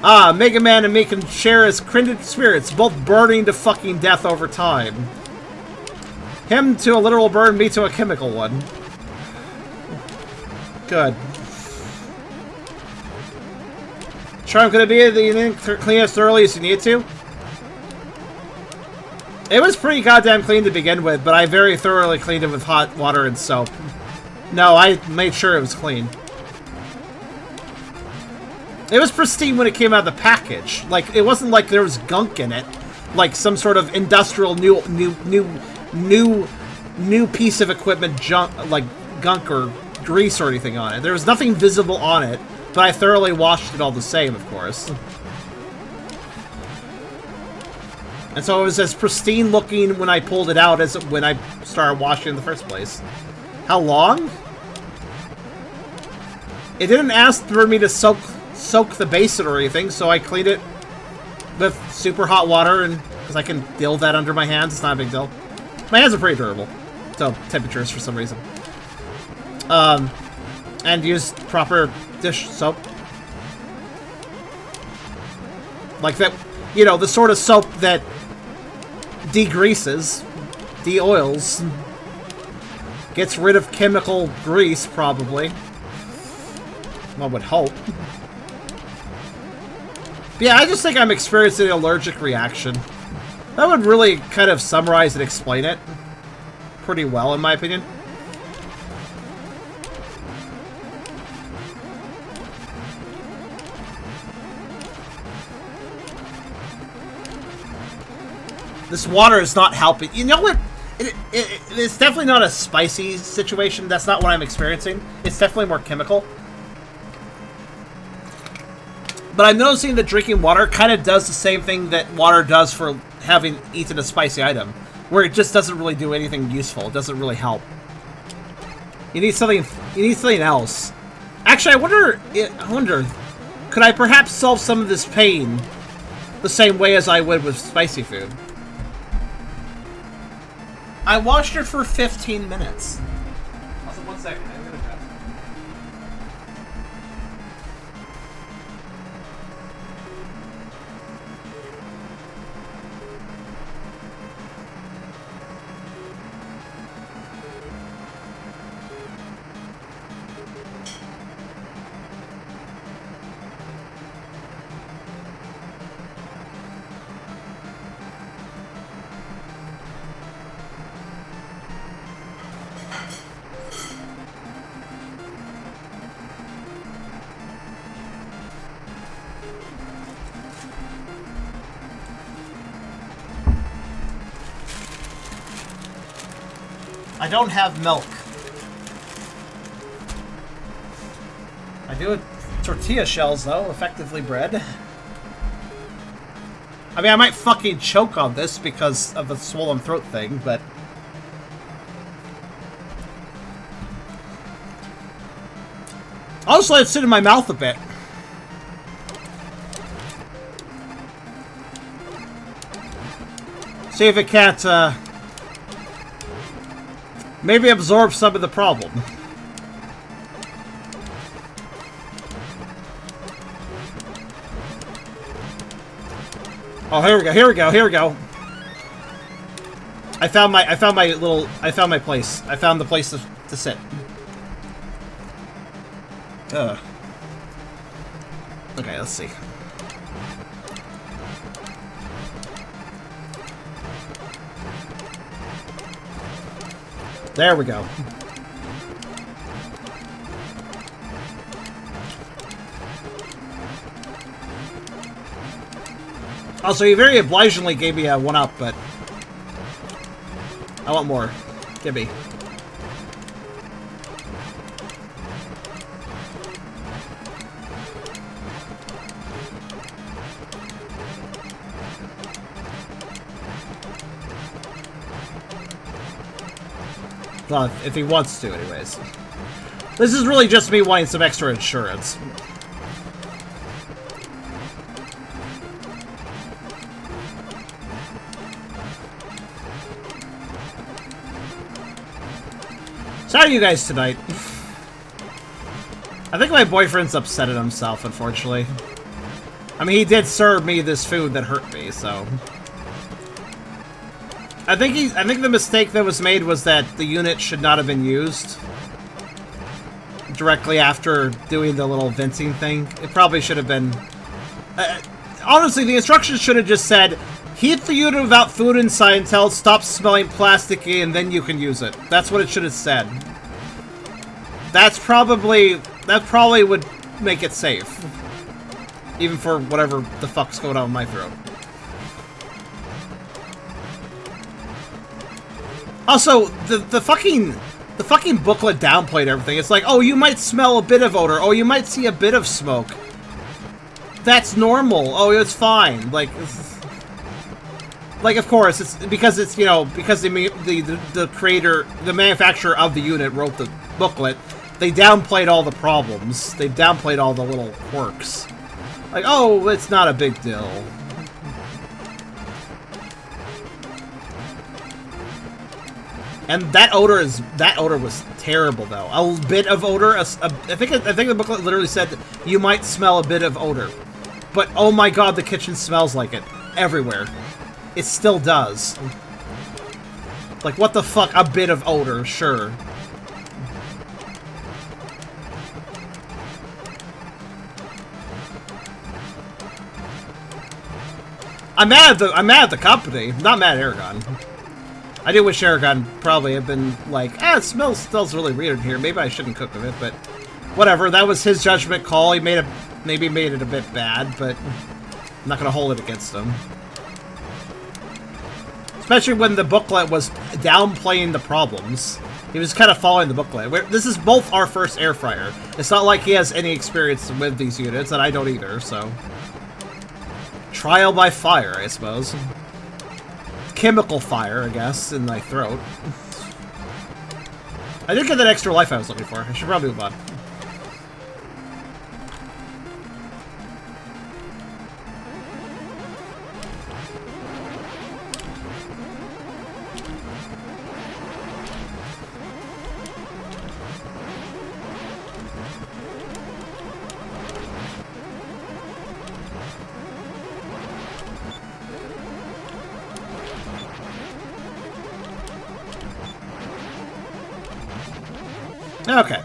Ah, Mega Man and me can share his kindred spirits, both burning to fucking death over time. Him to a literal burn, me to a chemical one. Good. Sure, I'm gonna be at the clean as thoroughly as you need to. It was pretty goddamn clean to begin with, but I very thoroughly cleaned it with hot water and soap. No, I made sure it was clean. It was pristine when it came out of the package. Like, it wasn't like there was gunk in it. Like some sort of industrial new piece of equipment junk, like gunk or grease or anything on it. There was nothing visible on it, but I thoroughly washed it all the same, of course. And so it was as pristine looking when I pulled it out as when I started washing it in the first place. How long? It didn't ask for me to soak the basin or anything, so I cleaned it with super hot water, and because I can deal with that under my hands, it's not a big deal. My hands are pretty durable, so temperatures for some reason. And use proper dish soap. Like that, you know, the sort of soap that degreases, de-oils, gets rid of chemical grease, probably. One would hope. Yeah, I just think I'm experiencing an allergic reaction. That would really kind of summarize and explain it pretty well, in my opinion. This water is not helping. You know what? It's definitely not a spicy situation. That's not what I'm experiencing. It's definitely more chemical. But I'm noticing that drinking water kind of does the same thing that water does for having eaten a spicy item, where it just doesn't really do anything useful. It doesn't really help. You need something. You need something else. Actually, I wonder, could I perhaps solve some of this pain the same way as I would with spicy food? I washed it for 15 minutes. Also, 1 second. I'm gonna grab. I don't have milk. I do have tortilla shells, though, effectively bread. I mean, I might fucking choke on this because of the swollen throat thing, but... I'll just let it sit in my mouth a bit. See if it can't, maybe absorb some of the problem. Oh, here we go, here we go, here we go. I found my place. I found the place to sit. Ugh. Okay, let's see. There we go. Also, he very obligingly gave me a 1-up, but I want more. Give me. Well, if he wants to, anyways. This is really just me wanting some extra insurance. So how are you guys tonight? I think my boyfriend's upset at himself, unfortunately. I mean, he did serve me this food that hurt me, so... I think the mistake that was made was that the unit should not have been used directly after doing the little venting thing. It probably should have been... honestly, the instructions should have just said, heat the unit without food inside until it stops smelling plasticky, and then you can use it. That's what it should have said. That probably would make it safe. Even for whatever the fuck's going on in my throat. Also, the fucking booklet downplayed everything. It's like, oh, you might smell a bit of odor. Oh, you might see a bit of smoke. That's normal. Oh, it's fine. Like, of course, it's because it's, you know, because the creator, the manufacturer of the unit wrote the booklet. They downplayed all the problems. They downplayed all the little quirks. Like, oh, it's not a big deal. And that odor was terrible though. A bit of odor. I think the booklet literally said you might smell a bit of odor, but oh my god, the kitchen smells like it everywhere. It still does. Like what the fuck? A bit of odor, sure. I'm mad at the company. I'm not mad at Aragon. I do wish Aragon probably had been like, it smells really weird in here. Maybe I shouldn't cook with it, but whatever. That was his judgment call. He maybe made it a bit bad, but I'm not gonna hold it against him. Especially when the booklet was downplaying the problems. He was kind of following the booklet. This is both our first air fryer. It's not like he has any experience with these units, and I don't either, so. Trial by fire, I suppose. Chemical fire, I guess, in my throat. I did get that extra life I was looking for. I should probably move on. Okay.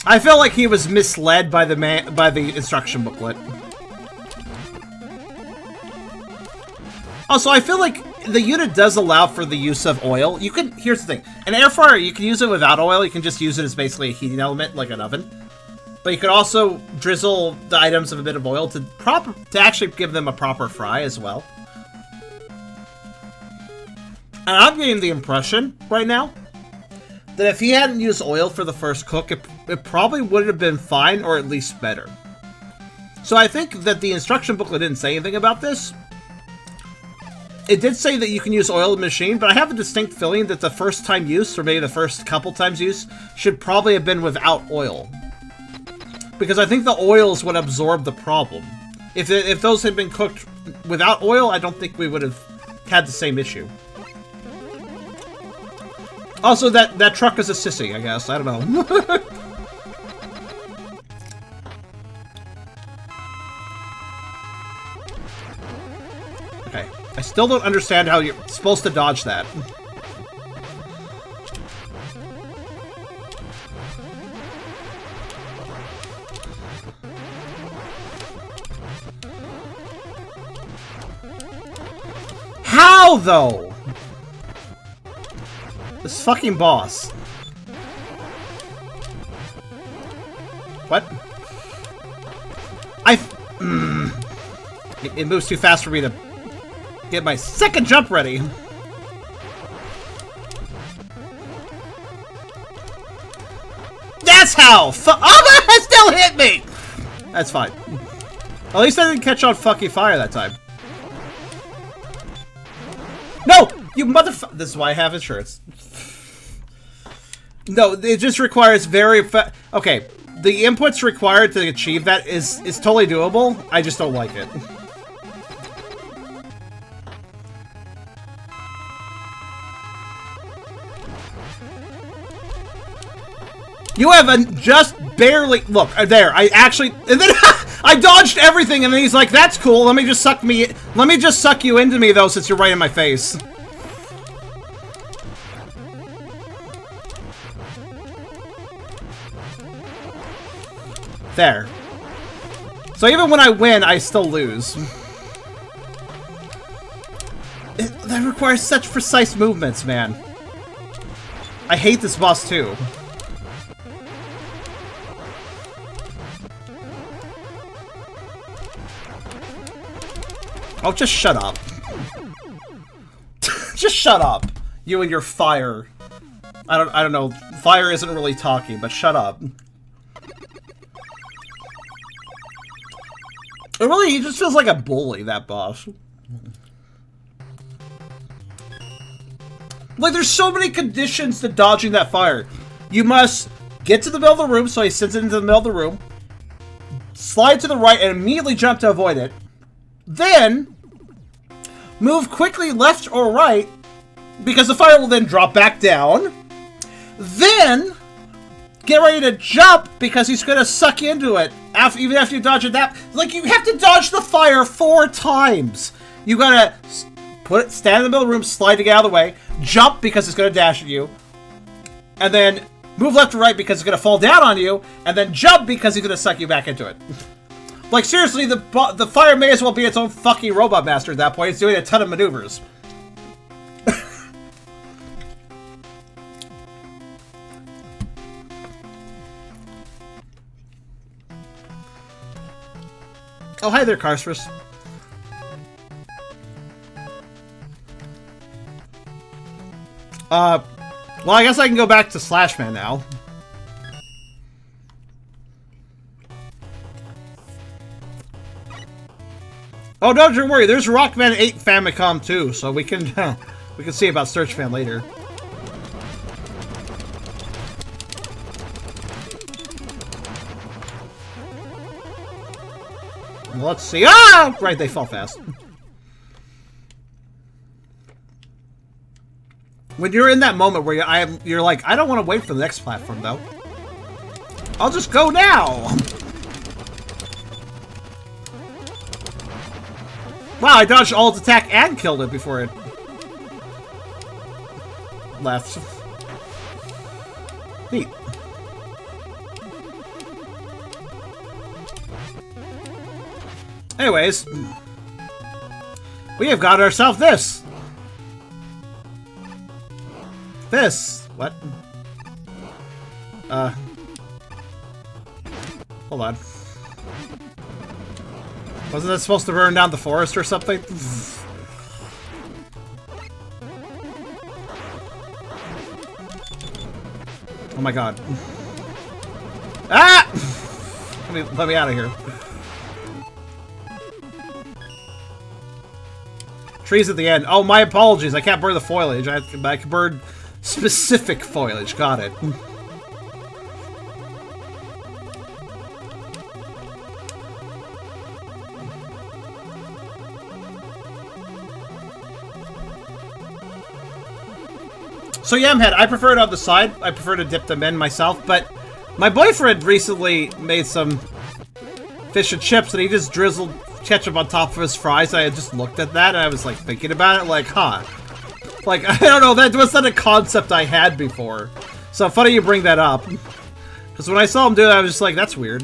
I feel like he was misled by the instruction booklet. Also, I feel like the unit does allow for the use of oil. You can, here's the thing. An air fryer, you can use it without oil. You can just use it as basically a heating element, like an oven. But you could also drizzle the items with a bit of oil to actually give them a proper fry as well. And I'm getting the impression, right now, that if he hadn't used oil for the first cook, it probably would have been fine, or at least better. So I think that the instruction booklet didn't say anything about this. It did say that you can use oil in the machine, but I have a distinct feeling that the first time use, or maybe the first couple times use, should probably have been without oil. Because I think the oils would absorb the problem. If those had been cooked without oil, I don't think we would have had the same issue. Also, that truck is a sissy, I guess. I don't know. Okay. I still don't understand how you're supposed to dodge that. How, though? This fucking boss. What? It moves too fast for me to get my second jump ready. That's how! Oh, that still hit me! That's fine. At least I didn't catch on fucking fire that time. No! You motherfucker! This is why I have insurance. No, it just requires very okay, the inputs required to achieve that is totally doable. I just don't like it. You have just barely... Look, there, I actually... And then I dodged everything, and then he's like, that's cool, let me just suck you into me, though, since you're right in my face. There. So even when I win, I still lose. That requires such precise movements, man. I hate this boss too. Oh, just shut up. Just shut up. You and your fire. I don't know. Fire isn't really talking, but shut up. It really, he just feels like a bully, that boss. Like, there's so many conditions to dodging that fire. You must get to the middle of the room, so he sends it into the middle of the room. Slide to the right and immediately jump to avoid it. Then, move quickly left or right, because the fire will then drop back down. Then, get ready to jump, because he's going to suck you into it. Even after you dodge it, like, you have to dodge the fire 4 times. You gotta stand in the middle of the room, slide to get out of the way, jump because it's gonna dash at you, and then move left or right because it's gonna fall down on you, and then jump because he's gonna suck you back into it. Like, seriously, the fire may as well be its own fucking robot master at that point. It's doing a ton of maneuvers. Oh, hi there, Carstrus. Well, I guess I can go back to Slashman now. Oh, don't you worry. There's Rockman 8 Famicom too, so we can see about Search Fan later. Let's see. Ah! Right, they fall fast. When you're in that moment where you're like, I don't want to wait for the next platform, though. I'll just go now! Wow, I dodged alt attack and killed it before it left. Neat. Anyways, we have got ourselves this. What? Hold on. Wasn't that supposed to burn down the forest or something? Oh my god. Ah! Let me out of here. Trees at the end. Oh, my apologies. I can't burn the foliage. I can burn specific foliage. Got it. So Yamhead, I prefer it on the side. I prefer to dip them in myself, but my boyfriend recently made some fish and chips and he just drizzled ketchup on top of his fries. I just looked at that and I was like thinking about it, like, huh. Like, I don't know, that wasn't a concept I had before. So funny you bring that up. Because when I saw him do it, I was just like, that's weird.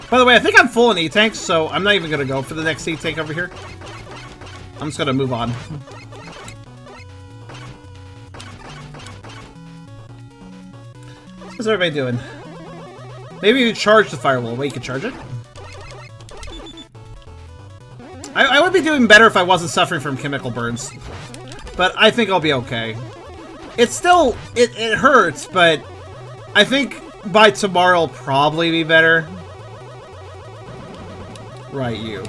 By the way, I think I'm full in E-tanks, so I'm not even going to go for the next E-tank over here. I'm just going to move on. What's everybody doing? Maybe you charge the firewall. Wait, you can charge it? I would be doing better if I wasn't suffering from chemical burns. But I think I'll be okay. It's still... It hurts, but... I think by tomorrow it'll probably be better. Right, you.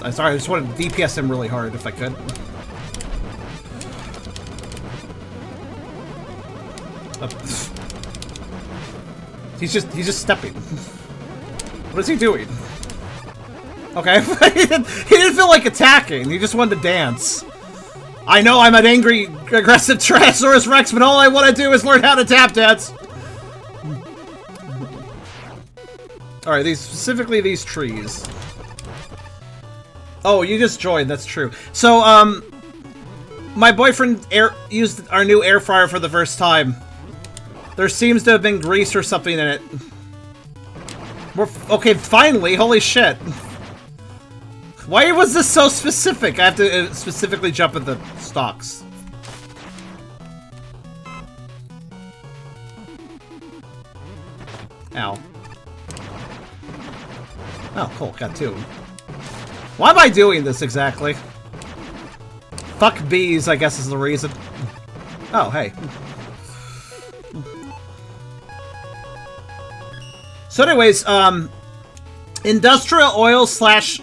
I'm sorry, I just wanted to DPS him really hard if I could. He's just stepping. What is he doing? Okay, he didn't feel like attacking. He just wanted to dance. I know I'm an angry, aggressive Tyrannosaurus Rex, but all I want to do is learn how to tap dance. All right, specifically these trees. Oh, you just joined. That's true. So, My boyfriend used our new air fryer for the first time. There seems to have been grease or something in it. Okay, finally, holy shit. Why was this so specific? I have to specifically jump at the stalks. Ow. Oh, cool, got two. Why am I doing this exactly? Fuck bees, I guess is the reason. Oh, hey. So anyways, industrial oil slash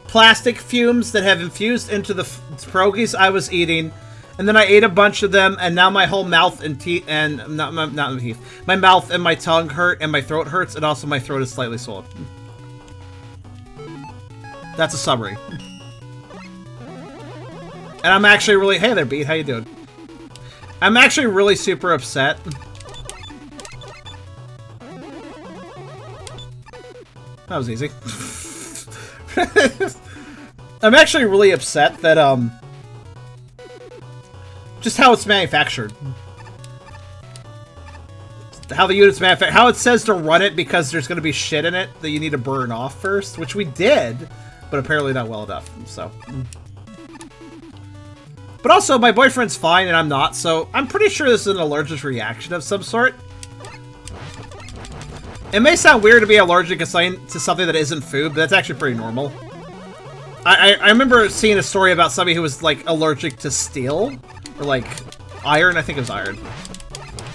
plastic fumes that have infused into the pierogies I was eating, and then I ate a bunch of them, and now my whole mouth and teeth, and not my teeth, my mouth and my tongue hurt, and my throat hurts, and also my throat is slightly swollen. That's a summary. And I'm actually really, hey there, Beat, how you doing? I'm actually really super upset. That was easy. I'm actually really upset that, just how it's manufactured. How the unit's manufactured. How it says to run it because there's going to be shit in it that you need to burn off first, which we did, but apparently not well enough, so. But also, my boyfriend's fine and I'm not, so I'm pretty sure this is an allergic reaction of some sort. It may sound weird to be allergic to something that isn't food, but that's actually pretty normal. I remember seeing a story about somebody who was, like, allergic to steel. Or, like, iron. I think it was iron.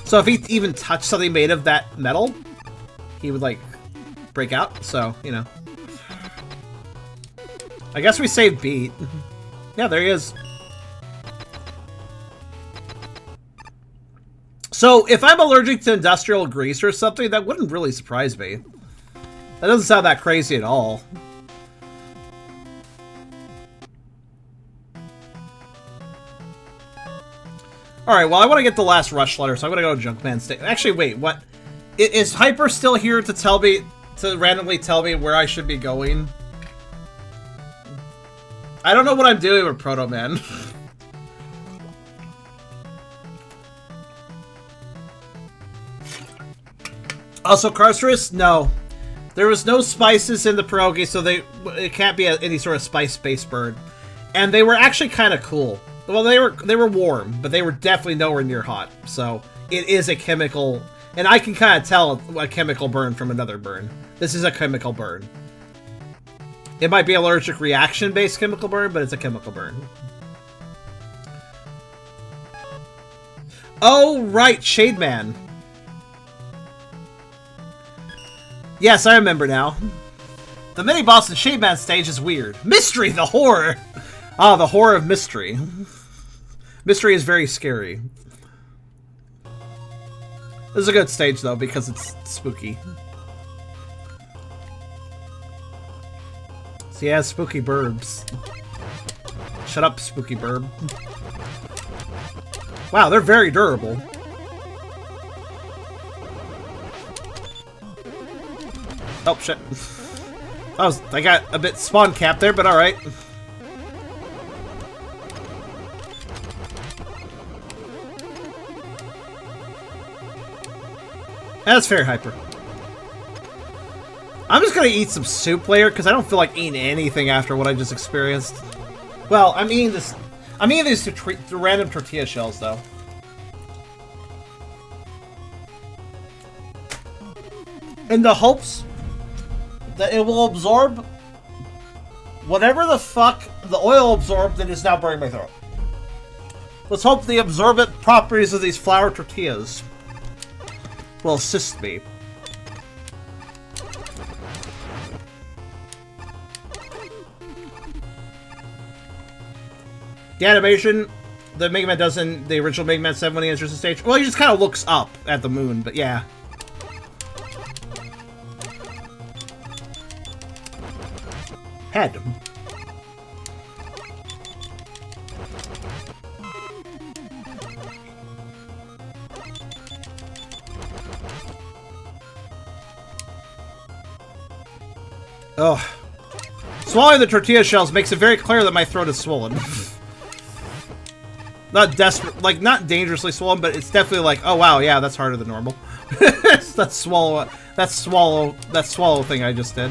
So if he even touched something made of that metal, he would, like, break out. So, you know. I guess we saved Beat. Yeah, there he is. So, if I'm allergic to industrial grease or something, that wouldn't really surprise me. That doesn't sound that crazy at all. Alright, well, I want to get the last rush letter, so I'm going to go to Junkman State. Actually, wait, what? Is Hyper still here to tell me, to randomly tell me where I should be going? I don't know what I'm doing with Proto Man. Also, Carcerus, no. There was no spices in the pierogi, so it can't be any sort of spice-based bird. And they were actually kind of cool. Well, they were warm, but they were definitely nowhere near hot. So it is a chemical, and I can kind of tell a chemical burn from another burn. This is a chemical burn. It might be allergic reaction-based chemical burn, but it's a chemical burn. Oh, right, Shade Man. Yes, I remember now. The mini-boss in Shade Man stage is weird. Mystery, the horror! Ah, the horror of mystery. Mystery is very scary. This is a good stage, though, because it's spooky. So yeah, spooky burbs. Shut up, spooky burb. Wow, they're very durable. Oh, shit. I got a bit spawn capped there, but alright. That's fair, Hyper. I'm just gonna eat some soup later, because I don't feel like eating anything after what I just experienced. Well, I'm eating these random tortilla shells, though. In the hopes that it will absorb whatever the fuck the oil absorbed that is now burning my throat. Let's hope the absorbent properties of these flour tortillas will assist me. The animation that Mega Man does in the original Mega Man 7 when he enters the stage, well, he just kind of looks up at the moon, but yeah. Head. Ugh. Swallowing the tortilla shells makes it very clear that my throat is swollen. Not desperate, like, not dangerously swollen, but it's definitely like, oh wow, yeah, that's harder than normal. that swallow thing I just did.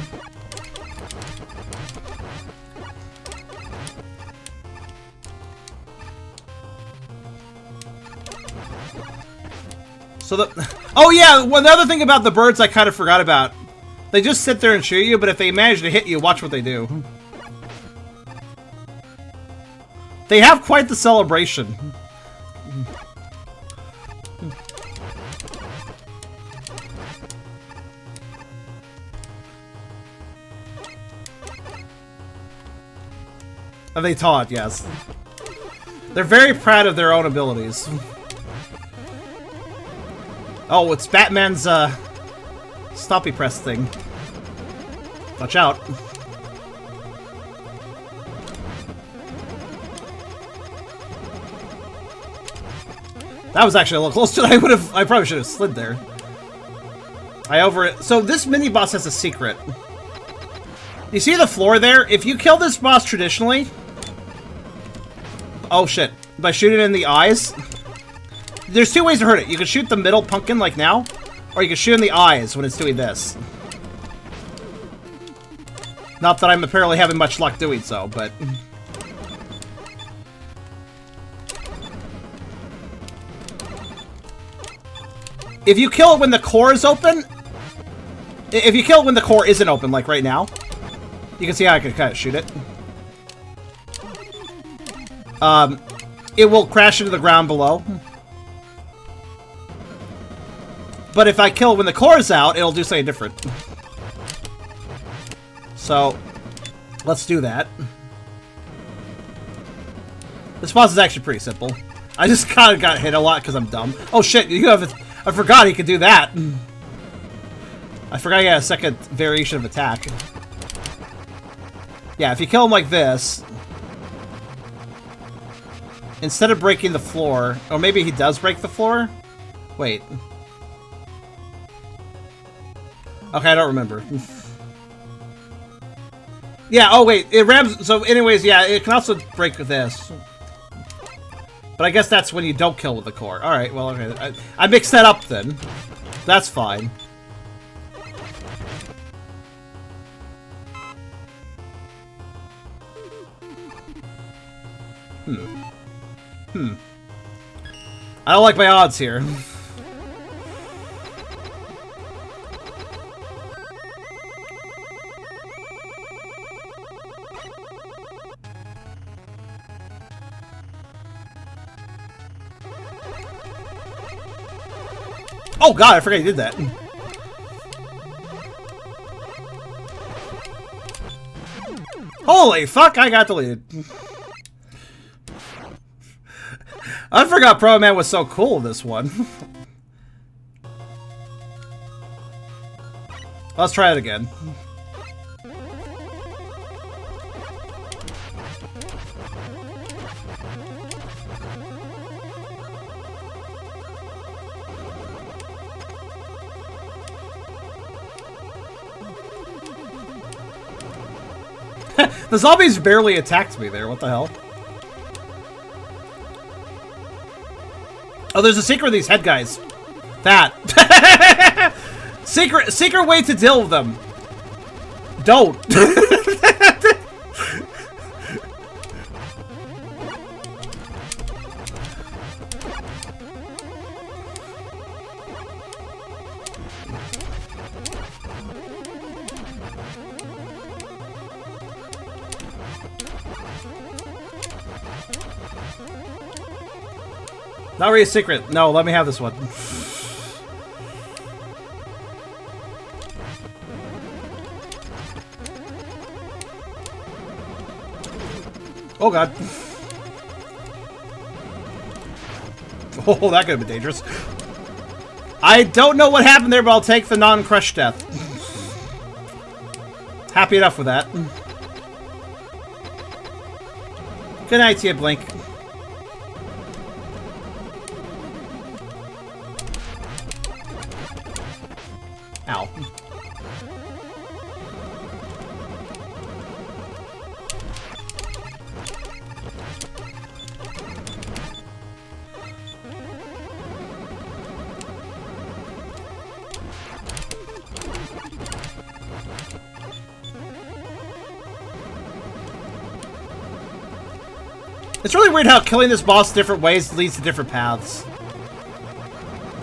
So oh yeah, well, the other thing about the birds I kind of forgot about. They just sit there and shoot you, but if they manage to hit you, watch what they do. They have quite the celebration. And they taunt, yes. They're very proud of their own abilities. Oh, it's Batman's, stoppy press thing. Watch out. That was actually a little close to it. I probably should have slid there. So this mini-boss has a secret. You see the floor there? If you kill this boss traditionally... Oh shit. By shooting it in the eyes... There's two ways to hurt it. You can shoot the middle pumpkin like now, or you can shoot in the eyes when it's doing this. Not that I'm apparently having much luck doing so, but... If you kill it when the core is open... If you kill it when the core isn't open, like right now, you can see how I can kind of shoot it. It will crash into the ground below. But if I kill it when the core is out, it'll do something different. So, let's do that. This boss is actually pretty simple. I just kind of got hit a lot because I'm dumb. Oh shit, you have it. I forgot he could do that. I forgot he had a second variation of attack. Yeah, if you kill him like this, instead of breaking the floor, or maybe he does break the floor? Wait. Okay, I don't remember. Yeah, oh wait, it rams, so anyways, yeah, it can also break this. But I guess that's when you don't kill with the core. Alright, well, okay, I mixed that up then. That's fine. I don't like my odds here. Oh god, I forgot you did that. Holy fuck, I got deleted. I forgot Pro Man was so cool in this one. Let's try it again. The zombies barely attacked me there, what the hell? Oh, there's a secret with these head guys. That. Secret way to deal with them. Don't. Not really a secret. No, let me have this one. Oh god. Oh, that could have been dangerous. I don't know what happened there, but I'll take the non-crush death. Happy enough with that. Good night to you, Blink. Ow. It's really weird how killing this boss different ways leads to different paths.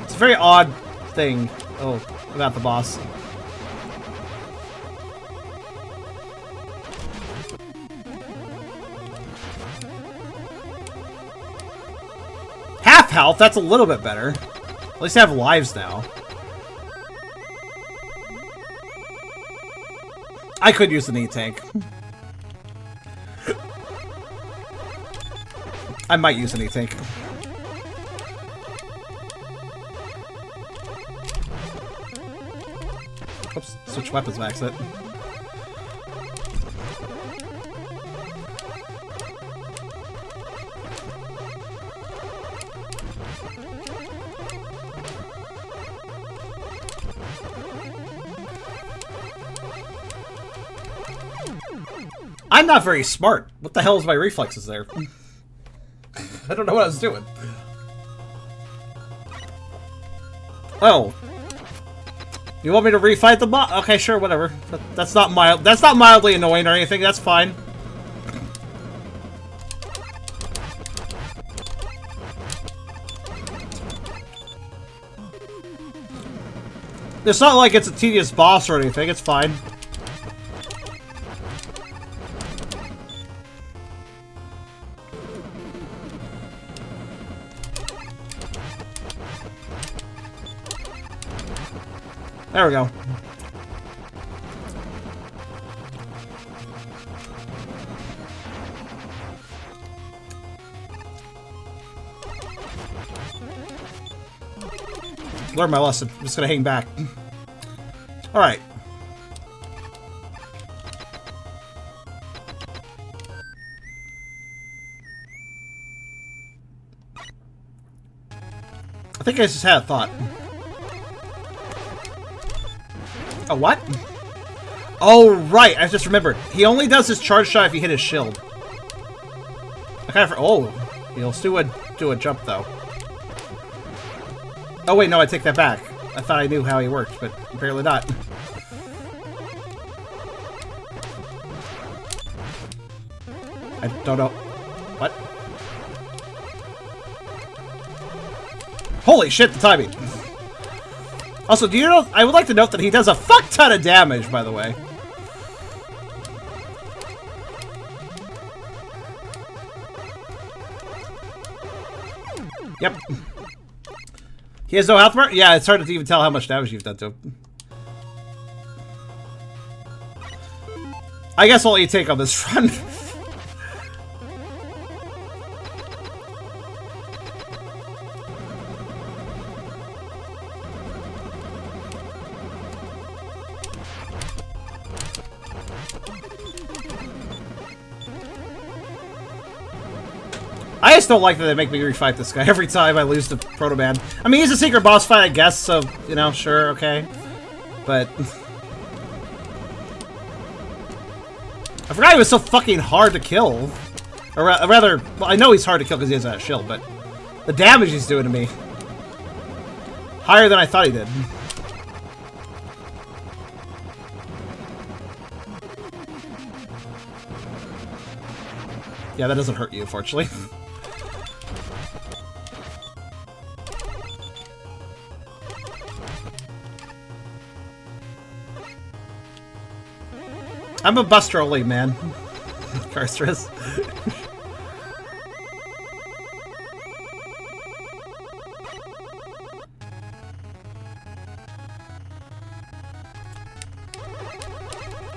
It's a very odd thing. Oh, about the boss. Half health, that's a little bit better. At least I have lives now. I could use the knee tank. I might use an E-Tank. Oops, switch weapons by accident. I'm not very smart. What the hell is my reflexes there? I don't know what I was doing. Oh. You want me to refight the bot? Okay, sure, whatever. That's not mild. That's not mildly annoying or anything. That's fine. It's not like it's a tedious boss or anything. It's fine. There we go. Learn my lesson. I'm just gonna hang back. Alright. I think I just had a thought. A what? Oh, right. I just remembered. He only does his charge shot if you hit his shield. I kind of... Oh, he'll do a jump, though. Oh, wait, no, I take that back. I thought I knew how he worked, but apparently not. I don't know. What? Holy shit, the timing. Also, do you know, I would like to note that he does a fuck ton of damage, by the way. Yep. He has no health bar? Yeah, it's hard to even tell how much damage you've done to him. I guess I'll let you take on this run. I just don't like that they make me refight this guy every time I lose to Proto Man. I mean, he's a secret boss fight, I guess, so, you know, sure, okay. But... I forgot he was so fucking hard to kill. Or rather, well, I know he's hard to kill because he has that shield, but... the damage he's doing to me... higher than I thought he did. Yeah, that doesn't hurt you, unfortunately. I'm a buster only, man. Carstress.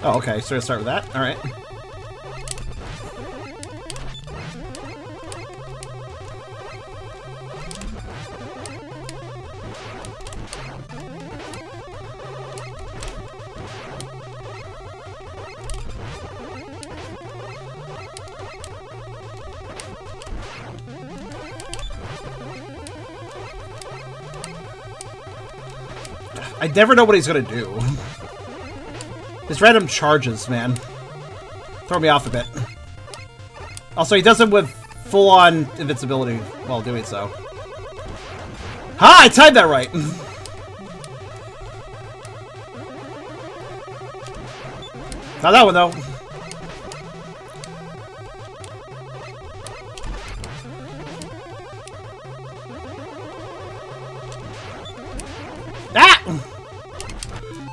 Oh, okay, so we're gonna start with that? Alright. I never know what he's gonna do. His random charges, man. Throw me off a bit. Also, he does it with full-on invincibility while doing so. Ha! I timed that right! Not that one, though.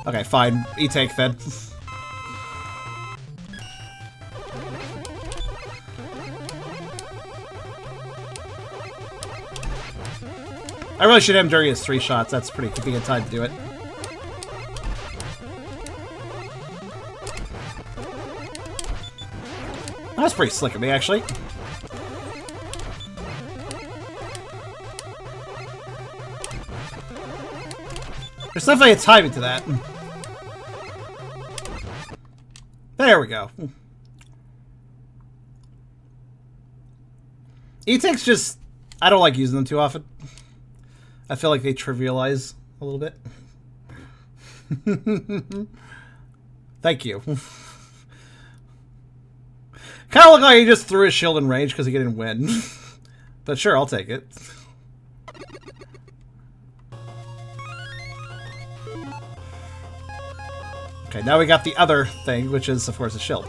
Okay, fine. E-tank then. I really should hit him during his 3 shots. That's pretty convenient time to do it. That was pretty slick of me, actually. There's definitely a timing to that. There we go. E-tanks just... I don't like using them too often. I feel like they trivialize a little bit. Thank you. Kind of looked like he just threw his shield in range because he didn't win. But sure, I'll take it. Okay, now we got the other thing, which is, of course, a shield.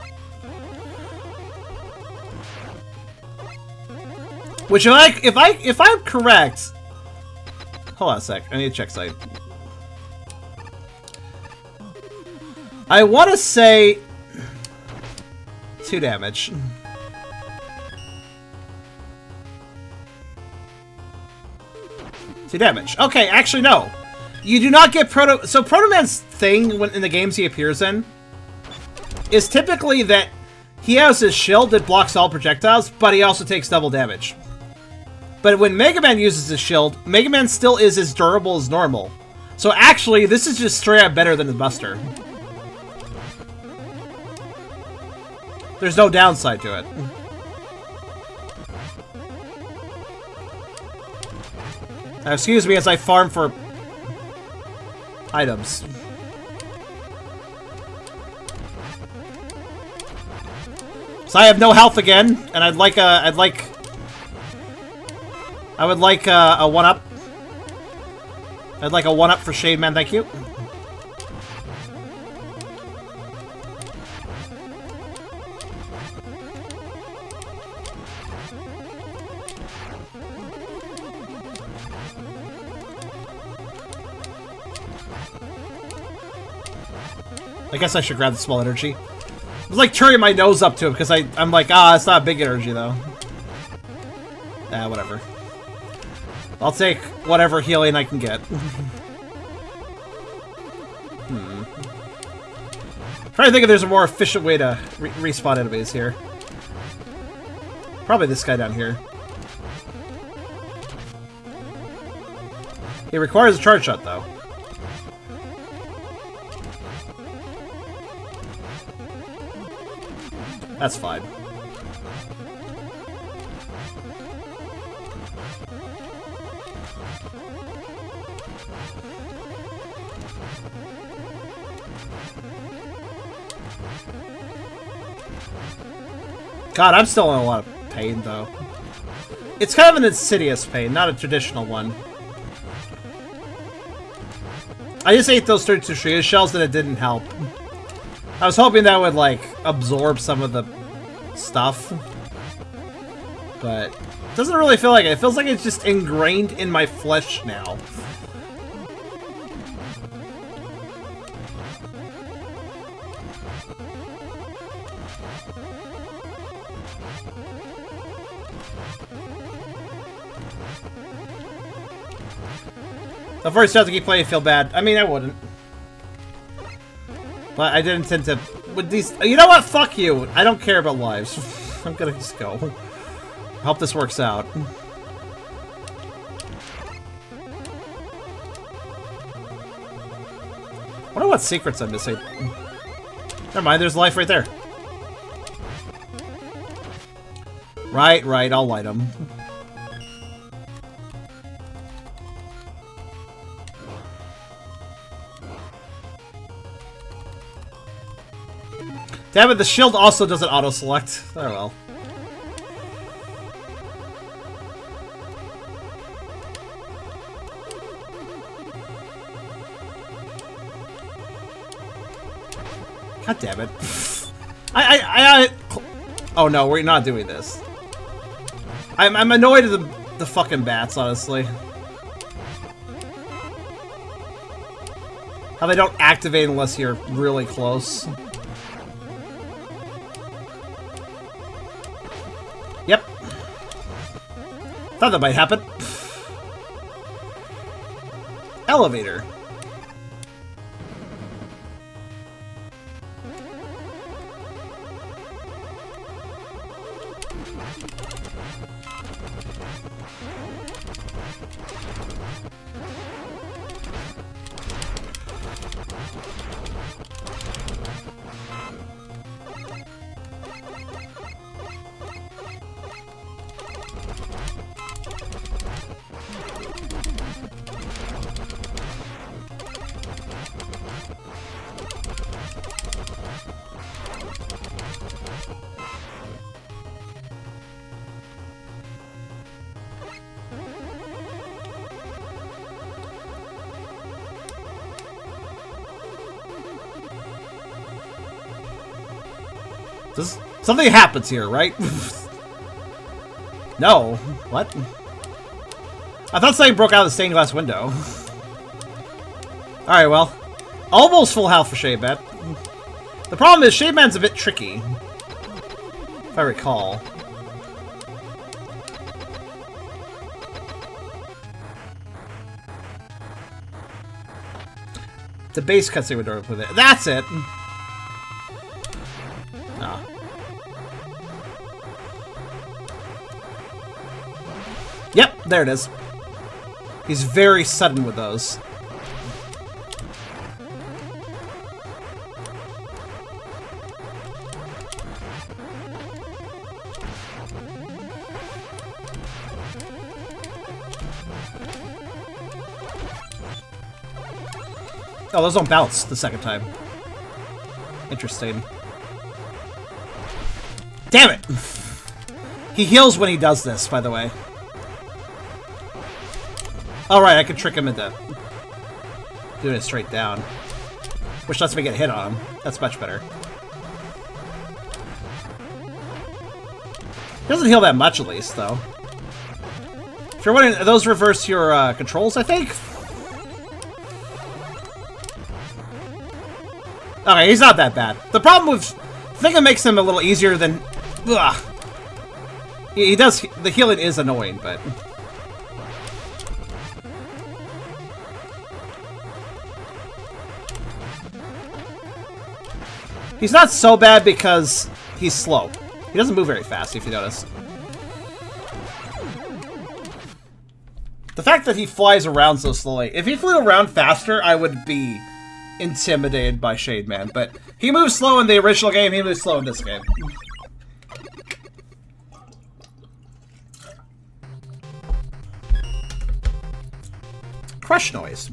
Which, if I'm correct... Hold on a sec, I need to check site. I want to say... 2 damage. Okay, actually, no. You do not get Proto... So, Proto Man's thing when, in the games he appears in is typically that he has his shield that blocks all projectiles, but he also takes double damage. But when Mega Man uses his shield, Mega Man still is as durable as normal. So, actually, this is just straight up better than the Buster. There's no downside to it. Now, excuse me as I farm for items. So I have no health again, and I would like a 1-up. I'd like a 1-up for Shade Man, thank you. I guess I should grab the small energy. I was like turning my nose up to it because I'm like, it's not a big energy though. Whatever. I'll take whatever healing I can get. Trying to think if there's a more efficient way to respawn enemies here. Probably this guy down here. It requires a charge shot though. That's fine. God, I'm still in a lot of pain, though. It's kind of an insidious pain, not a traditional one. I just ate those 32 Shredder shells and it didn't help. I was hoping that would, like, absorb some of the stuff. But it doesn't really feel like it. It feels like it's just ingrained in my flesh now. The first time to keep playing, feel bad. I mean, I wouldn't. But I didn't intend to... With these... You know what? Fuck you. I don't care about lives. I'm gonna just go. Hope this works out. I wonder what secrets I'm missing. Never mind, there's life right there. Right, I'll light them. Damn it, the shield also doesn't auto-select. Oh well. God damn it. Oh no, we're not doing this. I'm annoyed at the fucking bats, honestly. How they don't activate unless you're really close. Yep. Thought that might happen. Elevator. Something happens here, right? No. What? I thought something broke out of the stained glass window. Alright, well. Almost full health for Shademan. The problem is, Shademan's a bit tricky. If I recall. The base cutscene would work with it. That's it! Oh. Yep, there it is. He's very sudden with those. Oh, those don't bounce the second time. Interesting. Damn it! He heals when he does this, by the way. Alright, I can trick him into doing it straight down. Which lets me get hit on him. That's much better. He doesn't heal that much, at least, though. If you're wondering, those reverse your controls, I think? Okay, he's not that bad. The problem with... I think it makes him a little easier than... Ugh. He does... The healing is annoying, but... He's not so bad because he's slow. He doesn't move very fast, if you notice. The fact that he flies around so slowly... If he flew around faster, I would be intimidated by Shademan, but he moves slow in the original game, he moves slow in this game. Crush noise.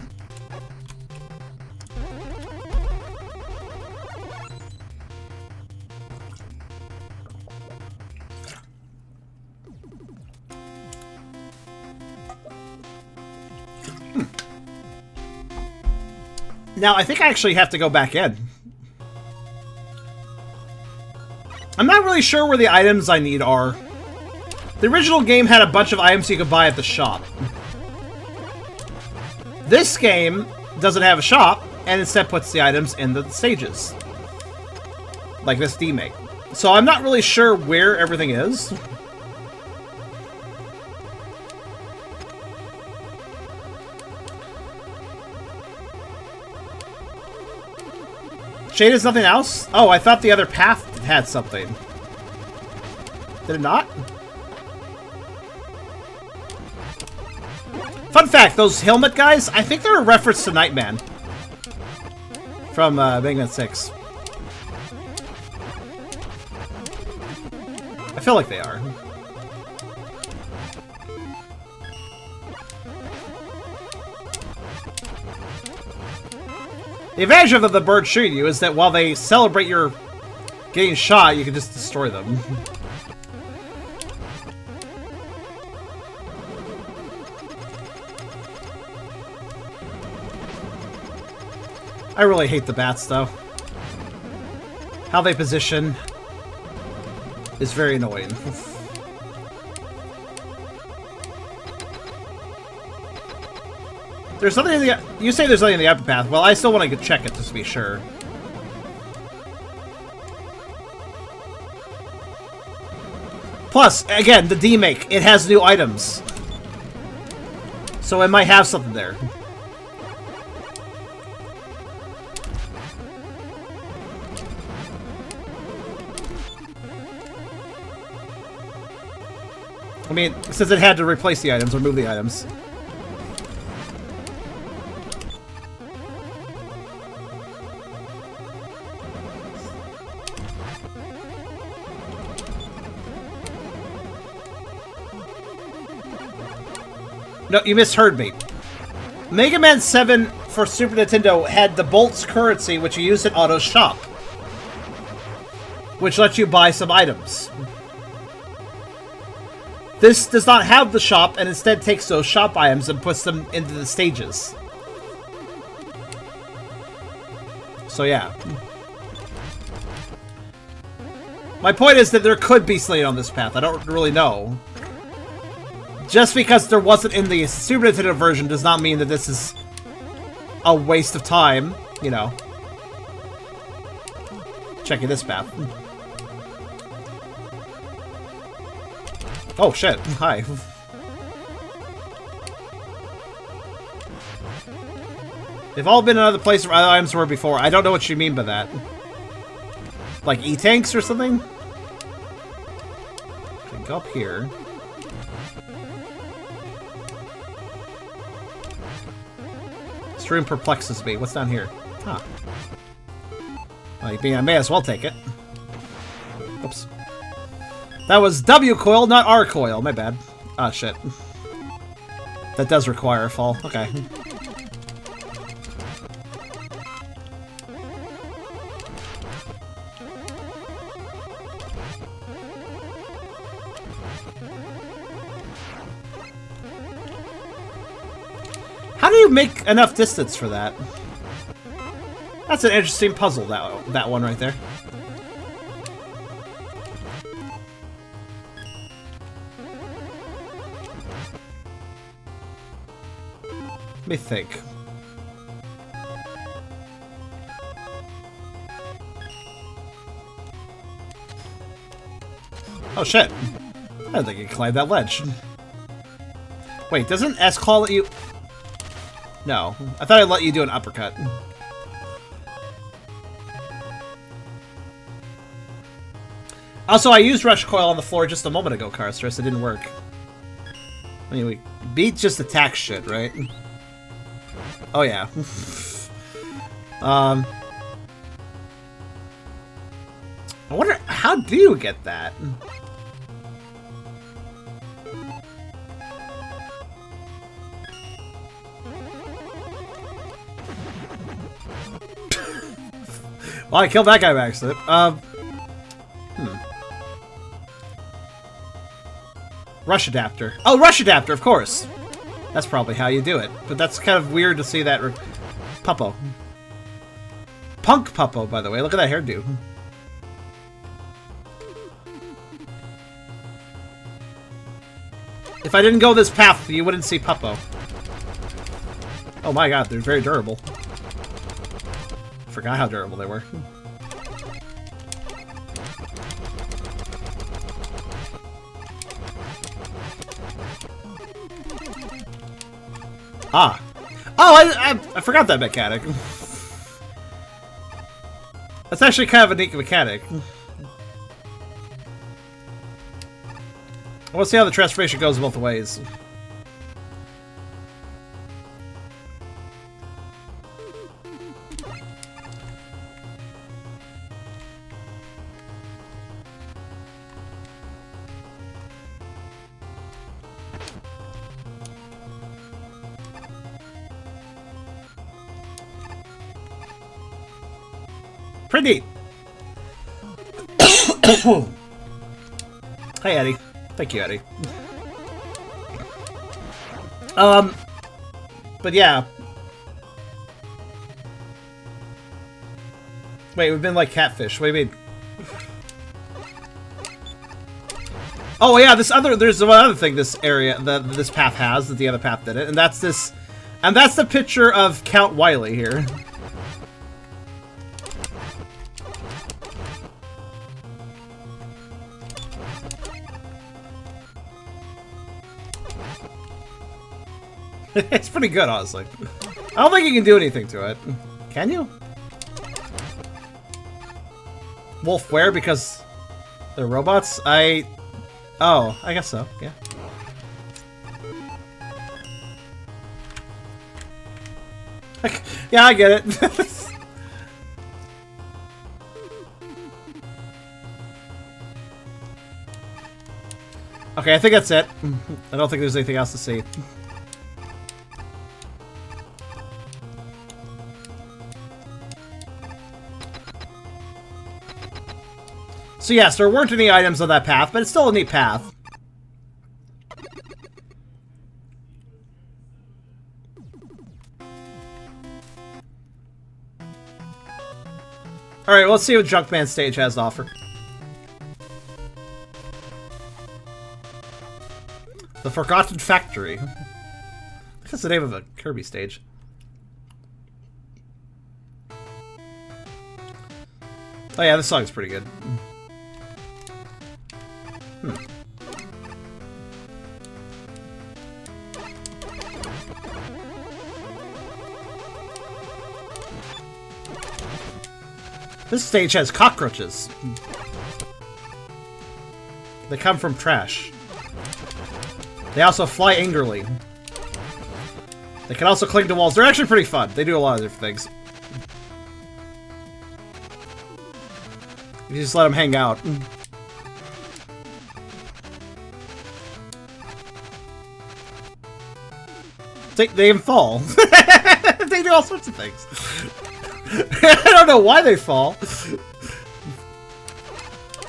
Now, I think I actually have to go back in. I'm not really sure where the items I need are. The original game had a bunch of items you could buy at the shop. This game doesn't have a shop, and instead puts the items in the stages. Like this demake. So I'm not really sure where everything is. Shade is nothing else? Oh, I thought the other path had something. Did it not? Fun fact, those helmet guys, I think they're a reference to Nightman. From Mega Mutt 6. I feel like they are. The advantage of the bird shooting you is that while they celebrate your getting shot, you can just destroy them. I really hate the bats, though. How they position is very annoying. There's something in the... You say there's something in the upper path. Well, I still want to check it just to be sure. Plus, again, the demake. It has new items. So it might have something there. I mean, since it had to replace the items or move the items. No, you misheard me. Mega Man 7 for Super Nintendo had the Bolt's currency, which you use at Auto's shop. Which lets you buy some items. This does not have the shop, and instead takes those shop items and puts them into the stages. So yeah. My point is that there could be Slate on this path. I don't really know. Just because there wasn't in the Super Nintendo version does not mean that this is a waste of time, you know. Checking this path. Oh shit, hi. They've all been in other places where other items were before. I don't know what you mean by that. Like E-tanks or something? Okay, go up here. This room perplexes me. What's down here? Huh. Well, I may as well take it. Oops. That was W coil, not R coil. My bad. Ah, shit. That does require a fall. Okay. How do you make enough distance for that? That's an interesting puzzle, that one right there. Let me think. Oh shit. I don't think I can climb that ledge. Wait, doesn't S-Call let you... No. I thought I'd let you do an uppercut. Also, I used Rush Coil on the floor just a moment ago, Carstress. It didn't work. I mean, we beat just attack shit, right? Oh, yeah. I wonder, how do you get that? Well, I killed that guy by accident. Rush adapter. Oh, rush adapter, of course. That's probably how you do it. But that's kind of weird to see that. Puppo. Punk Puppo, by the way. Look at that hairdo. If I didn't go this path, you wouldn't see Puppo. Oh my god, they're very durable. Forgot how durable they were. Ah. Oh, I forgot that mechanic. That's actually kind of a neat mechanic. I want to see how the transformation goes both ways. Pretty neat. Hey, Eddie. Thank you, Eddie. But yeah. Wait, we've been like catfish. What do you mean? Oh yeah, there's one other thing this area, this path has that the other path didn't, and that's this And that's the picture of Count Wily here. It's pretty good, honestly. I don't think you can do anything to it. Can you? Wolf where? Because they're robots? Oh, I guess so, yeah. Yeah, I get it. Okay, I think that's it. I don't think there's anything else to see. So yes, there weren't any items on that path, but it's still a neat path. Alright, let's see what Junkman stage has to offer. The Forgotten Factory. That's the name of a Kirby stage. Oh yeah, this song's pretty good. This stage has cockroaches. They come from trash. They also fly angrily. They can also cling to walls. They're actually pretty fun. They do a lot of different things. You just let them hang out. They even fall. They do all sorts of things. I don't know why they fall.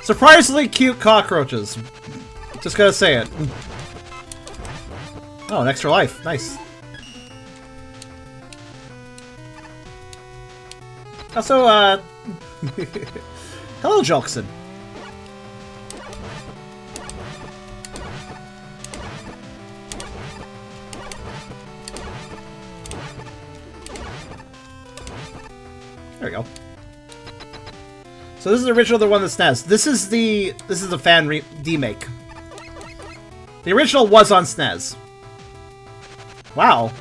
Surprisingly cute cockroaches. Just gotta say it. Oh, an extra life. Nice. Also, hello, Jolkson. There we go. So this is the original, the one that's SNES. This is the fan demake. The original was on SNES. Wow.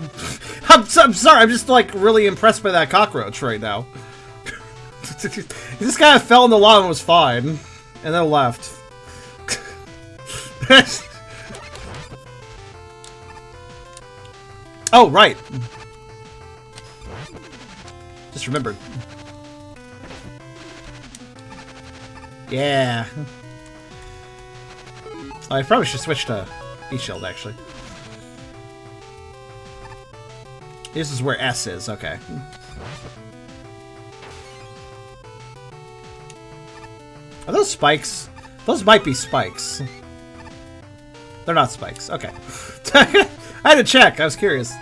I'm sorry, I'm just like really impressed by that cockroach right now. This guy fell in the lava and was fine, and then left. Oh, right. Just remembered. Yeah. I probably should switch to E-Shield, actually. This is where S is, okay. Are those spikes? Those might be spikes. They're not spikes, okay. I had to check, I was curious.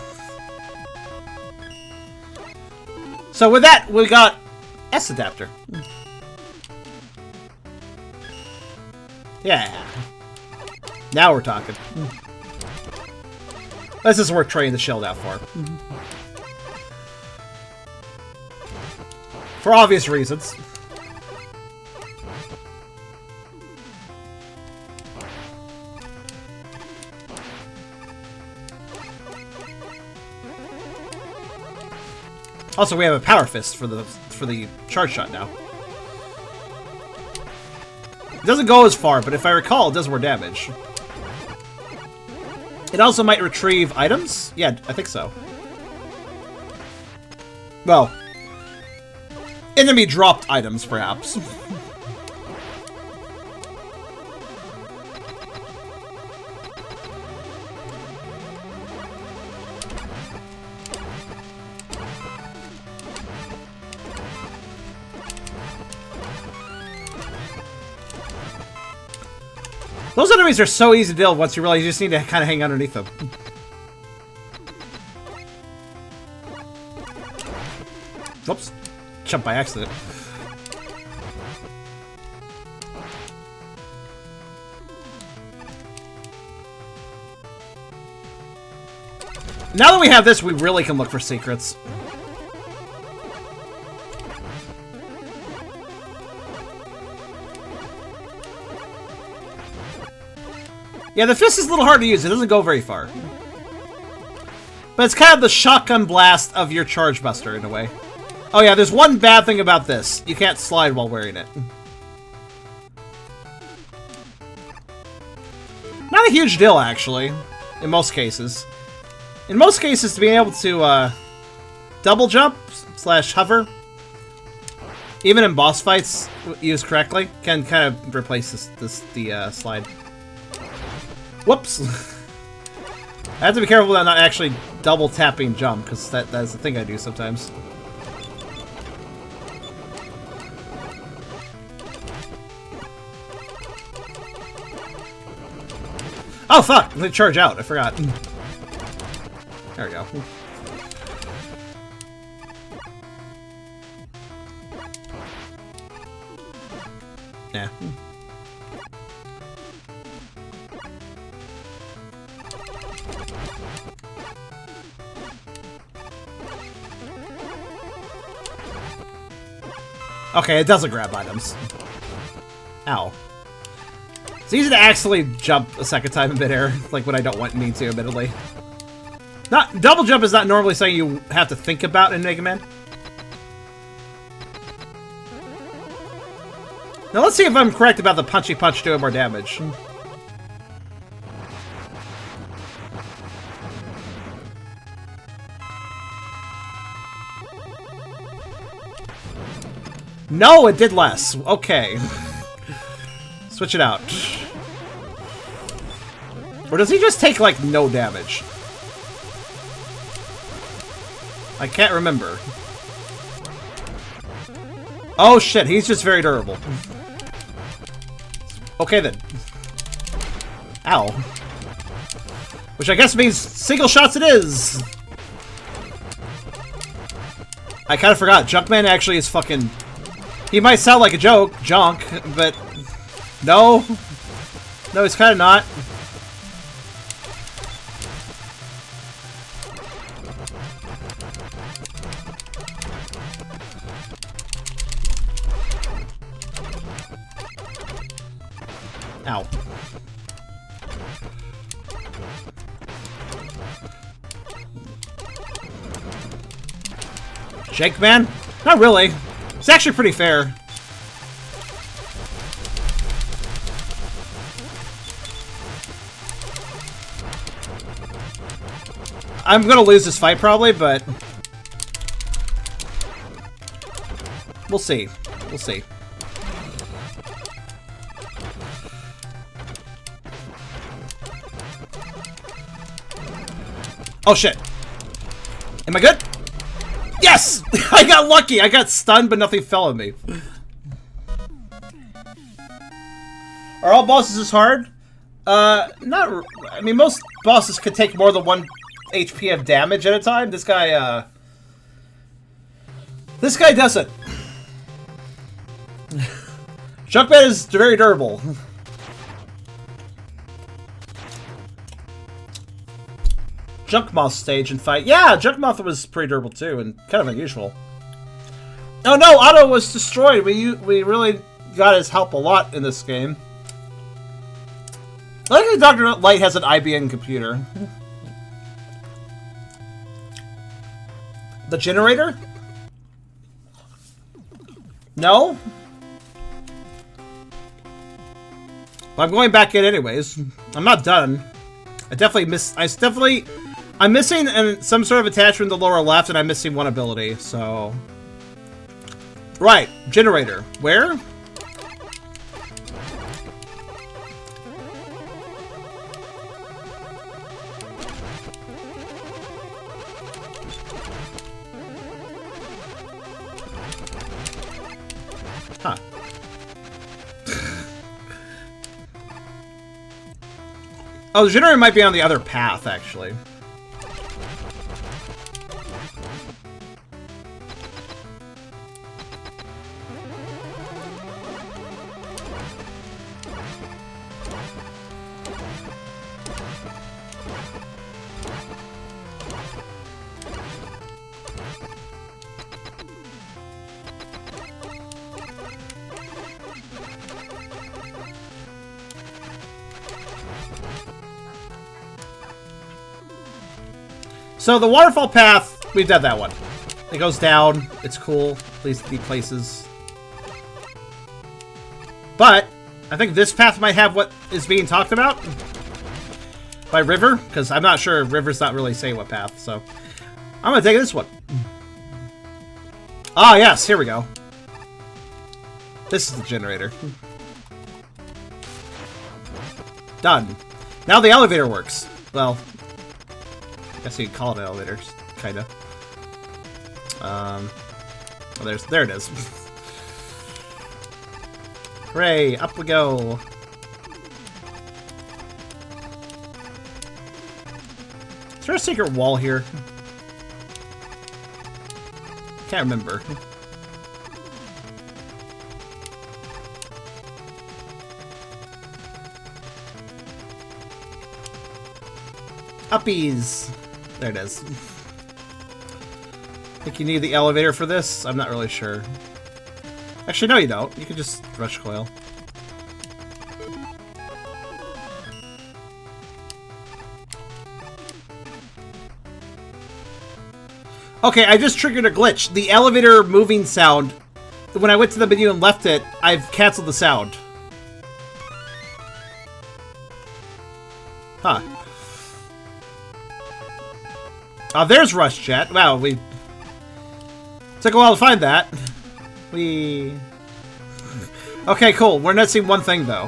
So with that, we got S adapter. Yeah. Now we're talking. This is worth trading the shield out for. For obvious reasons. Also, we have a power fist for the charge shot now. It doesn't go as far, but if I recall, it does more damage. It also might retrieve items? Yeah, I think so. Well, enemy dropped items, perhaps. Those enemies are so easy to deal with once you realize you just need to kind of hang underneath them. Whoops. Jumped by accident. Now that we have this, we really can look for secrets. Yeah, the fist is a little hard to use. It doesn't go very far. But it's kind of the shotgun blast of your charge buster, in a way. Oh yeah, there's one bad thing about this. You can't slide while wearing it. Not a huge deal, actually. In most cases. In most cases, to be able to double jump / hover, even in boss fights, used correctly, can kind of replace the slide. Whoops! I have to be careful about not actually double tapping jump, because that's the thing I do sometimes. Oh fuck! Let me charge out. I forgot. There we go. Yeah. Okay, it doesn't grab items. Ow. It's easy to accidentally jump a second time in midair, like when I don't want me to, admittedly. Double jump is not normally something you have to think about in Mega Man. Now let's see if I'm correct about the punchy punch doing more damage. No, it did less. Okay. Switch it out. Or does he just take, like, no damage? I can't remember. Oh shit, he's just very durable. Okay then. Ow. Which I guess means single shots it is! I kind of forgot, Junkman actually is fucking... He might sound like a joke, junk, but... No. No, he's kind of not. Ow. Jake, man? Not really. It's actually pretty fair. I'm gonna lose this fight probably, but... We'll see. We'll see. Oh shit. Am I good? Yes! I got lucky! I got stunned, but nothing fell on me. Are all bosses this hard? Not... I mean, most bosses could take more than 1 HP of damage at a time. This guy, This guy doesn't. Junkman is very durable. Junkmoth stage and fight. Yeah, Junkmoth was pretty durable too, and kind of unusual. Oh no, Otto was destroyed. We really got his help a lot in this game. Luckily, Dr. Light has an IBM computer. The generator? No? Well, I'm going back in anyways. I'm not done. I'm missing some sort of attachment in the lower left, and I'm missing one ability, so... Right, generator. Where? Huh. Oh, the generator might be on the other path, actually. So the waterfall path, we've done that one. It goes down. It's cool. Leads to deep places. But I think this path might have what is being talked about by River, because I'm not sure. River's not really saying what path, so I'm gonna take this one. Ah, yes, here we go. This is the generator. Done. Now the elevator works. Well, I guess you could call it an elevator, kinda. Well, there it is. Hooray! Up we go. Is there a secret wall here? Can't remember. Uppies! There it is. Think you need the elevator for this? I'm not really sure. Actually, no you don't. You can just rush coil. Okay, I just triggered a glitch. The elevator moving sound, when I went to the menu and left it, I've canceled the sound. Huh. Oh, there's Rush Jet. Wow, we took a while to find that. Okay, cool. We're not seeing one thing, though.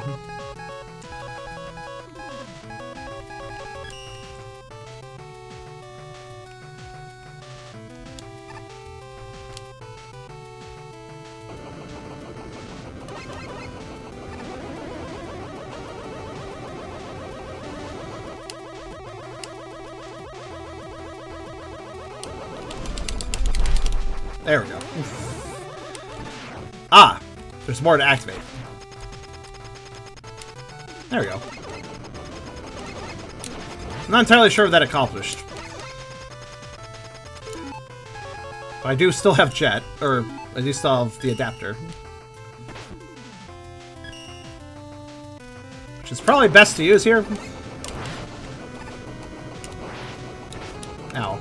There we go. Ah! There's more to activate. There we go. I'm not entirely sure what that accomplished. But I do still have Jet, or I do still have the adapter. Which is probably best to use here. Ow.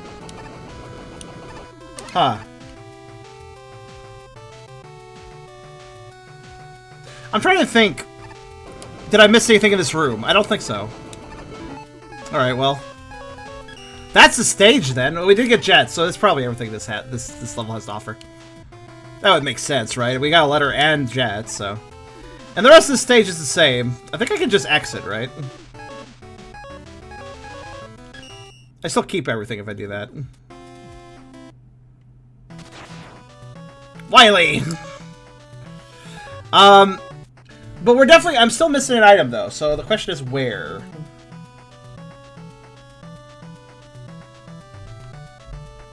Huh. I'm trying to think. Did I miss anything in this room? I don't think so. Alright, well. That's the stage then. We did get Jet, so that's probably everything this level has to offer. That would make sense, right? We got a letter and Jet, so. And the rest of the stage is the same. I think I can just exit, right? I still keep everything if I do that. Wily! But we're definitely... I'm still missing an item, though, so the question is where?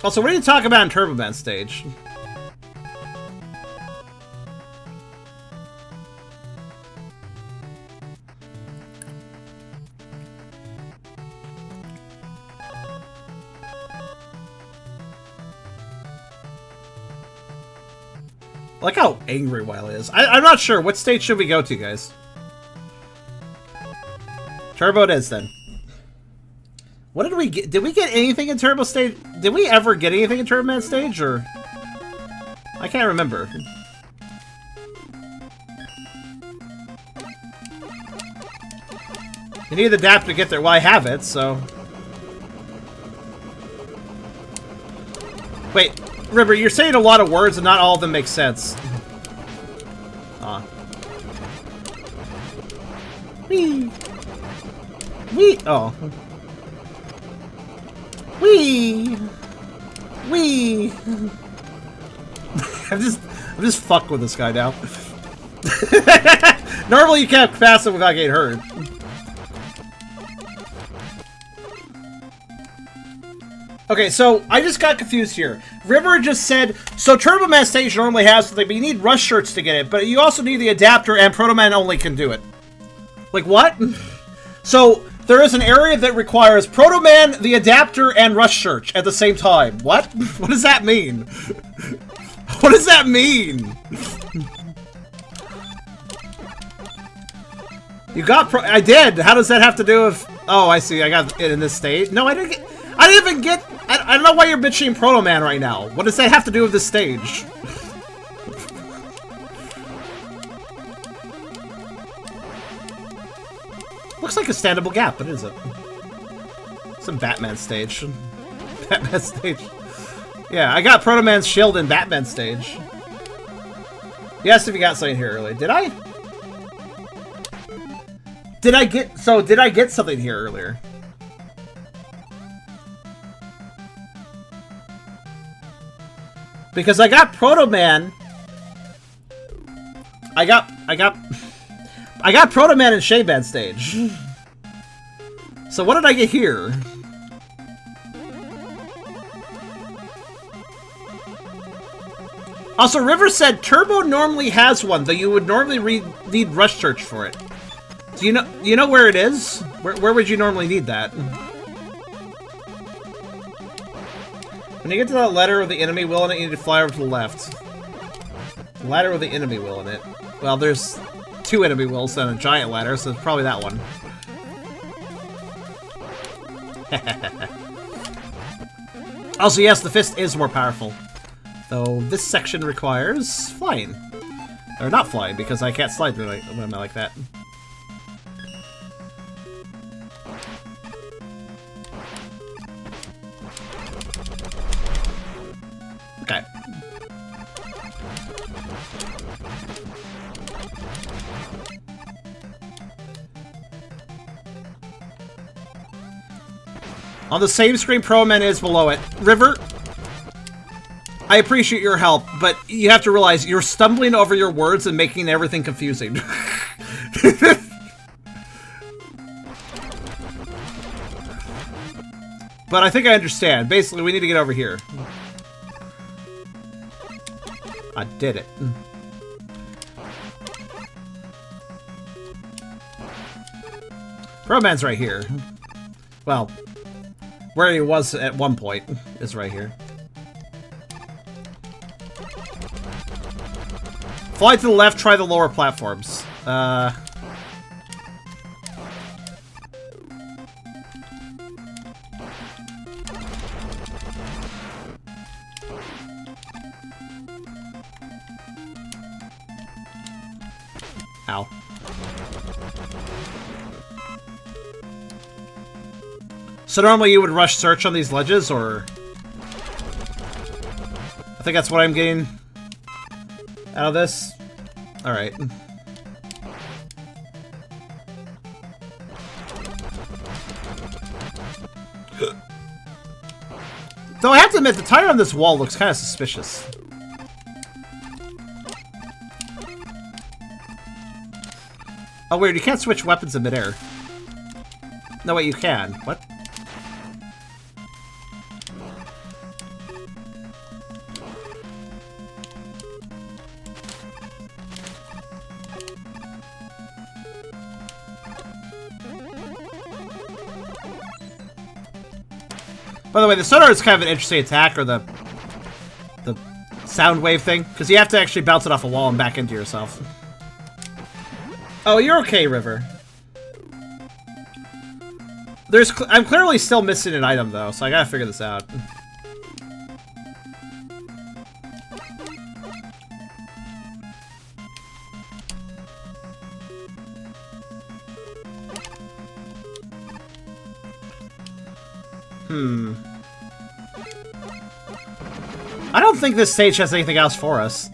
Also, what are you talking about in Turbo Man stage? I like how angry Wily is. I'm not sure. What stage should we go to, guys? Turbo it is, then. What did we get? Did we get anything in Turbo stage? Did we ever get anything in Turbo Man stage, or? I can't remember. You need the adapter to get there. Well, I have it, so... Wait. River, you're saying a lot of words and not all of them make sense. Wee. Wee. Oh. Wee. Wee. I'm just fucking with this guy now. Normally you can't pass it without getting hurt. Okay, so I just got confused here. River just said, so Turbo Man stage normally has something, but you need Rush shirts to get it, but you also need the adapter, and Proto Man only can do it. Like, what? So, there is an area that requires Proto Man, the adapter, and Rush shirt at the same time. What? What does that mean? What does that mean? You got I did! How does that have to do with... Oh, I see, I got it in this state. No, I didn't even get... I don't know why you're bitching Proto Man right now. What does that have to do with this stage? Looks like a standable gap, but is it? Some Batman stage. Batman stage. Yeah, I got Proto Man's shield in Batman stage. You asked if you got something here earlier. Did I? Did I get something here earlier? Because I got Proto Man. I got Proto Man in Shayban stage. So what did I get here? Also, River said Turbo normally has one, though you would normally need Rush Search for it. Do you know where it is? Where would you normally need that? When you get to that ladder with the enemy wheel in it, you need to fly over to the left. The ladder with the enemy wheel in it. Well, there's 2 enemy wheels and a giant ladder, so it's probably that one. Also, yes, the fist is more powerful. Though this section requires flying. Or not flying, because I can't slide when I'm like that. Okay. On the same screen Pro Man is below it. River, I appreciate your help, but you have to realize you're stumbling over your words and making everything confusing. But I think I understand. Basically, we need to get over here. I did it. Pro Man's right here. Well, where he was at one point is right here. Fly to the left, try the lower platforms. Ow. So normally you would rush search on these ledges, or... I think that's what I'm getting out of this. Alright. Though I have to admit, the tire on this wall looks kind of suspicious. Oh, weird, you can't switch weapons in midair. No, wait, you can. What? By the way, the sonar is kind of an interesting attack, or the sound wave thing, because you have to actually bounce it off a wall and back into yourself. Oh, you're okay, River. I'm clearly still missing an item, though, so I gotta figure this out. I don't think this stage has anything else for us.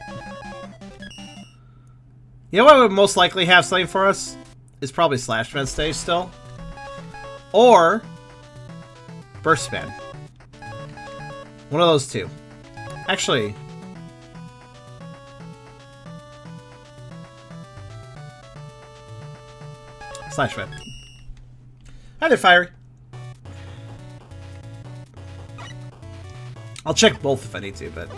You know what would most likely have something for us? Is probably Slashman stage still. Or Burst Span. One of those two. Actually... Slashman. Hi there, Fiery. I'll check both if I need to, but...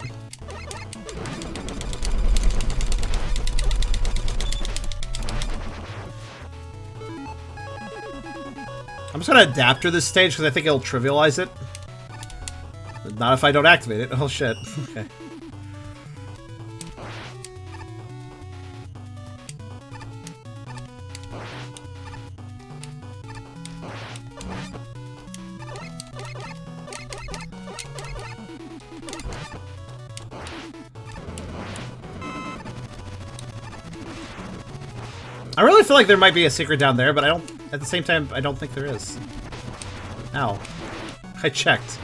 I'm just gonna adapter this stage because I think it'll trivialize it. Not if I don't activate it. Oh shit. Okay. I really feel like there might be a secret down there, but I don't. At the same time, I don't think there is. Ow. I checked.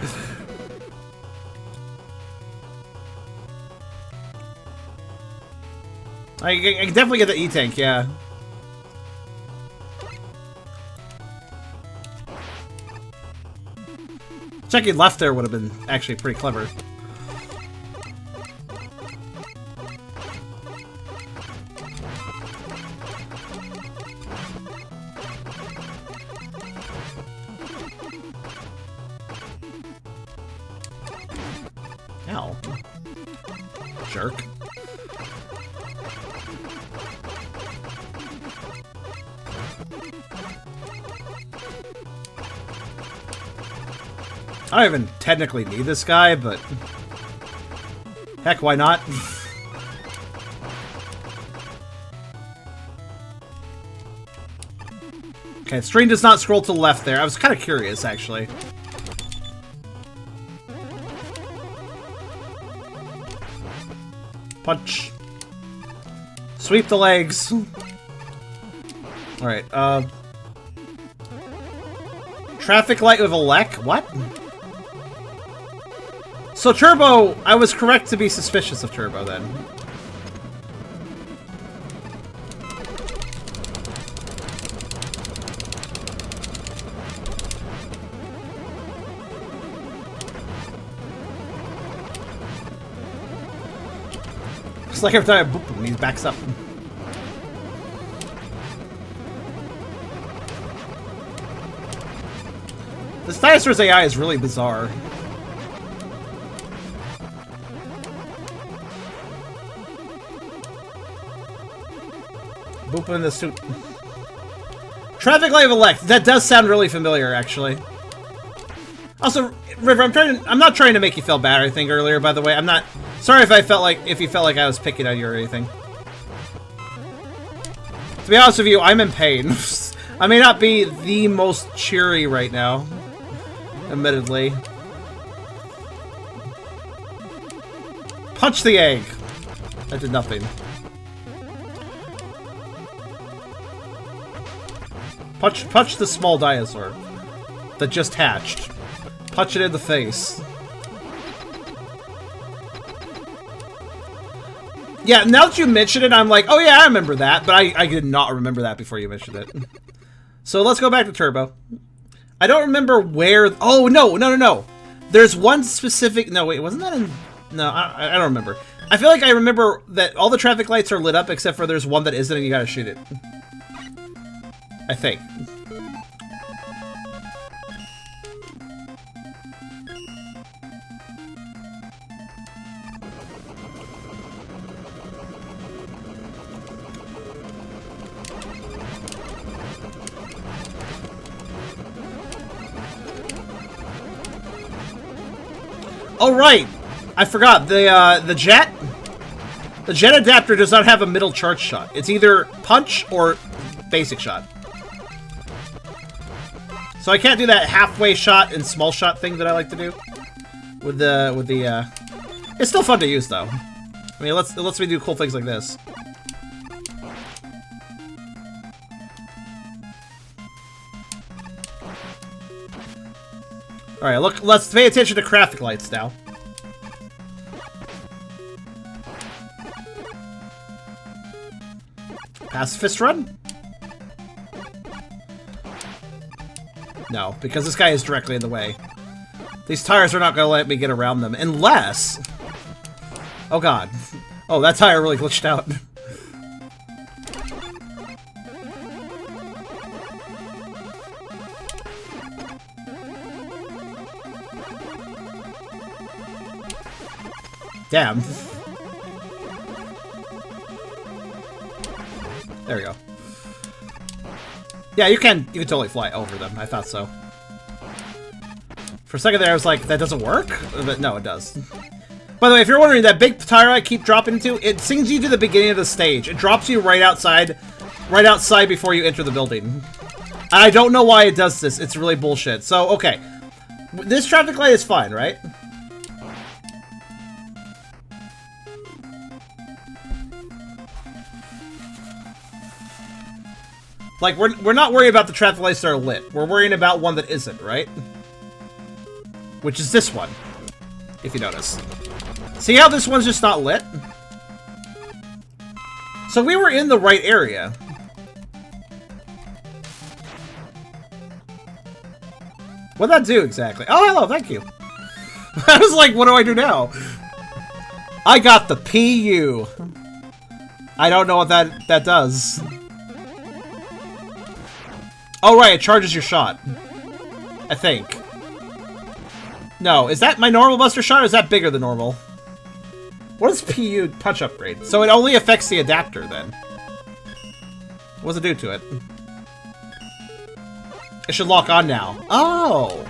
I can definitely get the E-tank, yeah. Checking left there would have been actually pretty clever. Ow. Jerk. I don't even technically need this guy, but heck, why not? Okay, stream does not scroll to the left there. I was kind of curious, actually. Punch. Sweep the legs. Alright, traffic light with a lek? What? So Turbo, I was correct to be suspicious of Turbo then. It's like every time I boop him, he backs up. This dinosaur's AI is really bizarre. Boop in the suit. Traffic light of elect. That does sound really familiar, actually. Also, River, I'm not trying to make you feel bad or anything earlier, by the way. I'm not sorry if you felt like I was picking on you or anything. To be honest with you, I'm in pain. I may not be the most cheery right now. Admittedly. Punch the egg. That did nothing. Punch the small dinosaur that just hatched. Punch it in the face. Yeah, now that you mention it, I'm like, oh yeah, I remember that, but I did not remember that before you mentioned it. So let's go back to Turbo. I don't remember where... Oh, no. There's one specific... No, wait, wasn't that in... No, I don't remember. I feel like I remember that all the traffic lights are lit up except for there's one that isn't and you gotta shoot it. I think. Oh right, I forgot the jet. The jet adapter does not have a middle charge shot. It's either punch or basic shot. So I can't do that halfway shot and small shot thing that I like to do with the. It's still fun to use though. I mean, it lets me do cool things like this. All right, look. Let's pay attention to traffic lights now. Pacifist run? No, because this guy is directly in the way. These tires are not going to let me get around them, unless... Oh god. Oh, that tire really glitched out. Damn. There we go. Yeah, you can totally fly over them. I thought so. For a second there, I was like, that doesn't work? But no, it does. By the way, if you're wondering, that big tire I keep dropping into, it sings you to the beginning of the stage. It drops you right outside before you enter the building. And I don't know why it does this. It's really bullshit. So, okay. This traffic light is fine, right? Like, we're not worried about the traffic lights that are lit. We're worrying about one that isn't, right? Which is this one, if you notice. See how this one's just not lit? So we were in the right area. What'd that do exactly? Oh, hello, thank you. I was like, what do I do now? I got the PU. I don't know what that does. Oh, right, it charges your shot. I think. No, is that my normal buster shot or is that bigger than normal? What is PU punch upgrade? So it only affects the adapter then. What does it do to it? It should lock on now. Oh!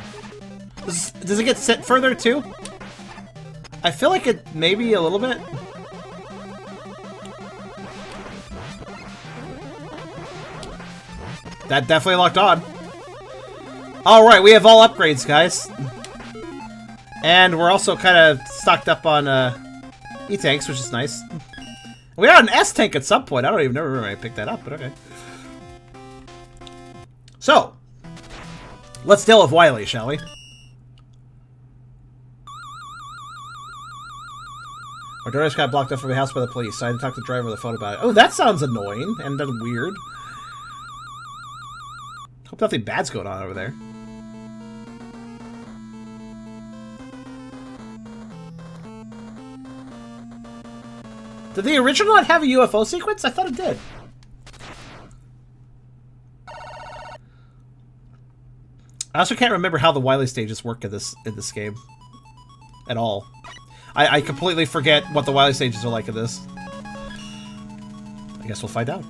Does it get set further too? I feel like it maybe a little bit. That definitely locked on. Alright, we have all upgrades, guys. And we're also kind of stocked up on E-tanks, which is nice. We had an S-tank at some point. I don't even remember when I picked that up, but okay. So, let's deal with Wily, shall we? Our door just got blocked off from the house by the police. I had to talk to the driver on the phone about it. Oh, that sounds annoying and then weird. Hope nothing bad's going on over there. Did the original not have a UFO sequence? I thought it did. I also can't remember how the Wily stages work in this game. At all. I completely forget what the Wily stages are like in this. I guess we'll find out.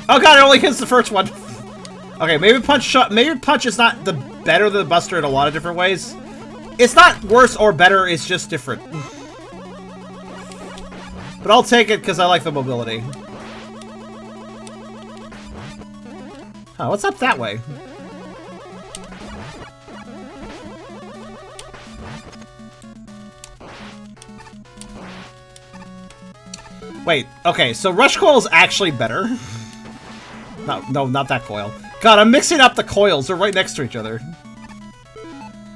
Oh god, it only hits the first one. Okay, maybe punch is not the better than the buster in a lot of different ways. It's not worse or better, it's just different. But I'll take it because I like the mobility. Oh, what's up that way? Wait, okay, so Rush Coil is actually better. No, not that coil. God, I'm mixing up the coils. They're right next to each other.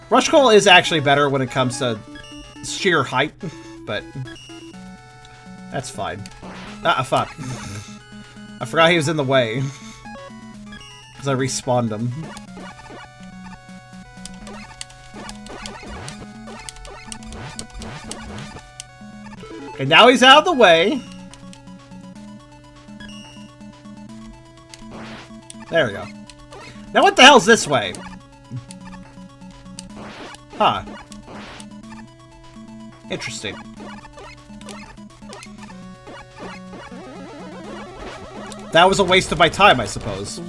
Rush Coil is actually better when it comes to sheer height, but that's fine. Ah, fuck. I forgot he was in the way. Because I respawned him. Okay, now he's out of the way. There we go. Now what the hell's this way? Huh. Interesting. That was a waste of my time, I suppose.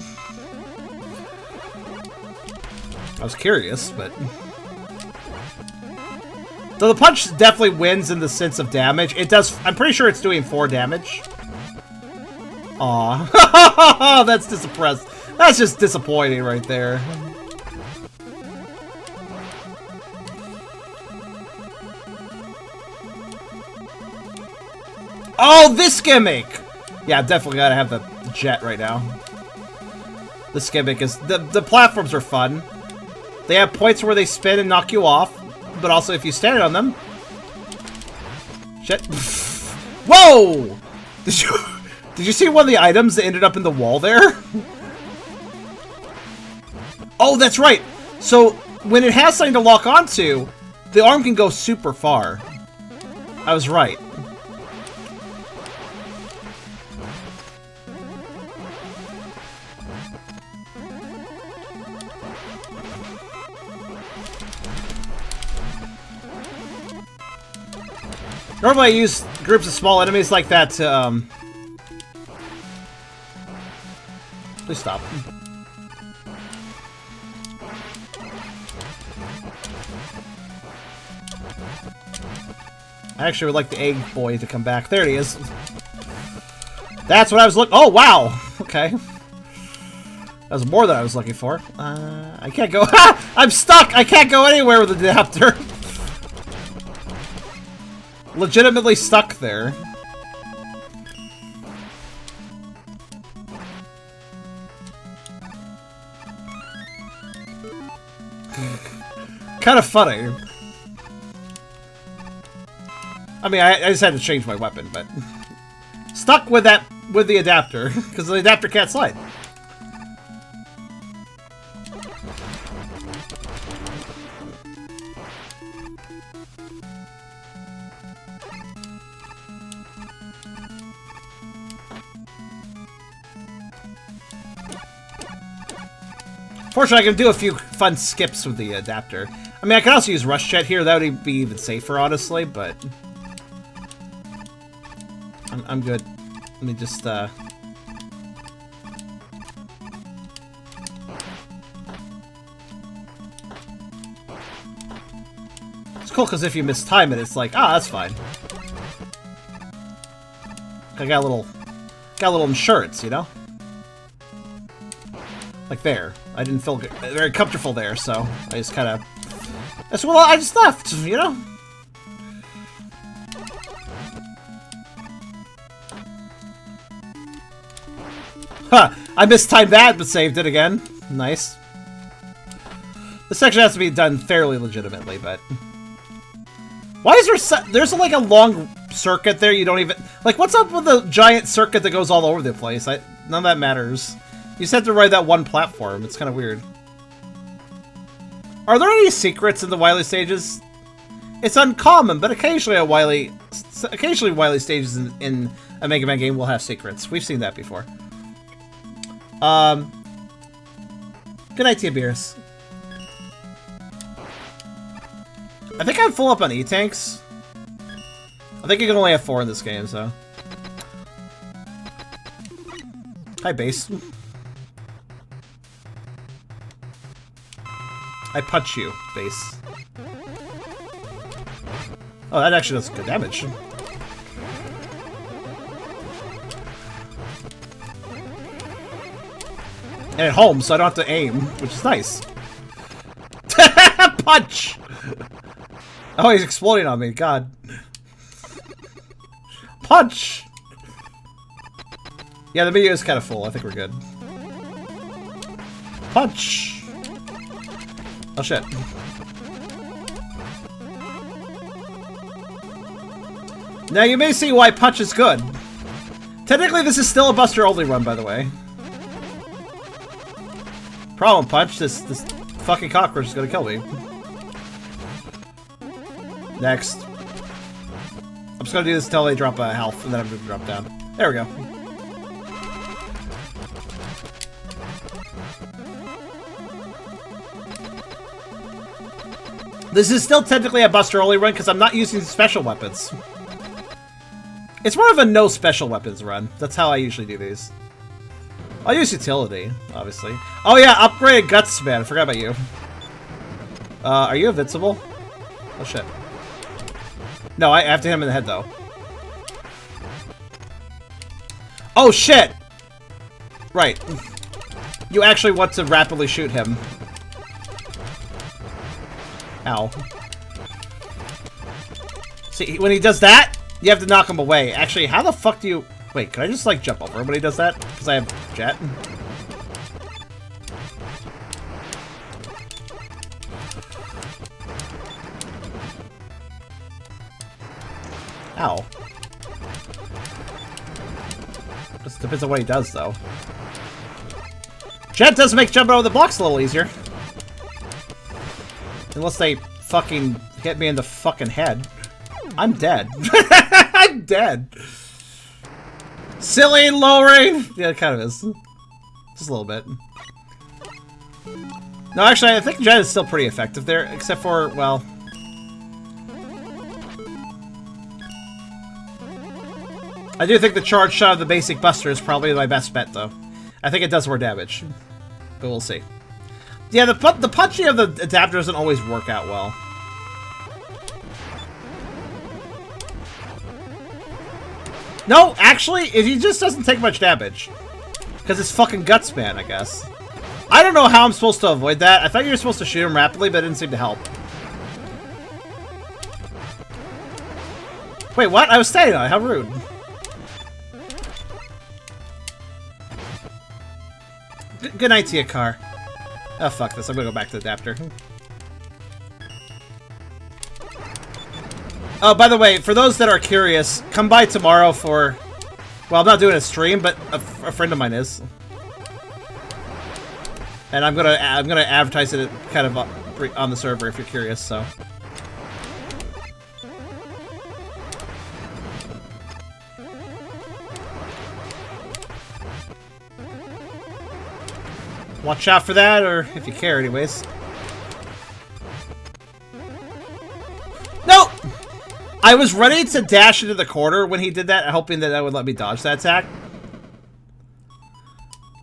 I was curious, but... So the punch definitely wins in the sense of damage. It does... I'm pretty sure it's doing 4 damage. Aw. That's disappressed. That's just disappointing right there. Oh, this gimmick! Yeah, definitely gotta have the jet right now. This gimmick is... The platforms are fun. They have points where they spin and knock you off, but also if you stand on them... Shit. Whoa! Did you see one of the items that ended up in the wall there? Oh, that's right! So, when it has something to lock onto, the arm can go super far. I was right. Normally I use groups of small enemies like that to, Please stop. I actually would like the egg boy to come back. There he is. That's what I was looking... Oh, wow! Okay. That was more than I was looking for. I can't go... I'm stuck! I can't go anywhere with the adapter! legitimately stuck there. Kind of funny. I mean, I just had to change my weapon, but stuck with the adapter because the adapter can't slide. Fortunately, I can do a few fun skips with the adapter. I mean, I can also use Rush Jet here. That would be even safer, honestly, but I'm good. Let me just, It's cool, because if you mistime it, it's like, ah, that's fine. I got a little insurance, you know? Like there. I didn't feel very comfortable there, so I just kind of... Well, I just left, you know? Huh! I mistimed that, but saved it again. Nice. This section has to be done fairly legitimately, but... Why is there there's like a long circuit there you don't even... Like, what's up with the giant circuit that goes all over the place? None of that matters. You just have to ride that one platform. It's kind of weird. Are there any secrets in the Wily stages? It's uncommon, but occasionally Wily stages in a Mega Man game will have secrets. We've seen that before. Good night to you, Beerus. I think I'm full up on E-Tanks. I think you can only have 4 in this game, so... Hi, base. I punch you, base. Oh, that actually does good damage. And at home, so I don't have to aim, which is nice. Punch! Oh, he's exploding on me, god. Punch! Yeah, the video is kind of full. I think we're good. Punch! Oh shit. Now you may see why punch is good. Technically this is still a Buster only run, by the way. Problem, punch. This fucking cockroach is gonna kill me. Next. I'm just gonna do this until they drop a health, and then I'm gonna drop down. There we go. This is still technically a Buster only run because I'm not using special weapons. It's more of a no special weapons run. That's how I usually do these. I'll use utility, obviously. Oh yeah, upgrade Guts Man. I forgot about you. Are you invincible? Oh shit. No, I have to hit him in the head though. Oh shit! Right. You actually want to rapidly shoot him. Ow. See, when he does that, you have to knock him away. Actually, how the fuck do you... Wait, can I just, like, jump over him when he does that? Because I have jet. Ow. Just depends on what he does, though. Jet does make jumping over the blocks a little easier. Unless they fucking hit me in the fucking head. I'm dead. I'm dead. Silly and lowering. Yeah, it kind of is. Just a little bit. No, actually, I think Jet is still pretty effective there, except for, well... I do think the charge shot of the basic Buster is probably my best bet, though. I think it does more damage. But we'll see. Yeah, the punching of the adapter doesn't always work out well. No, actually, he just doesn't take much damage. Because it's fucking Guts Man, I guess. I don't know how I'm supposed to avoid that. I thought you were supposed to shoot him rapidly, but it didn't seem to help. Wait, what? I was standing on it. How rude. Good night to you, car. Oh, fuck this. I'm gonna go back to the adapter. Oh, by the way, for those that are curious, come by tomorrow for... Well, I'm not doing a stream, but a friend of mine is. And I'm gonna advertise it kind of on the server if you're curious, so... Watch out for that, or if you care, anyways. No! I was ready to dash into the corner when he did that, hoping that would let me dodge that attack.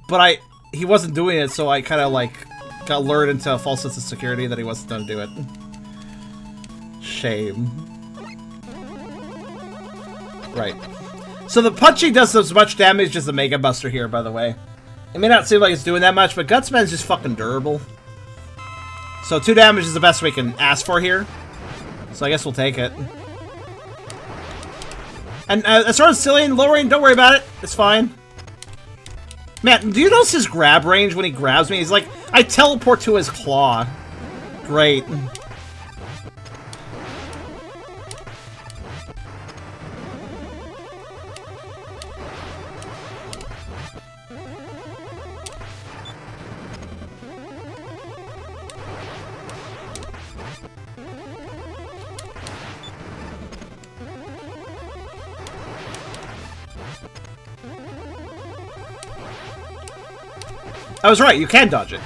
But he wasn't doing it, so I kind of, like, got lured into a false sense of security that he wasn't going to do it. Shame. Right. So the punching does as much damage as the Mega Buster here, by the way. It may not seem like it's doing that much, but Gutsman's just fucking durable. So 2 damage is the best we can ask for here. So I guess we'll take it. And as far as Cillian lowering, don't worry about it. It's fine. Man, do you notice his grab range when he grabs me? He's like, I teleport to his claw. Great. I was right, you can dodge it.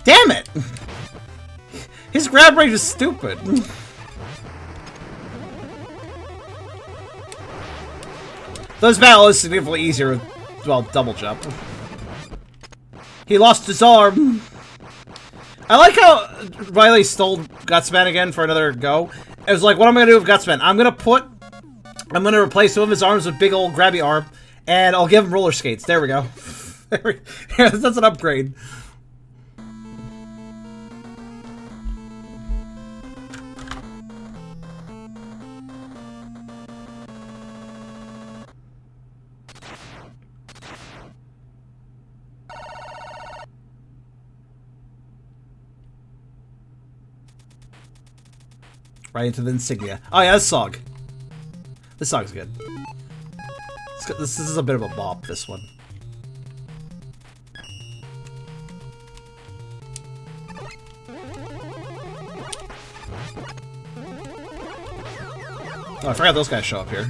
Damn it! His grab range is stupid. This battle is significantly easier with, well, double jump. He lost his arm. I like how Riley stole Gutsman again for another go. It was like, what am I gonna do with Gutsman? I'm gonna replace some of his arms with big old grabby arm, and I'll give him roller skates. There we go. That's an upgrade. Right into the insignia. Oh yeah, this song. This song's good. This is a bit of a bop, this one. Oh, I forgot those guys show up here.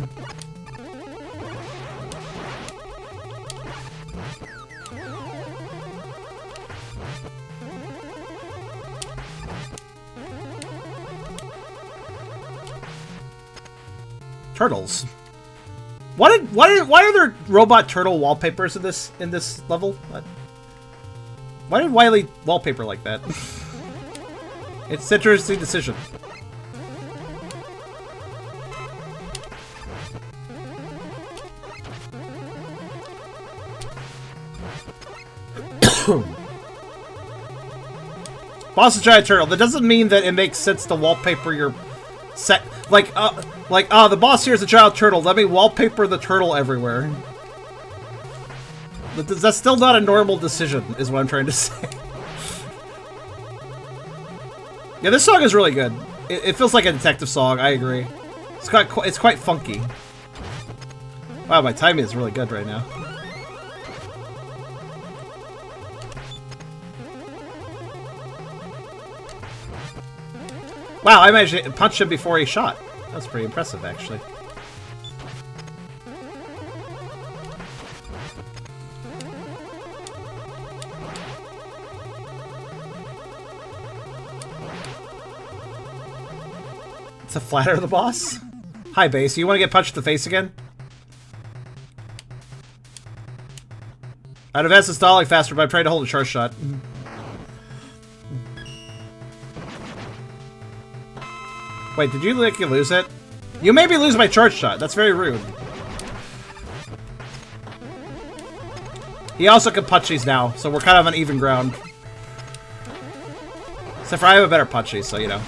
Turtles. Why are there robot turtle wallpapers in this level? Why did Wily wallpaper like that? It's an interesting decision. Boss is a giant turtle. That doesn't mean that it makes sense to wallpaper your set. The boss here is a giant turtle. Let me wallpaper the turtle everywhere. That's still not a normal decision, is what I'm trying to say. Yeah, this song is really good. It feels like a detective song. I agree. It's quite funky. Wow, my timing is really good right now. Wow, I managed to punch him before he shot. That's pretty impressive, actually. To flatter the boss? Hi, Base. You want to get punched in the face again? I'd advance the stalling faster, but I'm trying to hold a charge shot. Wait, did you lose it? You made me lose my charge shot. That's very rude. He also can punch these now, so we're kind of on even ground. Except for I have a better punchy, so you know.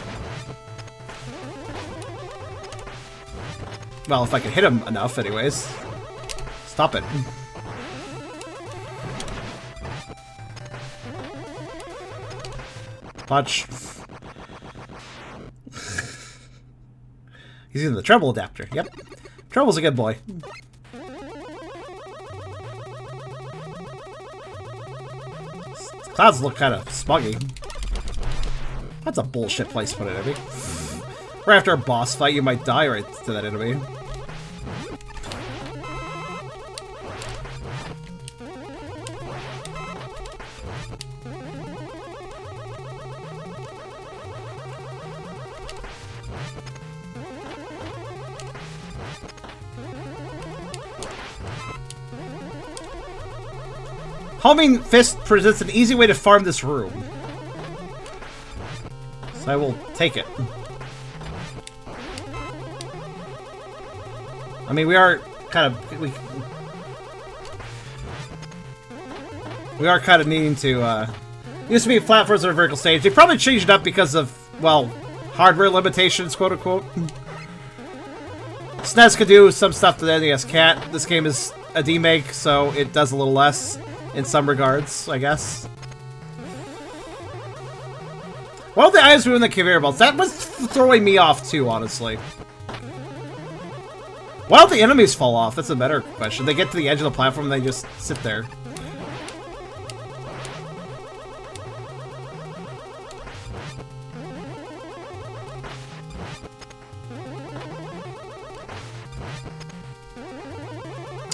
Well, if I can hit him enough, anyways. Stop it. Punch. He's using the treble adapter. Yep. Treble's a good boy. Clouds look kind of smuggy. That's a bullshit place to put an enemy. Right after a boss fight, you might die right to that enemy. Homing Fist presents an easy way to farm this room. So I will take it. I mean, we are kind of... We are kind of needing to... It used to be flat first or vertical stage. They probably changed it up because of, well, hardware limitations, quote-unquote. SNES could do some stuff that the NES can't. This game is a demake, so it does a little less. In some regards, I guess. Why don't the eyes ruin the conveyor belts? That was throwing me off too, honestly. Why don't the enemies fall off? That's a better question. They get to the edge of the platform and they just sit there.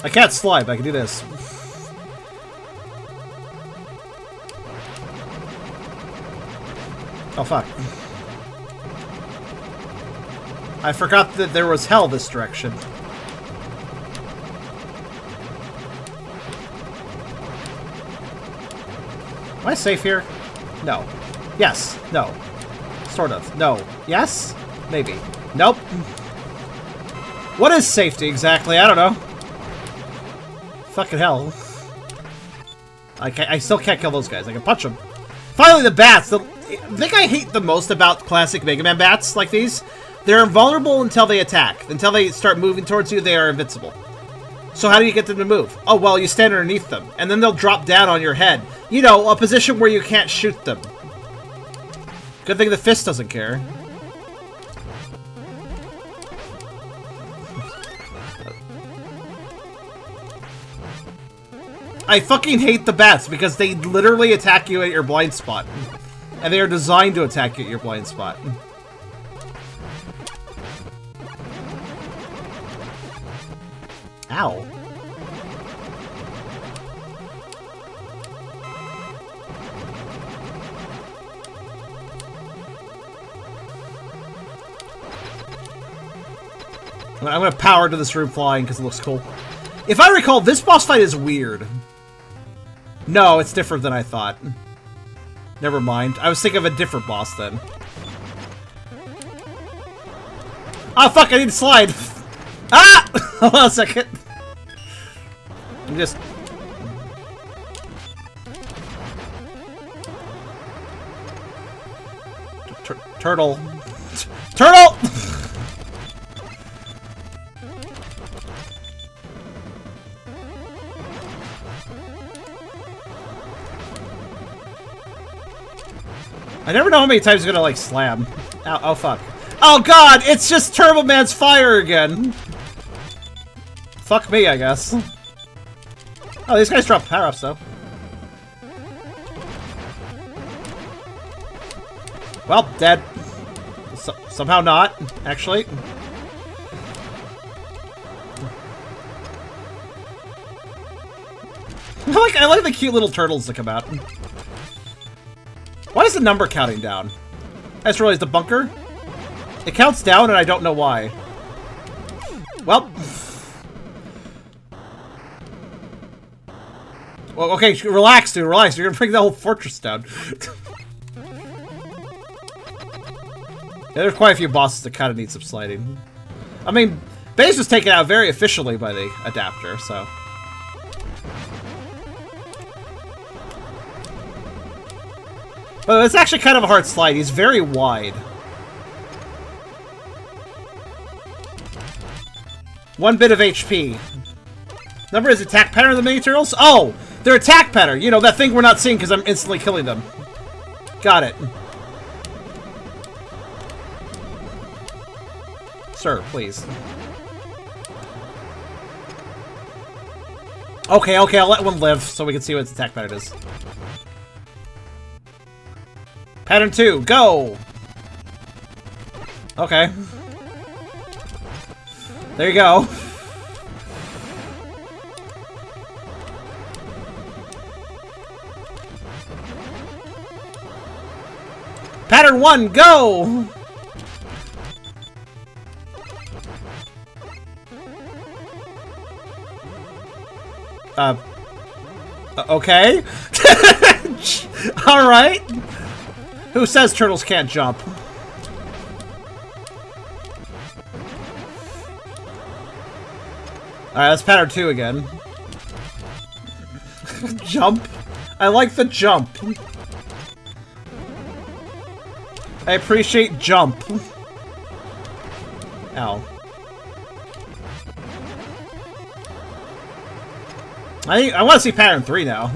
I can't slide, but I can do this. Oh, fuck. I forgot that there was hell this direction. Am I safe here? No. Yes. No. Sort of. No. Yes? Maybe. Nope. What is safety exactly? I don't know. Fucking hell. I still can't kill those guys. I can punch them. Finally, the bats. The thing I hate the most about classic Mega Man bats like these, they're invulnerable until they attack. Until they start moving towards you, they are invincible. So how do you get them to move? Oh, well, you stand underneath them, and then they'll drop down on your head. You know, a position where you can't shoot them. Good thing the fist doesn't care. I fucking hate the bats because they literally attack you at your blind spot. And they are designed to attack you at your blind spot. Ow. I'm gonna power to this room flying because it looks cool. If I recall, this boss fight is weird. No, it's different than I thought. Never mind. I was thinking of a different boss then. Oh, fuck, I need to slide. Ah! Hold on a second. I'm just... Turtle. Turtle! I never know how many times you're gonna, like, slam. Ow, oh, fuck. Oh, God! It's just Turbo Man's fire again! Fuck me, I guess. Oh, these guys drop power-ups, though. Well, dead. Somehow not, actually. I like the cute little turtles that come out. Why is the number counting down? I just realized the bunker. It counts down and I don't know why. Well. Well, okay, relax, dude, relax. You're gonna bring the whole fortress down. Yeah, there's quite a few bosses that kind of need some sliding. I mean, base was taken out very efficiently by the adapter, so. But it's actually kind of a hard slide. He's very wide. One bit of HP. Number is attack pattern of the mini turtles? Oh! Their attack pattern! You know, that thing we're not seeing because I'm instantly killing them. Got it. Sir, please. Okay, okay, I'll let one live so we can see what its attack pattern is. Pattern 2, go! Okay. There you go. Pattern 1, go! Okay. Alright. Who says turtles can't jump? Alright, that's pattern 2 again. Jump. I like the jump. I appreciate jump. Ow. I want to see pattern 3 now.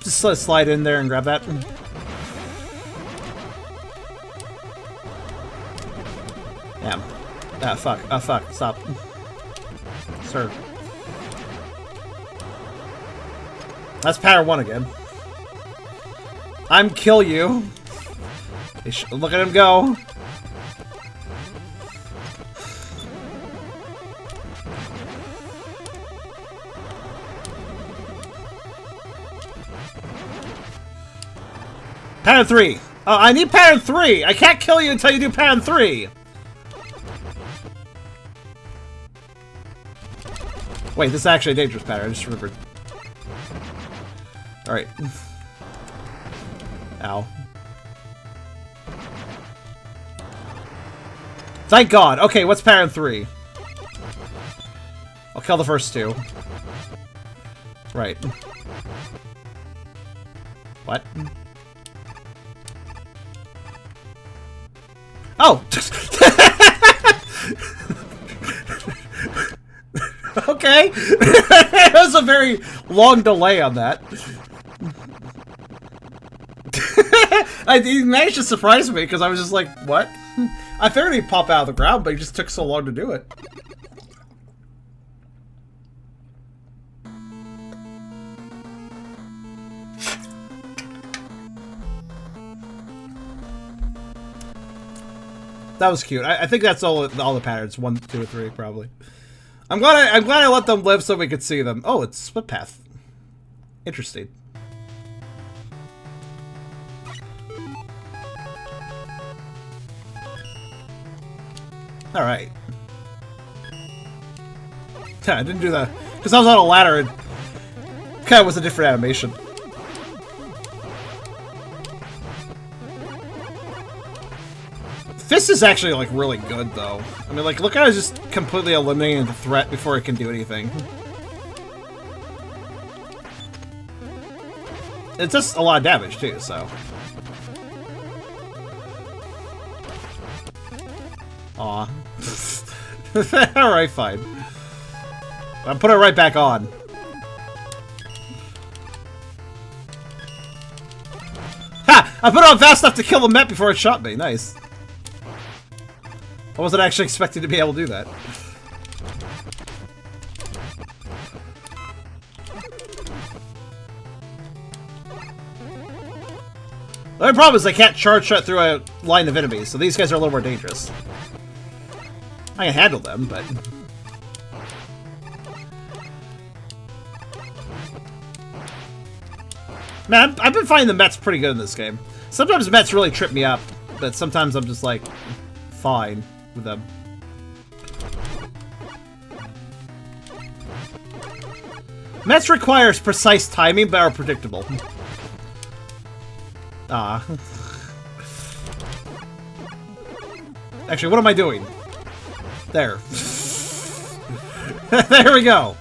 Just gonna slide in there and grab that. Damn. Ah, fuck. Ah, fuck. Stop. Sir. That's pattern 1 again. I'm kill you. Look at him go. Pattern 3. Oh, I need pattern 3. I can't kill you until you do pattern 3. Wait, this is actually a dangerous pattern. I just remembered. Alright. Ow. Thank God. Okay, what's pattern 3? I'll kill the first 2. Right. What? Oh! Okay. That was a very long delay on that. He managed to surprise me because I was just like, what? I figured he'd pop out of the ground, but he just took so long to do it. That was cute. I think that's all the patterns. 1, 2, or 3, probably. I'm glad I let them live so we could see them. Oh, it's split path. Interesting. All right. I didn't do that because I was on a ladder. And kind of was a different animation. This is actually, like, really good, though. I mean, like, look how it's just completely eliminating the threat before it can do anything. It's just a lot of damage, too, so. Aw. Alright, fine. I'll put it right back on. Ha! I put it on fast enough to kill the Met before it shot me. Nice. I wasn't actually expecting to be able to do that. The only problem is I can't charge shot through a line of enemies, so these guys are a little more dangerous. I can handle them, but... Man, I've been finding the Mets pretty good in this game. Sometimes the Mets really trip me up, but sometimes I'm just like, fine with them. Mets requires precise timing, but are predictable. Ah. Actually, what am I doing? There. There we go.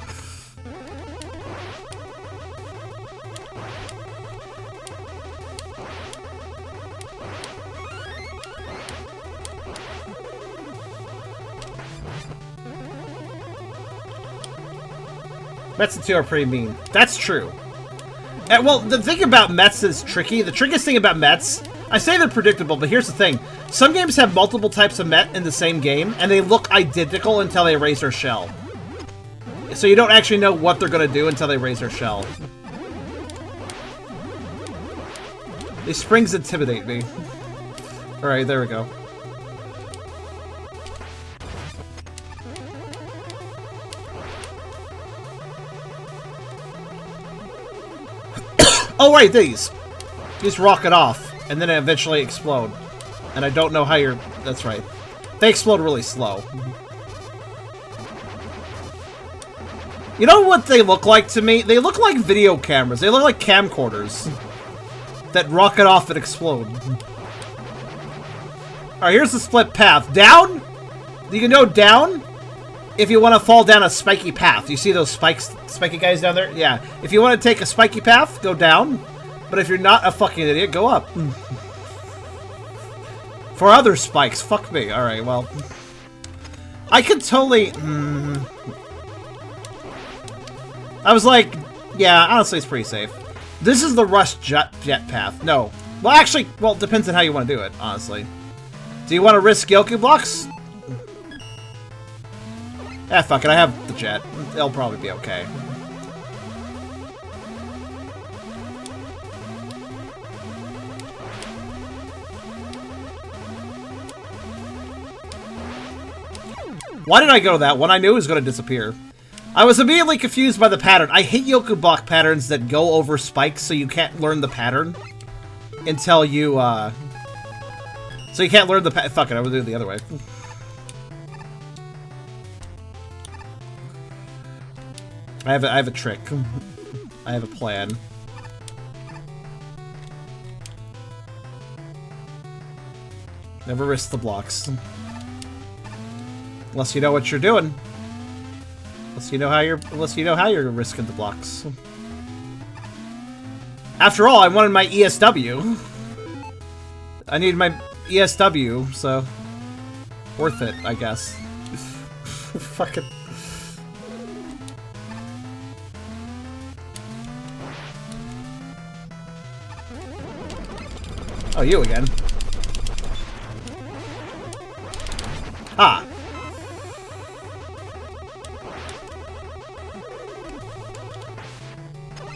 Mets and 2 are pretty mean. That's true. And, well, the thing about Mets is tricky. The trickiest thing about Mets, I say they're predictable, but here's the thing. Some games have multiple types of Met in the same game, and they look identical until they raise their shell. So you don't actually know what they're going to do until they raise their shell. These springs intimidate me. Alright, there we go. Oh, right, these. These rocket off, and then eventually explode. And I don't know how you're... That's right. They explode really slow. You know what they look like to me? They look like video cameras. They look like camcorders that rocket off and explode. Alright, here's the split path. Down? You can go down if you want to fall down a spiky path. You see those spiky guys down there? Yeah. If you want to take a spiky path, go down. But if you're not a fucking idiot, go up. For other spikes, fuck me. Alright, well. I could totally... I was like, yeah, honestly, it's pretty safe. This is the rush jet path. No. Well, actually, well, it depends on how you want to do it, honestly. Do you want to risk Yoku blocks? Ah, fuck it, I have the jet. It'll probably be okay. Why did I go to that one? I knew it was going to disappear. I was immediately confused by the pattern. I hate Yoku block patterns that go over spikes, so you can't learn the pattern until you, So you can't learn the fuck it, I would do it the other way. I have a trick. I have a plan. Never risk the blocks. Unless you know what you're doing. Unless you know how you're risking the blocks. After all, I wanted my ESW. I need my ESW, so worth it, I guess. Fucking. Oh, you again. Ah.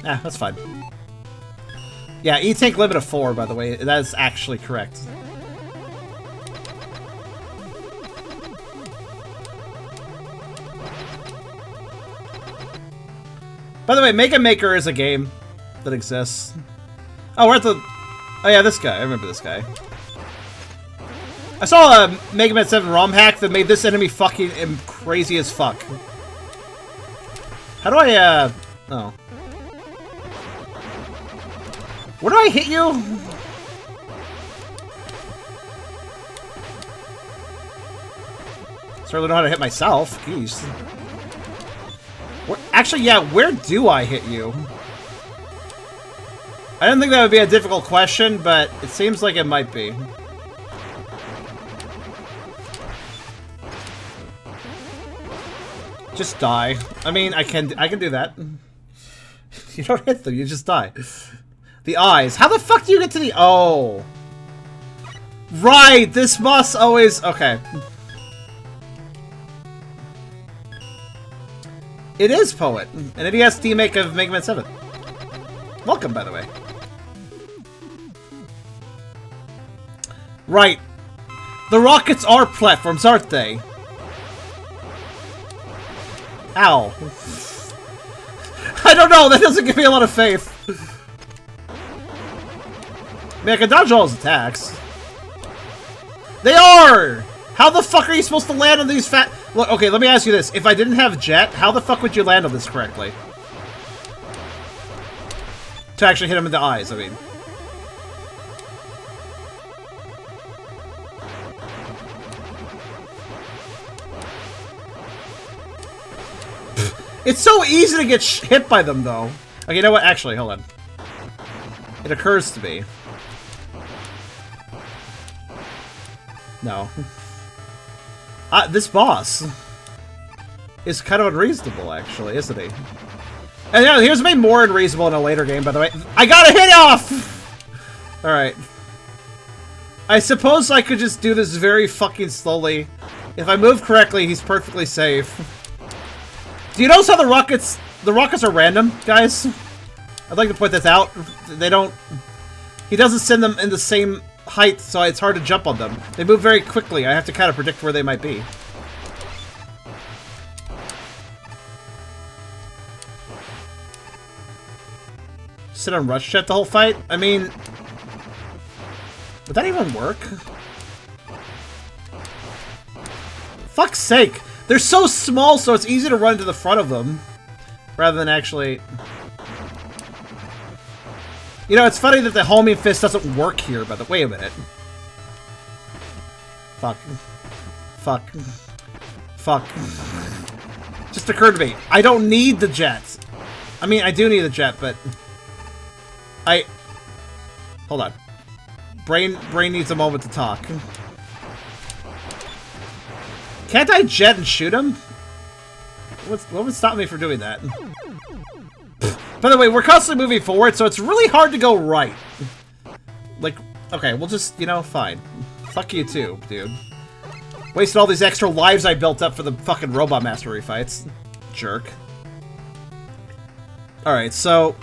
Ah, that's fine. Yeah, E-Tank limit of 4, by the way. That is actually correct. By the way, Mega Maker is a game that exists. Oh, we're at the... Oh yeah, this guy. I remember this guy. I saw a Mega Man 7 ROM hack that made this enemy fucking crazy as fuck. How do I, Oh. Where do I hit you? Certainly know how to hit myself. Jeez. Actually, yeah, where do I hit you? I didn't think that would be a difficult question, but it seems like it might be. Just die. I mean, I can do that. You don't hit them, you just die. The eyes. How the fuck do you get to the... Oh. Right, this must always... Okay. It is Poet. And it has demake of Mega Man 7. Welcome, by the way. Right. The rockets are platforms, aren't they? Ow. I don't know, that doesn't give me a lot of faith. I mean, I can dodge all his attacks. They are! How the fuck are you supposed to land on these fat... Look, okay, let me ask you this. If I didn't have Jet, how the fuck would you land on this correctly? To actually hit him in the eyes, I mean. It's so easy to get hit by them, though. Okay, you know what? Actually, hold on. It occurs to me. No. This boss is kind of unreasonable, actually, isn't he? And yeah, he was made more unreasonable in a later game, by the way. I got a hit off! Alright. I suppose I could just do this very fucking slowly. If I move correctly, he's perfectly safe. Do you notice how the rockets are random, guys? I'd like to point this out. They don't... He doesn't send them in the same height, so it's hard to jump on them. They move very quickly. I have to kind of predict where they might be. Sit on rush chat the whole fight? I mean... Would that even work? Fuck's sake! They're so small, so it's easy to run to the front of them. Rather than actually... You know, it's funny that the homing fist doesn't work here, but wait a minute. Fuck. Fuck. Fuck. Just occurred to me. I don't need the jet. I mean, I do need the jet, but... Hold on. Brain needs a moment to talk. Can't I jet and shoot him? What would stop me from doing that? By the way, we're constantly moving forward, so it's really hard to go right. Like, okay, we'll just, you know, fine. Fuck you too, dude. Wasted all these extra lives I built up for the fucking Robot Mastery fights. Jerk. Alright, so...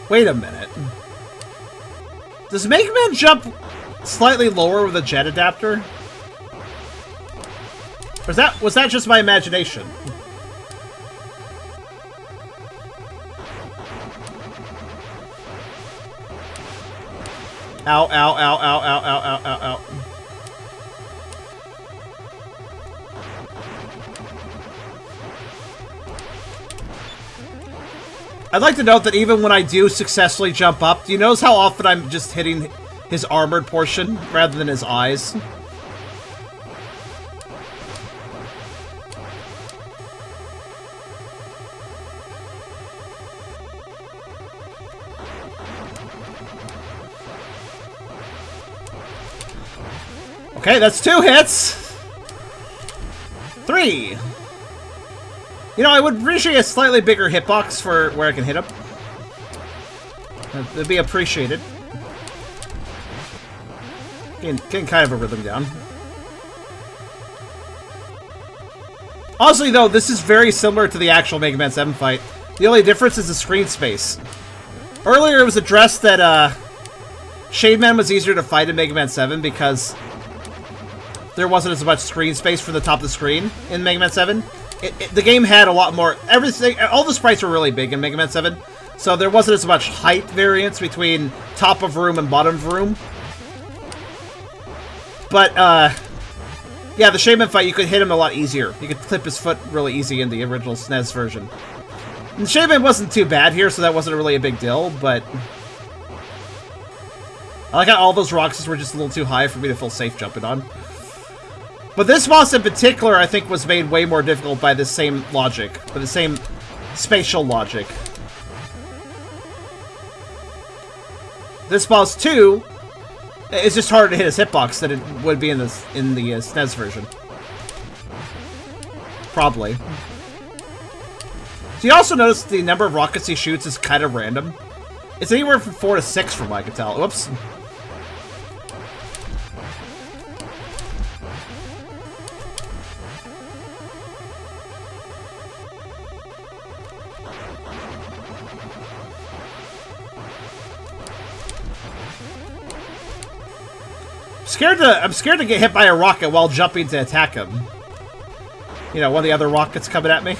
Wait a minute. Does Mega Man jump slightly lower with a jet adapter? Or was that just my imagination? Ow, ow, ow, ow, ow, ow, ow, ow, ow. I'd like to note that even when I do successfully jump up, do you notice how often I'm just hitting his armored portion rather than his eyes? Okay, that's 2 hits! 3! You know, I would appreciate a slightly bigger hitbox for where I can hit him. That'd be appreciated. Getting kind of a rhythm down. Honestly, though, this is very similar to the actual Mega Man 7 fight. The only difference is the screen space. Earlier, it was addressed that, Shade Man was easier to fight in Mega Man 7 because there wasn't as much screen space for the top of the screen in Mega Man 7. The game had a lot more... Everything... All the sprites were really big in Mega Man 7, so there wasn't as much height variance between top of room and bottom of room. But, yeah, the Shaman fight, you could hit him a lot easier. You could clip his foot really easy in the original SNES version. And Shaman wasn't too bad here, so that wasn't really a big deal, but... I like how all those rocks were just a little too high for me to feel safe jumping on. But this boss in particular, I think, was made way more difficult by the same logic. By the same spatial logic. This boss, too, is just harder to hit his hitbox than it would be in the SNES version. Probably. Do you also notice the number of rockets he shoots is kind of random? It's anywhere from 4 to 6 from what I can tell. Whoops. I'm scared to get hit by a rocket while jumping to attack him. You know, one of the other rockets coming at me.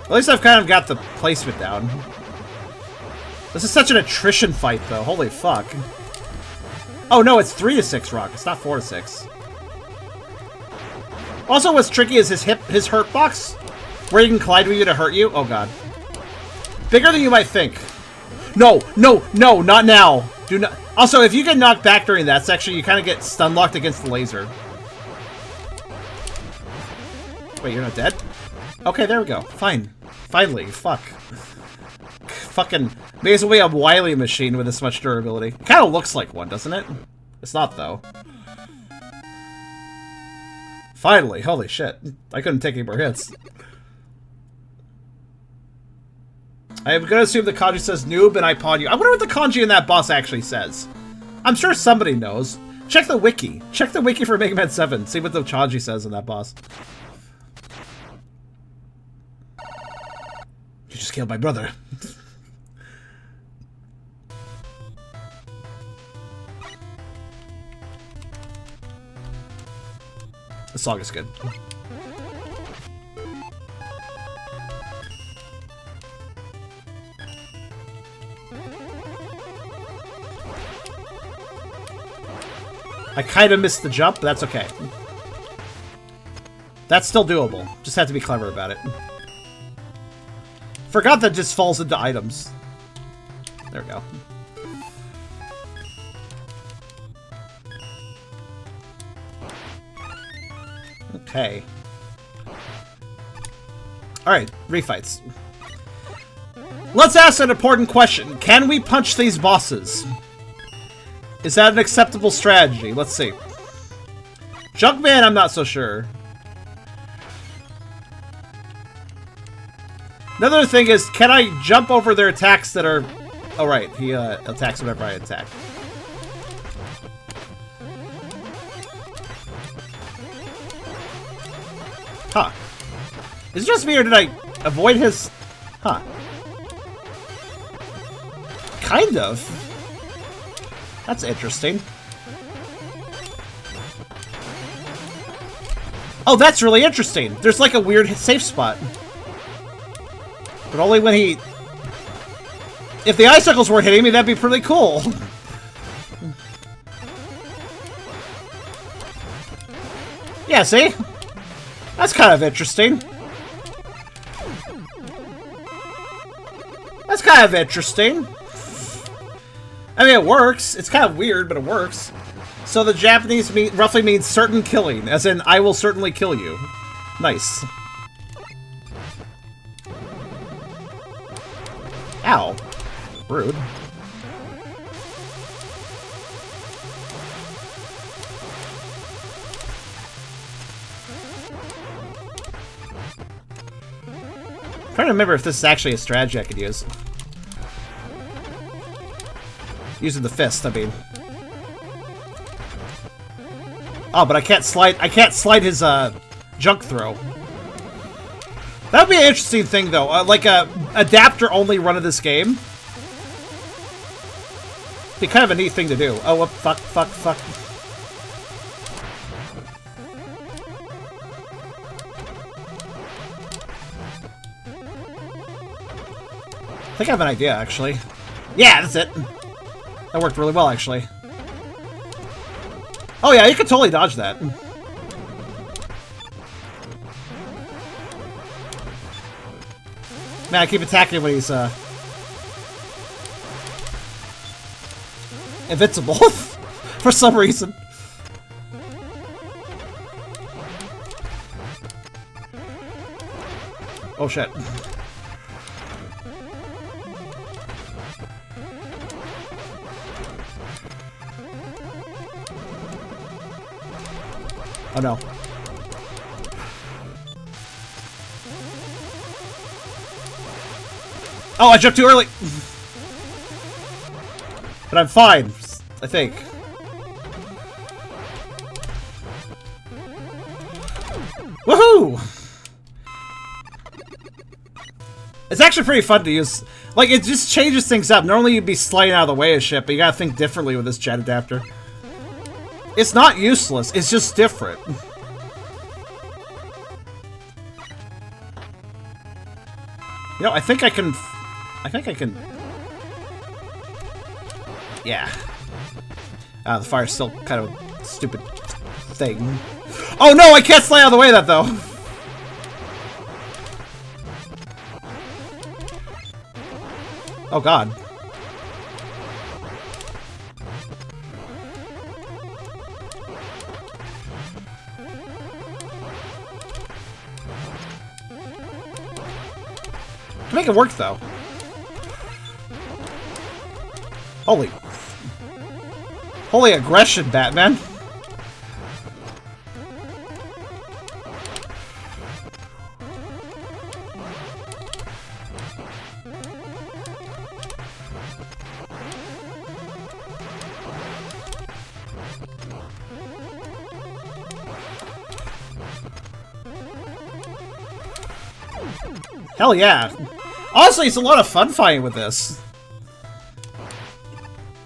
At least I've kind of got the placement down. This is such an attrition fight, though. Holy fuck. Oh, no, it's 3 to 6 rockets, not 4 to 6. Also, what's tricky is his hurt box, where you can collide with you to hurt you. Oh, God. Bigger than you might think. No, no, no, not now. Do not. Also, if you get knocked back during that section, you kind of get stun locked against the laser. Wait, you're not dead? Okay, there we go. Fine. Finally. Fuck. fucking basically a Wily machine with this much durability. It kind of looks like one, doesn't it? It's not, though. Finally, holy shit. I couldn't take any more hits. I am gonna assume the kanji says noob and I pawn you. I wonder what the kanji in that boss actually says. I'm sure somebody knows. Check the wiki. Check the wiki for Mega Man 7. See what the kanji says in that boss. You just killed my brother. The song is good. I kind of missed the jump, but that's okay. That's still doable. Just have to be clever about it. Forgot that just falls into items. There we go. Okay. Alright, refights. Let's ask an important question. Can we punch these bosses? Is that an acceptable strategy? Let's see. Junkman, I'm not so sure. Another thing is, can I jump over their attacks that are... Oh, right. He attacks whenever I attack. Huh. Is it just me, or did I avoid his... Huh. Kind of. That's interesting. Oh, that's really interesting. There's like a weird safe spot. But only when he... If the icicles weren't hitting me, that'd be pretty cool. Yeah, see? That's kind of interesting. That's kind of interesting. I mean, it works. It's kind of weird, but it works. So the Japanese roughly means certain killing, as in, I will certainly kill you. Nice. Ow. Rude. I'm trying to remember if this is actually a strategy I could use. Using the fist, I mean. Oh, but I can't slide his junk throw. That would be an interesting thing, though. Like a adapter-only run of this game. Be kind of a neat thing to do. Oh, fuck, fuck, fuck. I think I have an idea, actually. Yeah, that's it. That worked really well, actually. Oh, yeah, you could totally dodge that. Man, I keep attacking him when he's, invincible. For some reason. Oh, shit. Oh, no. Oh, I jumped too early! But I'm fine, I think. Woohoo! It's actually pretty fun to use. Like, it just changes things up. Normally you'd be sliding out of the way of shit, but you gotta think differently with this jet adapter. It's not useless, it's just different. You know, I think I can... Yeah. The fire's still kind of a stupid thing. Oh no, I can't slide out of the way of that, though! Oh god. To make it work, though. Holy... Holy aggression, Batman. Hell yeah. Honestly, it's a lot of fun fighting with this.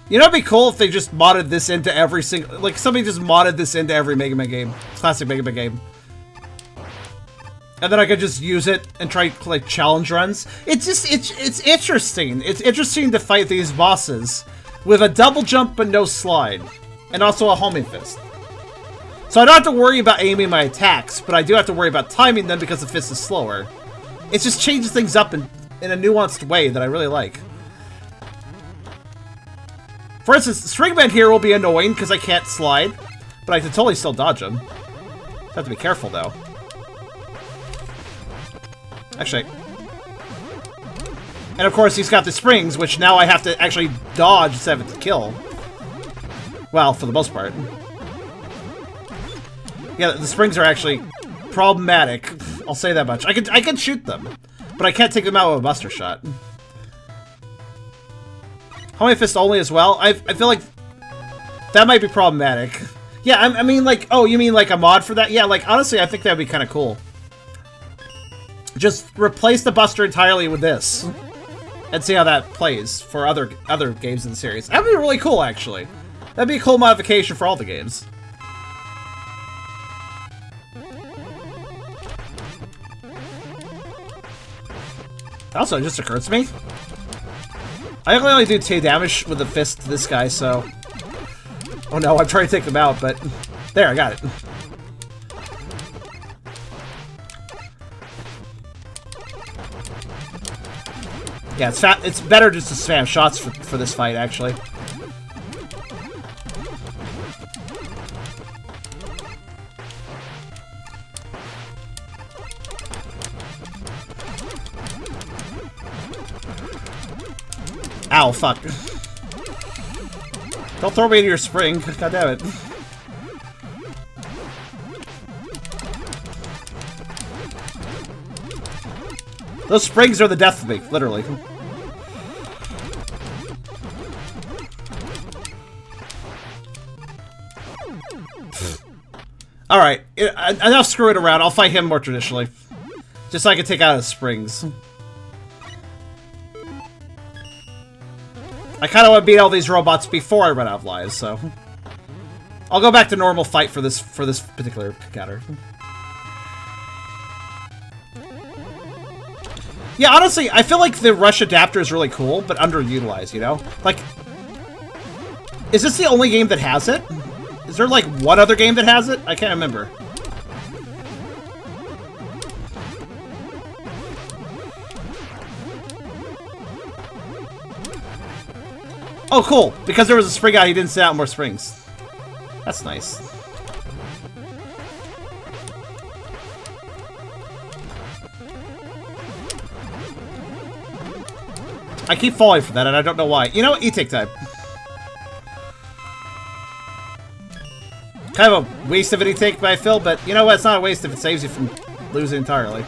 You know, it'd be cool if they just modded this into every single... Like, somebody just modded this into every Mega Man game. Classic Mega Man game. And then I could just use it and try, like, challenge runs. It's just... It's interesting. It's interesting to fight these bosses with a double jump but no slide. And also a homing fist. So I don't have to worry about aiming my attacks, but I do have to worry about timing them because the fist is slower. It just changes things up in a nuanced way that I really like. For instance, Stringman here will be annoying because I can't slide, but I can totally still dodge him. Have to be careful, though. Actually. And of course, he's got the springs, which now I have to actually dodge instead of to kill. Well, for the most part. Yeah, the springs are actually problematic. I'll say that much. I can shoot them, but I can't take them out with a buster shot. Homing fist only as well. I feel like that might be problematic. Yeah, I mean, like, oh, you mean like a mod for that? Yeah, like, honestly, I think that'd be kind of cool. Just replace the buster entirely with this, and see how that plays for other games in the series. That'd be really cool, actually. That'd be a cool modification for all the games. Also, it just occurs to me, I can only do 2 damage with the fist to this guy, so... Oh no, I'm trying to take them out, but... There, I got it. Yeah, it's better just to spam shots for this fight, actually. Ow, fuck. Don't throw me into your spring. God damn it. Those springs are the death of me, literally. Alright, enough screwing around. I'll fight him more traditionally. Just so I can take out his springs. I kind of want to beat all these robots before I run out of lives, so... I'll go back to normal fight for this particular counter. Yeah, honestly, I feel like the rush adapter is really cool, but underutilized, you know? Like... Is this the only game that has it? Is there, like, one other game that has it? I can't remember. Oh, cool. Because there was a spring out, he didn't set out more springs. That's nice. I keep falling for that, and I don't know why. You know what? You take time. Kind of a waste of any take by Phil, but you know what? It's not a waste if it saves you from losing entirely.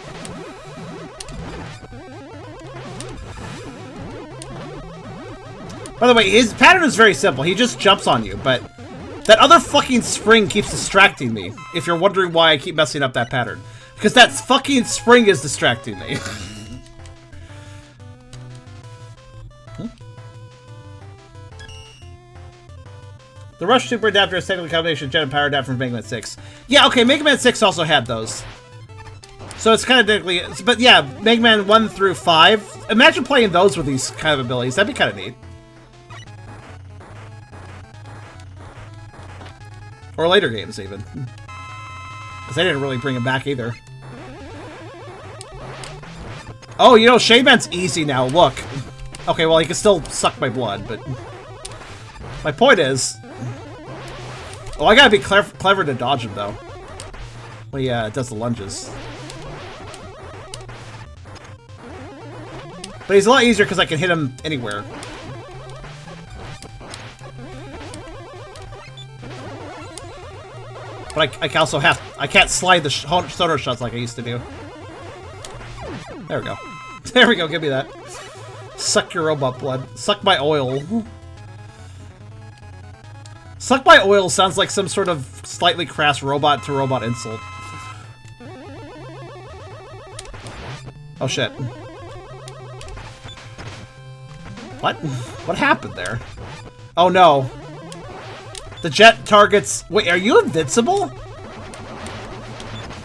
By the way, his pattern is very simple. He just jumps on you, but that other fucking spring keeps distracting me, if you're wondering why I keep messing up that pattern. Because that fucking spring is distracting me. The Rush Super Adapter is technically a combination of Jet and Power Adapter from Mega Man 6. Yeah, okay, Mega Man 6 also had those. So it's kind of technically... But yeah, Mega Man 1 through 5. Imagine playing those with these kind of abilities. That'd be kind of neat. Or later games, even. Because they didn't really bring him back, either. Oh, you know, Shademan's easy now, look. Okay, well, he can still suck my blood, but... My point is... Oh, I gotta be clever to dodge him, though. Well, yeah, it does the lunges. But he's a lot easier because I can hit him anywhere. But I also I can't slide the sonar shots like I used to do. There we go. There we go, give me that. Suck your robot blood. Suck my oil. Suck my oil sounds like some sort of slightly crass robot-to-robot insult. Oh shit. What? What happened there? Oh no. The jet targets... Wait, are you invincible?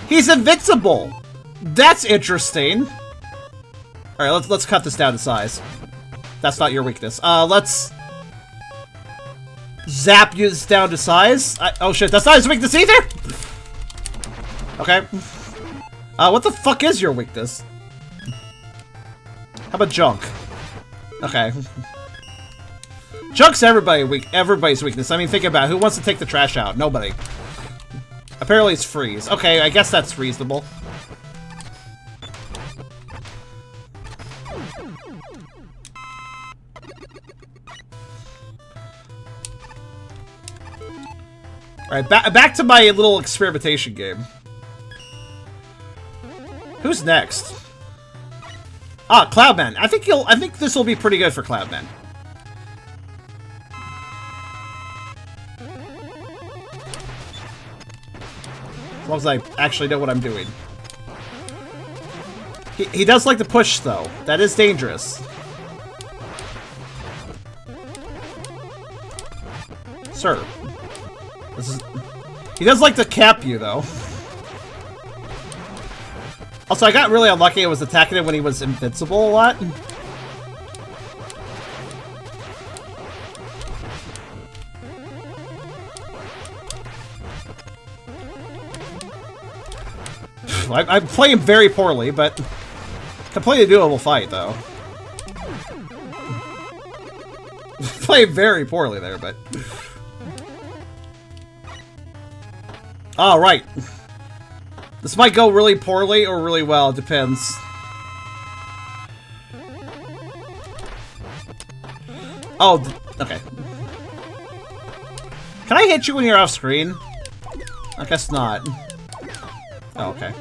He's invincible! That's interesting. Alright, let's cut this down to size. That's not your weakness. Let's... zap you down to size. Oh shit, that's not his weakness either? Okay. What the fuck is your weakness? How about junk? Okay. Junk's everybody's weakness. I mean, think about it. Who wants to take the trash out? Nobody. Apparently it's freeze. Okay, I guess that's reasonable. Alright, back to my little experimentation game. Who's next? Ah, Cloudman. I think this will be pretty good for Cloudman. As long as I actually know what I'm doing. He does like to push, though. That is dangerous. Sir. He does like to cap you, though. Also, I got really unlucky. I was attacking him when he was invincible a lot. I'm playing very poorly, but completely doable fight, though. Playing very poorly there, but... Alright. This might go really poorly or really well, it depends. Oh, okay. Can I hit you when you're off screen? I guess not. Oh, okay.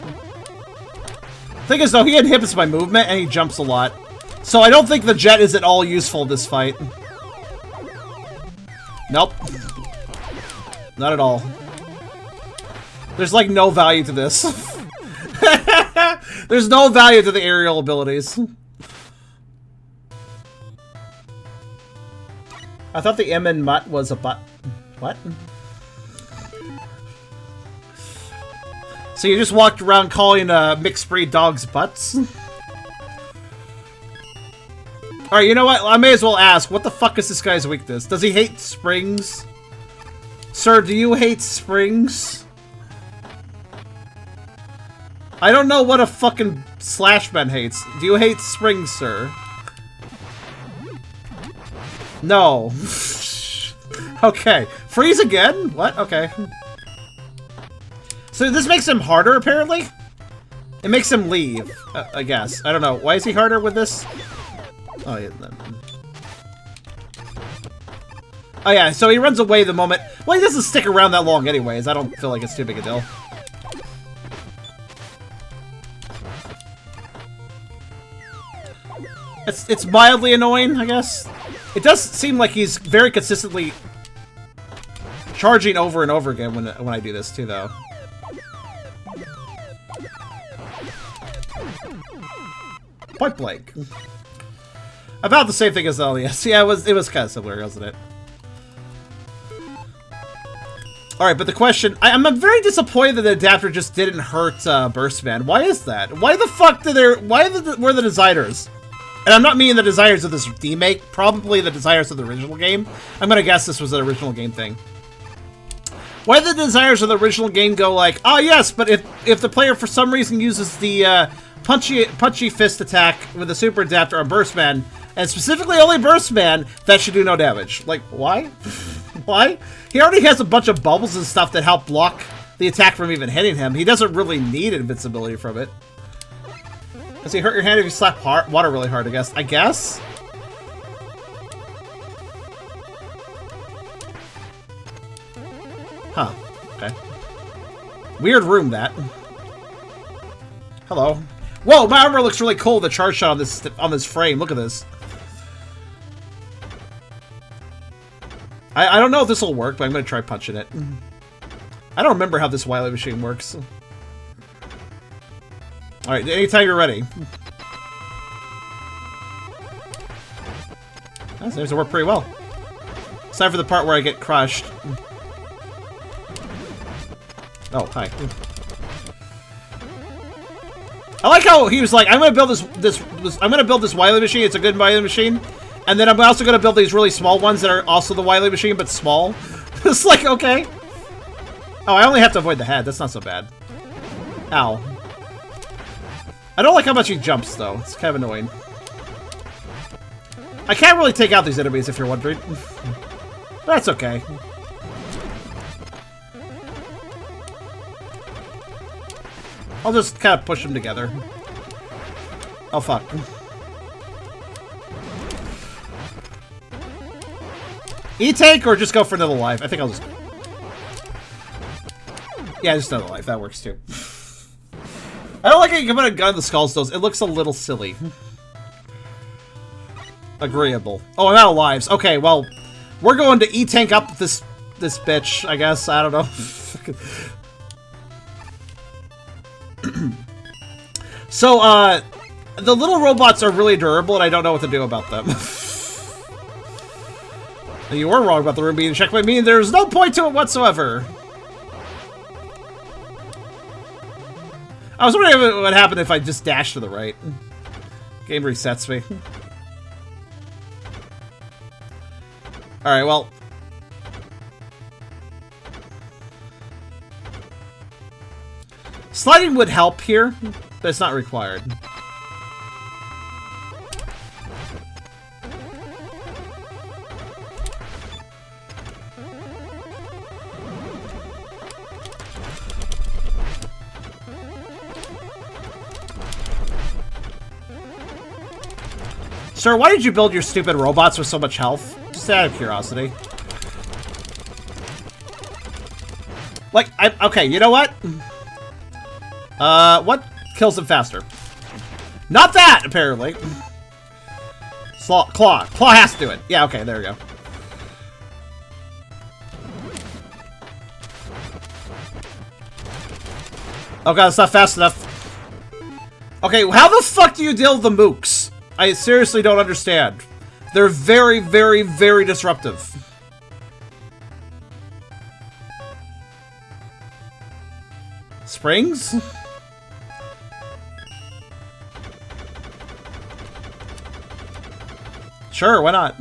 Thing is, though, he inhibits my movement and he jumps a lot. So I don't think the jet is at all useful in this fight. Nope. Not at all. There's, like, no value to this. There's no value to the aerial abilities. I thought the Mega Mutt was a butt. What? So you just walked around calling mixed breed dogs butts? Alright, you know what? I may as well ask, what the fuck is this guy's weakness? Does he hate springs? Sir, do you hate springs? I don't know what a fucking Slashman hates. Do you hate springs, sir? No. Okay. Freeze again? What? Okay. So this makes him harder, apparently? It makes him leave, I guess. I don't know. Why is he harder with this? Oh, yeah. Oh, yeah, so he runs away the moment... Well, he doesn't stick around that long anyways. I don't feel like it's too big a deal. It's mildly annoying, I guess. It does seem like he's very consistently charging over and over again when I do this, too, though. Point blank. About the same thing as LES. Yeah, it was kind of similar, wasn't it? Alright, but the question... I'm very disappointed that the adapter just didn't hurt Burstman. Why is that? Why the fuck were the designers? And I'm not meaning the designers of this remake. Probably the designers of the original game. I'm gonna guess this was an original game thing. Why did the designers of the original game go like, oh yes, but if the player for some reason uses the punchy fist attack with the super adapter on Burstman, and specifically only Burstman, that should do no damage. Like, why? Why? He already has a bunch of bubbles and stuff that help block the attack from even hitting him. He doesn't really need invincibility from it. Does he hurt your hand if you slap water really hard, I guess? Huh. Okay. Weird room, that. Hello. Whoa, my armor looks really cool. The charge shot on this frame. Look at this. I don't know if this will work, but I'm going to try punching it. I don't remember how this Wily machine works. Alright, anytime you're ready. That seems to work pretty well. It's time for the part where I get crushed. Oh, hi. I like how he was like, I'm gonna build I'm gonna build this Wily machine, it's a good Wily machine. And then I'm also gonna build these really small ones that are also the Wily machine, but small. It's like, okay. Oh, I only have to avoid the head, that's not so bad. Ow. I don't like how much he jumps, though. It's kind of annoying. I can't really take out these enemies, if you're wondering. That's okay. I'll just kind of push them together. Oh, fuck. E-tank or just go for another life? I think I'll just... Yeah, just another life. That works, too. I don't like how you can put a gun in the skull stones. It looks a little silly. Agreeable. Oh, I'm out of lives. Okay, well, we're going to E-tank up this bitch, I guess. I don't know. So, the little robots are really durable, and I don't know what to do about them. You were wrong about the room being checked by me, and there's no point to it whatsoever. I was wondering what would happen if I just dash to the right. Game resets me. Alright, well. Sliding would help here, but it's not required. Sir, why did you build your stupid robots with so much health? Just out of curiosity. Like, okay, you know what? What kills them faster? Not that, apparently. Claw. Claw has to do it. Yeah, okay, there we go. Oh god, it's not fast enough. Okay, how the fuck do you deal with the mooks? I seriously don't understand. They're very, very, very disruptive. Springs? Sure, why not?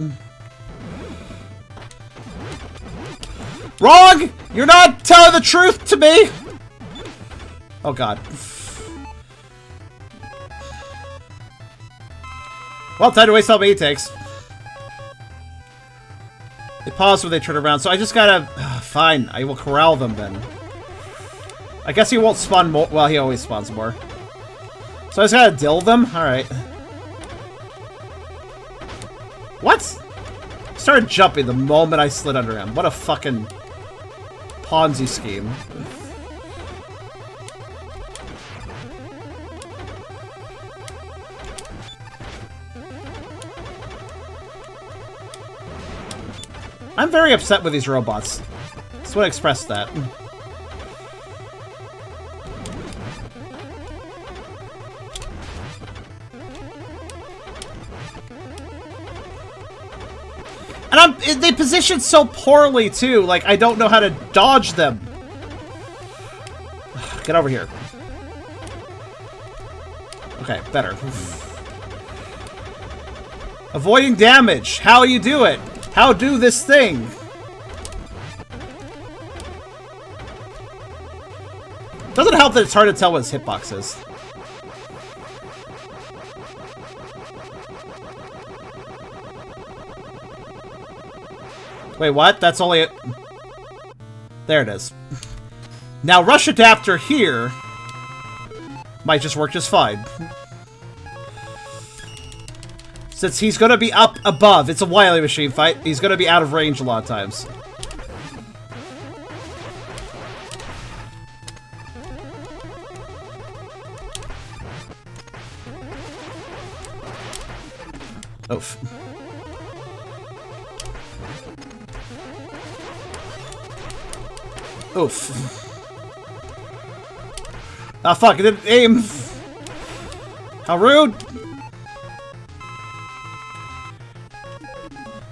Wrong! You're not telling the truth to me! Oh god. Well, time to waste how many it takes. They pause when they turn around, so I just gotta... fine, I will corral them then. I guess he won't spawn more. Well, he always spawns more. So I just gotta dill them? Alright. What? Started jumping the moment I slid under him. What a fucking Ponzi scheme. I'm very upset with these robots. That's what expressed that. And they position so poorly, too. Like, I don't know how to dodge them. Get over here. Okay, better. Avoiding damage. How you do it? How do this thing? Doesn't help that it's hard to tell what his hitbox is. Wait, what? That's only it. There it is. Now, rush adapter here might just work just fine. Since he's gonna be up above, it's a Wily machine fight, he's gonna be out of range a lot of times. Oof. Oof. Ah, fuck, it didn't aim. How rude.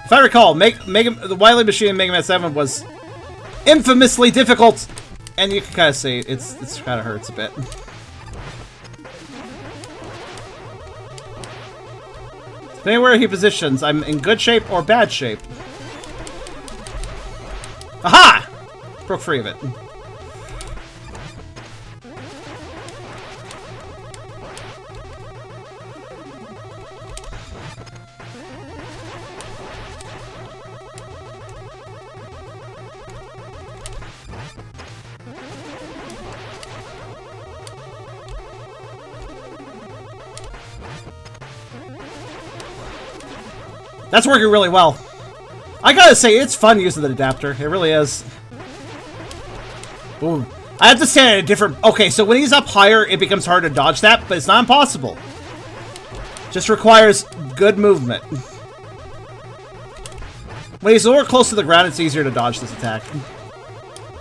If I recall, the Wily Machine in Mega Man 7 was infamously difficult. And you can kind of see it's kind of hurts a bit. Depending where he positions, I'm in good shape or bad shape. Aha! Broke free of it. That's working really well. I gotta say, it's fun using the adapter. It really is. Ooh. I have to stand at a different... Okay, so when he's up higher, it becomes hard to dodge that, but it's not impossible. Just requires good movement. When he's lower close to the ground, it's easier to dodge this attack.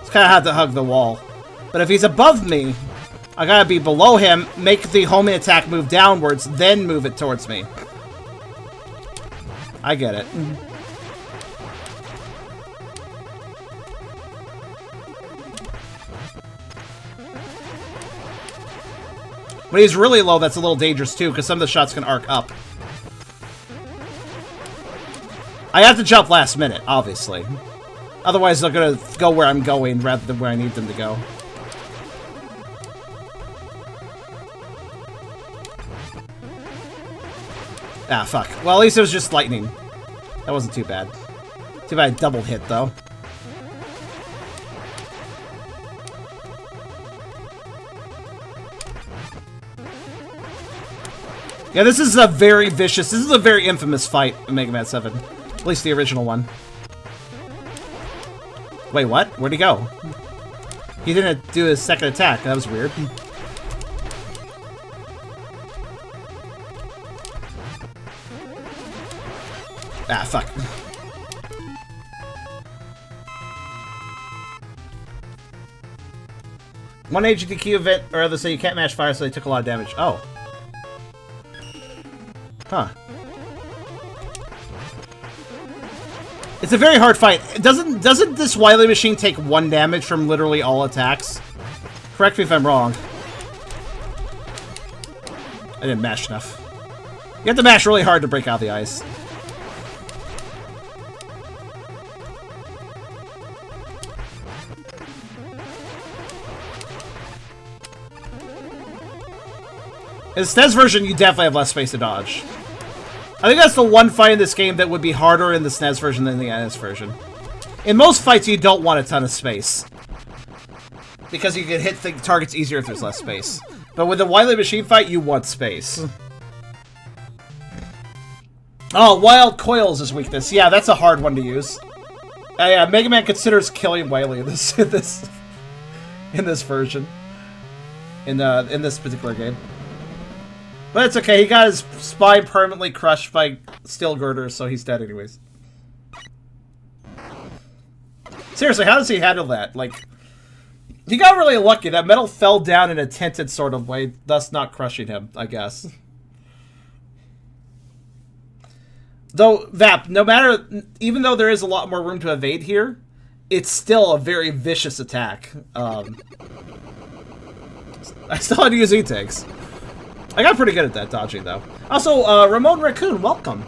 It's kind of hard to hug the wall. But if he's above me, I gotta be below him, make the homing attack move downwards, then move it towards me. I get it. When he's really low, that's a little dangerous too, because some of the shots can arc up. I have to jump last minute, obviously. Otherwise, they're gonna go where I'm going rather than where I need them to go. Ah, fuck. Well, at least it was just lightning. That wasn't too bad. Too bad I double hit, though. Yeah, this is a very vicious, this is a very infamous fight in Mega Man 7. At least the original one. Wait, what? Where'd he go? He didn't do his second attack. That was weird. Ah, fuck. One HDQ event, or others say you can't match fire, so they took a lot of damage. Oh. Huh. It's a very hard fight. Doesn't this Wily Machine take 1 damage from literally all attacks? Correct me if I'm wrong. I didn't mash enough. You have to mash really hard to break out the ice. In the SNES version, you definitely have less space to dodge. I think that's the one fight in this game that would be harder in the SNES version than the NES version. In most fights, you don't want a ton of space. Because you can hit the targets easier if there's less space. But with the Wily Machine fight, you want space. Oh, Wild Coil's his weakness. Yeah, that's a hard one to use. Yeah, Mega Man considers killing Wily in this version. In this particular game. But it's okay, he got his spine permanently crushed by steel girders, so he's dead anyways. Seriously, how does he handle that? Like, he got really lucky. That metal fell down in a tinted sort of way, thus not crushing him, I guess. Though, Vap, no matter, even though there is a lot more room to evade here, it's still a very vicious attack. I still had to use E-Tanks. I got pretty good at that dodging, though. Also, Ramon Raccoon, welcome.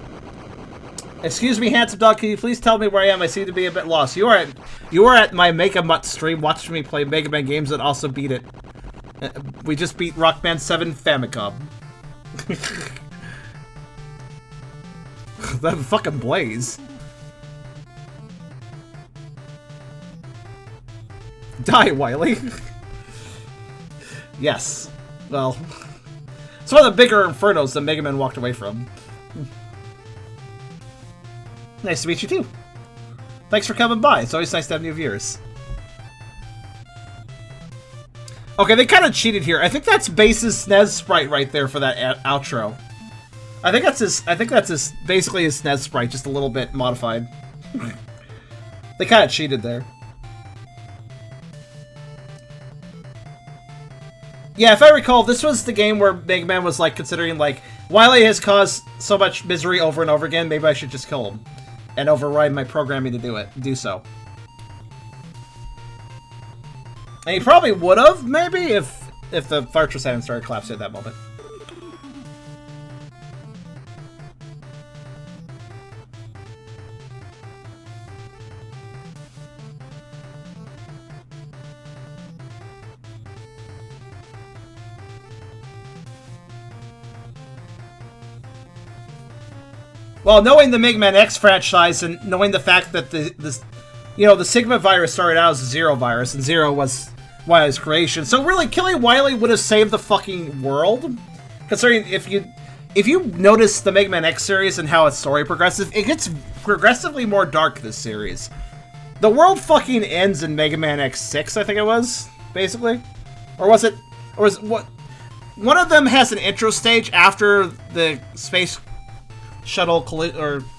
Excuse me, handsome dog. Can you please tell me where I am? I seem to be a bit lost. You are at my Mega Mutt stream, watching me play Mega Man games and also beat it. We just beat Rockman 7 Famicom. That fucking blaze. Die, Wily. Yes. Well. It's one of the bigger infernos that Mega Man walked away from. Nice to meet you, too. Thanks for coming by. It's always nice to have new viewers. Okay, they kind of cheated here. I think that's Base's SNES sprite right there for that outro. I think that's his basically his SNES sprite, just a little bit modified. They kind of cheated there. Yeah, if I recall, this was the game where Mega Man was like considering like, Wily has caused so much misery over and over again, maybe I should just kill him and override my programming to do so. And he probably would have, maybe, if the fortress hadn't started collapsing at that moment. Well, knowing the Mega Man X franchise and knowing the fact that the Sigma virus started out as a Zero virus, and Zero was Wily's creation, so really killing Wily would have saved the fucking world. Considering if you notice the Mega Man X series and how its story progresses, it gets progressively more dark this series. The world fucking ends in Mega Man X6, I think it was, basically, or was what? One of them has an intro stage after the space shuttle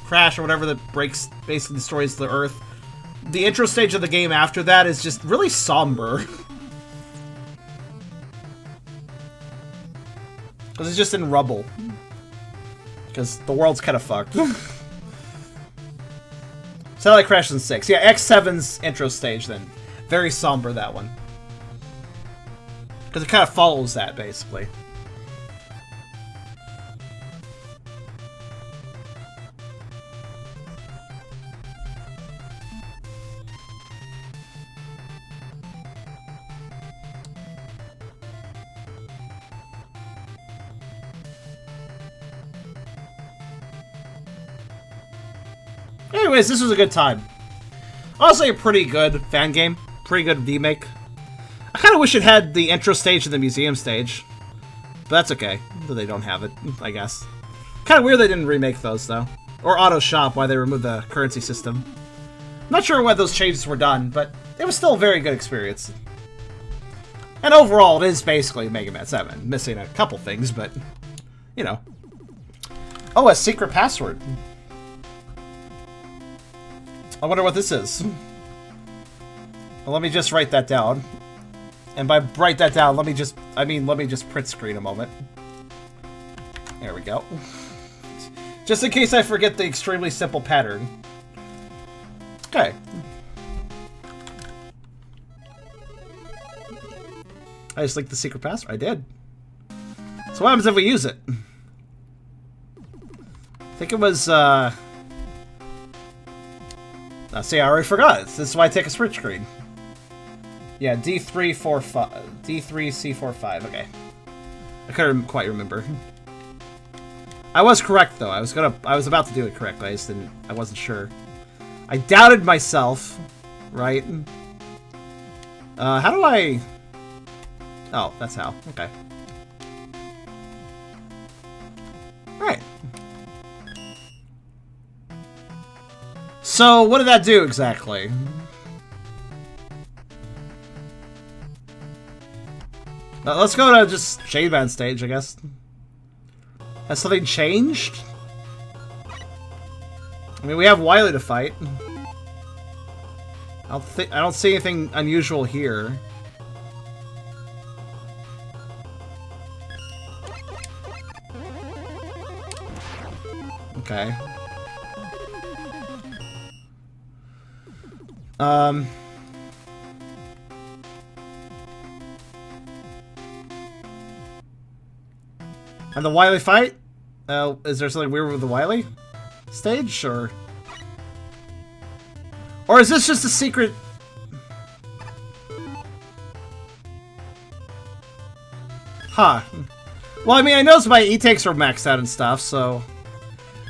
crash or whatever that basically destroys the Earth. The intro stage of the game after that is just really somber. Because it's just in rubble. Because the world's kind of fucked. Satellite crashes in 6. Yeah, X7's intro stage then. Very somber, that one. Because it kind of follows that, basically. Anyways, this was a good time. Honestly, a pretty good fan game. Pretty good remake. I kind of wish it had the intro stage and the museum stage. But that's okay. They don't have it, I guess. Kind of weird they didn't remake those, though. Or Auto Shop, why they removed the currency system. Not sure why those changes were done, but it was still a very good experience. And overall, it is basically Mega Man 7. Missing a couple things, but, you know. Oh, a secret password. I wonder what this is. Well, let me just write that down. And by write that down, let me just print screen a moment. There we go. Just in case I forget the extremely simple pattern. Okay. I just linked the secret password. I did. So what happens if we use it? I think it was, see, I already forgot. This is why I take a sprint screen. Yeah, D3C45. Okay. I couldn't quite remember. I was correct though. I was about to do it correctly. I wasn't sure. I doubted myself, right? How do I... Oh, that's how. Okay. Alright. So, what did that do exactly? Let's go to just Shademan stage, I guess. Has something changed? I mean, we have Wily to fight. I don't see anything unusual here. Okay. And the Wily fight? Is there something weird with the Wily stage, or is this just a secret? Huh. Well, I mean, I noticed my e-takes were maxed out and stuff, so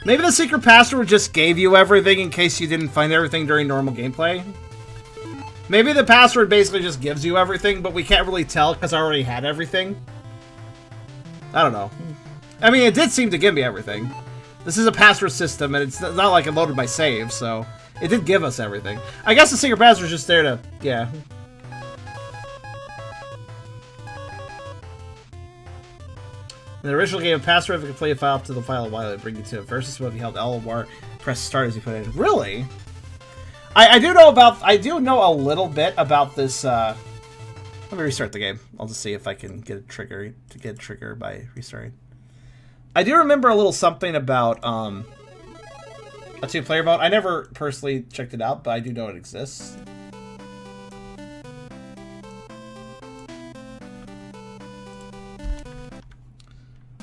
maybe the secret password just gave you everything in case you didn't find everything during normal gameplay. Maybe the password basically just gives you everything, but we can't really tell because I already had everything. I don't know. I mean, it did seem to give me everything. This is a password system, and it's not like it loaded my save, so it did give us everything. I guess the secret password is just there to, yeah. In the original game, a password could play a file up to the file while it bring you to a versus mode. If you held L or press start as you put it in. Really? I do know about. I do know a little bit about this. Let me restart the game. I'll just see if I can get a trigger by restarting. I do remember a little something about a 2-player mode. I never personally checked it out, but I do know it exists.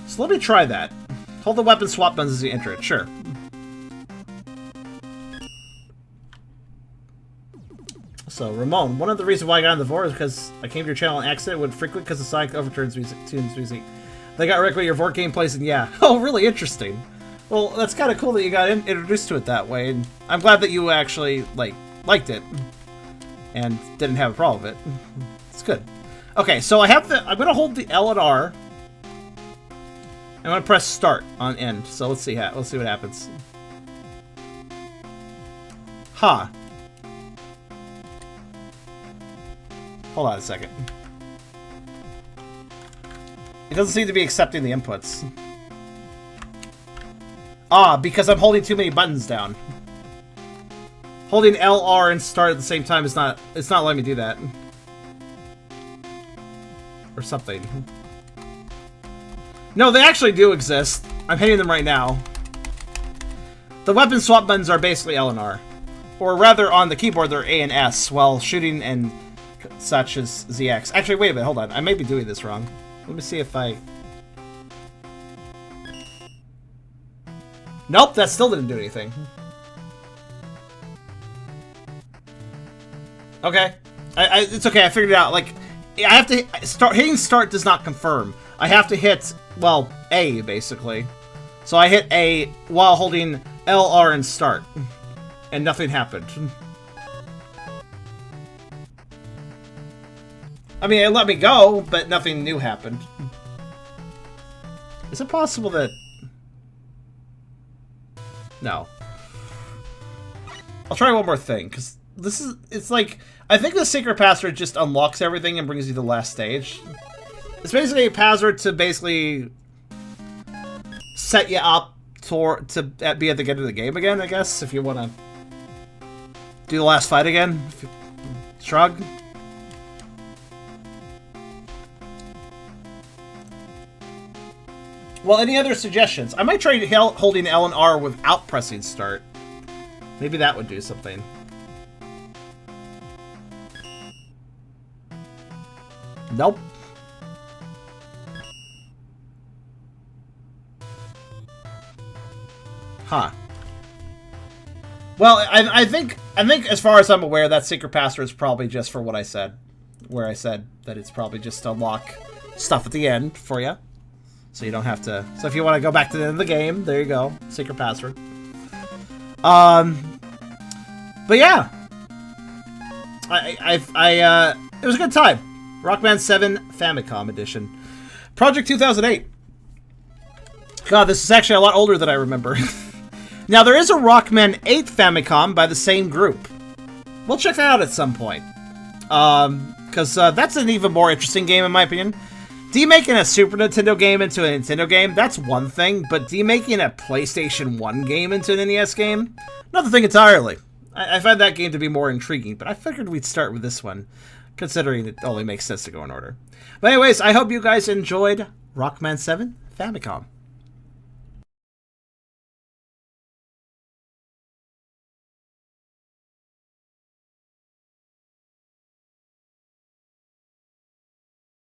So let me try that. Hold the weapon swap buttons as you enter it. Sure. So, Ramon, one of the reasons why I got on the Vore is because I came to your channel on accident when frequent because of Sonic Overturns music, tunes music. They got Rick with your Vore gameplays, and yeah. Oh, really interesting. Well, that's kind of cool that you got introduced to it that way, and I'm glad that you actually, liked it. And didn't have a problem with it. It's good. Okay, so I'm going to hold the L and R. I'm going to press start on end. So let's see what happens. Huh. Hold on a second. It doesn't seem to be accepting the inputs. Ah, because I'm holding too many buttons down. Holding L, R, and start at the same time is not... It's not letting me do that. Or something. No, they actually do exist. I'm hitting them right now. The weapon swap buttons are basically L and R. Or rather, on the keyboard, they're A and S, while shooting and such as ZX. Actually, wait a minute, hold on. I may be doing this wrong. Let me see if I... Nope, that still didn't do anything. Okay. It's okay, I figured it out. Like, I have to start... Hitting start does not confirm. I have to hit, well, A, basically. So I hit A while holding L, R, and start. And nothing happened. I mean, it let me go, but nothing new happened. Is it possible that... No. I'll try one more thing, because this is... It's like... I think the secret password just unlocks everything and brings you to the last stage. It's basically a password to basically set you up to be at the end of the game again, I guess, if you want to do the last fight again. Shrug. Well, any other suggestions? I might try holding L and R without pressing start. Maybe that would do something. Nope. Huh. Well, I think as far as I'm aware, that secret password is probably just for what I said. Where I said that it's probably just to unlock stuff at the end for you. So you don't have to... So if you want to go back to the end of the game, there you go. Secret password. But yeah. It was a good time. Rockman 7 Famicom Edition. Project 2008. God, this is actually a lot older than I remember. Now, there is a Rockman 8 Famicom by the same group. We'll check that out at some point. Because that's an even more interesting game, in my opinion. Demaking a Super Nintendo game into a Nintendo game, that's one thing. But demaking a PlayStation 1 game into an NES game, another thing entirely. I find that game to be more intriguing, but I figured we'd start with this one, considering it only makes sense to go in order. But anyways, I hope you guys enjoyed Rockman 7 Famicom.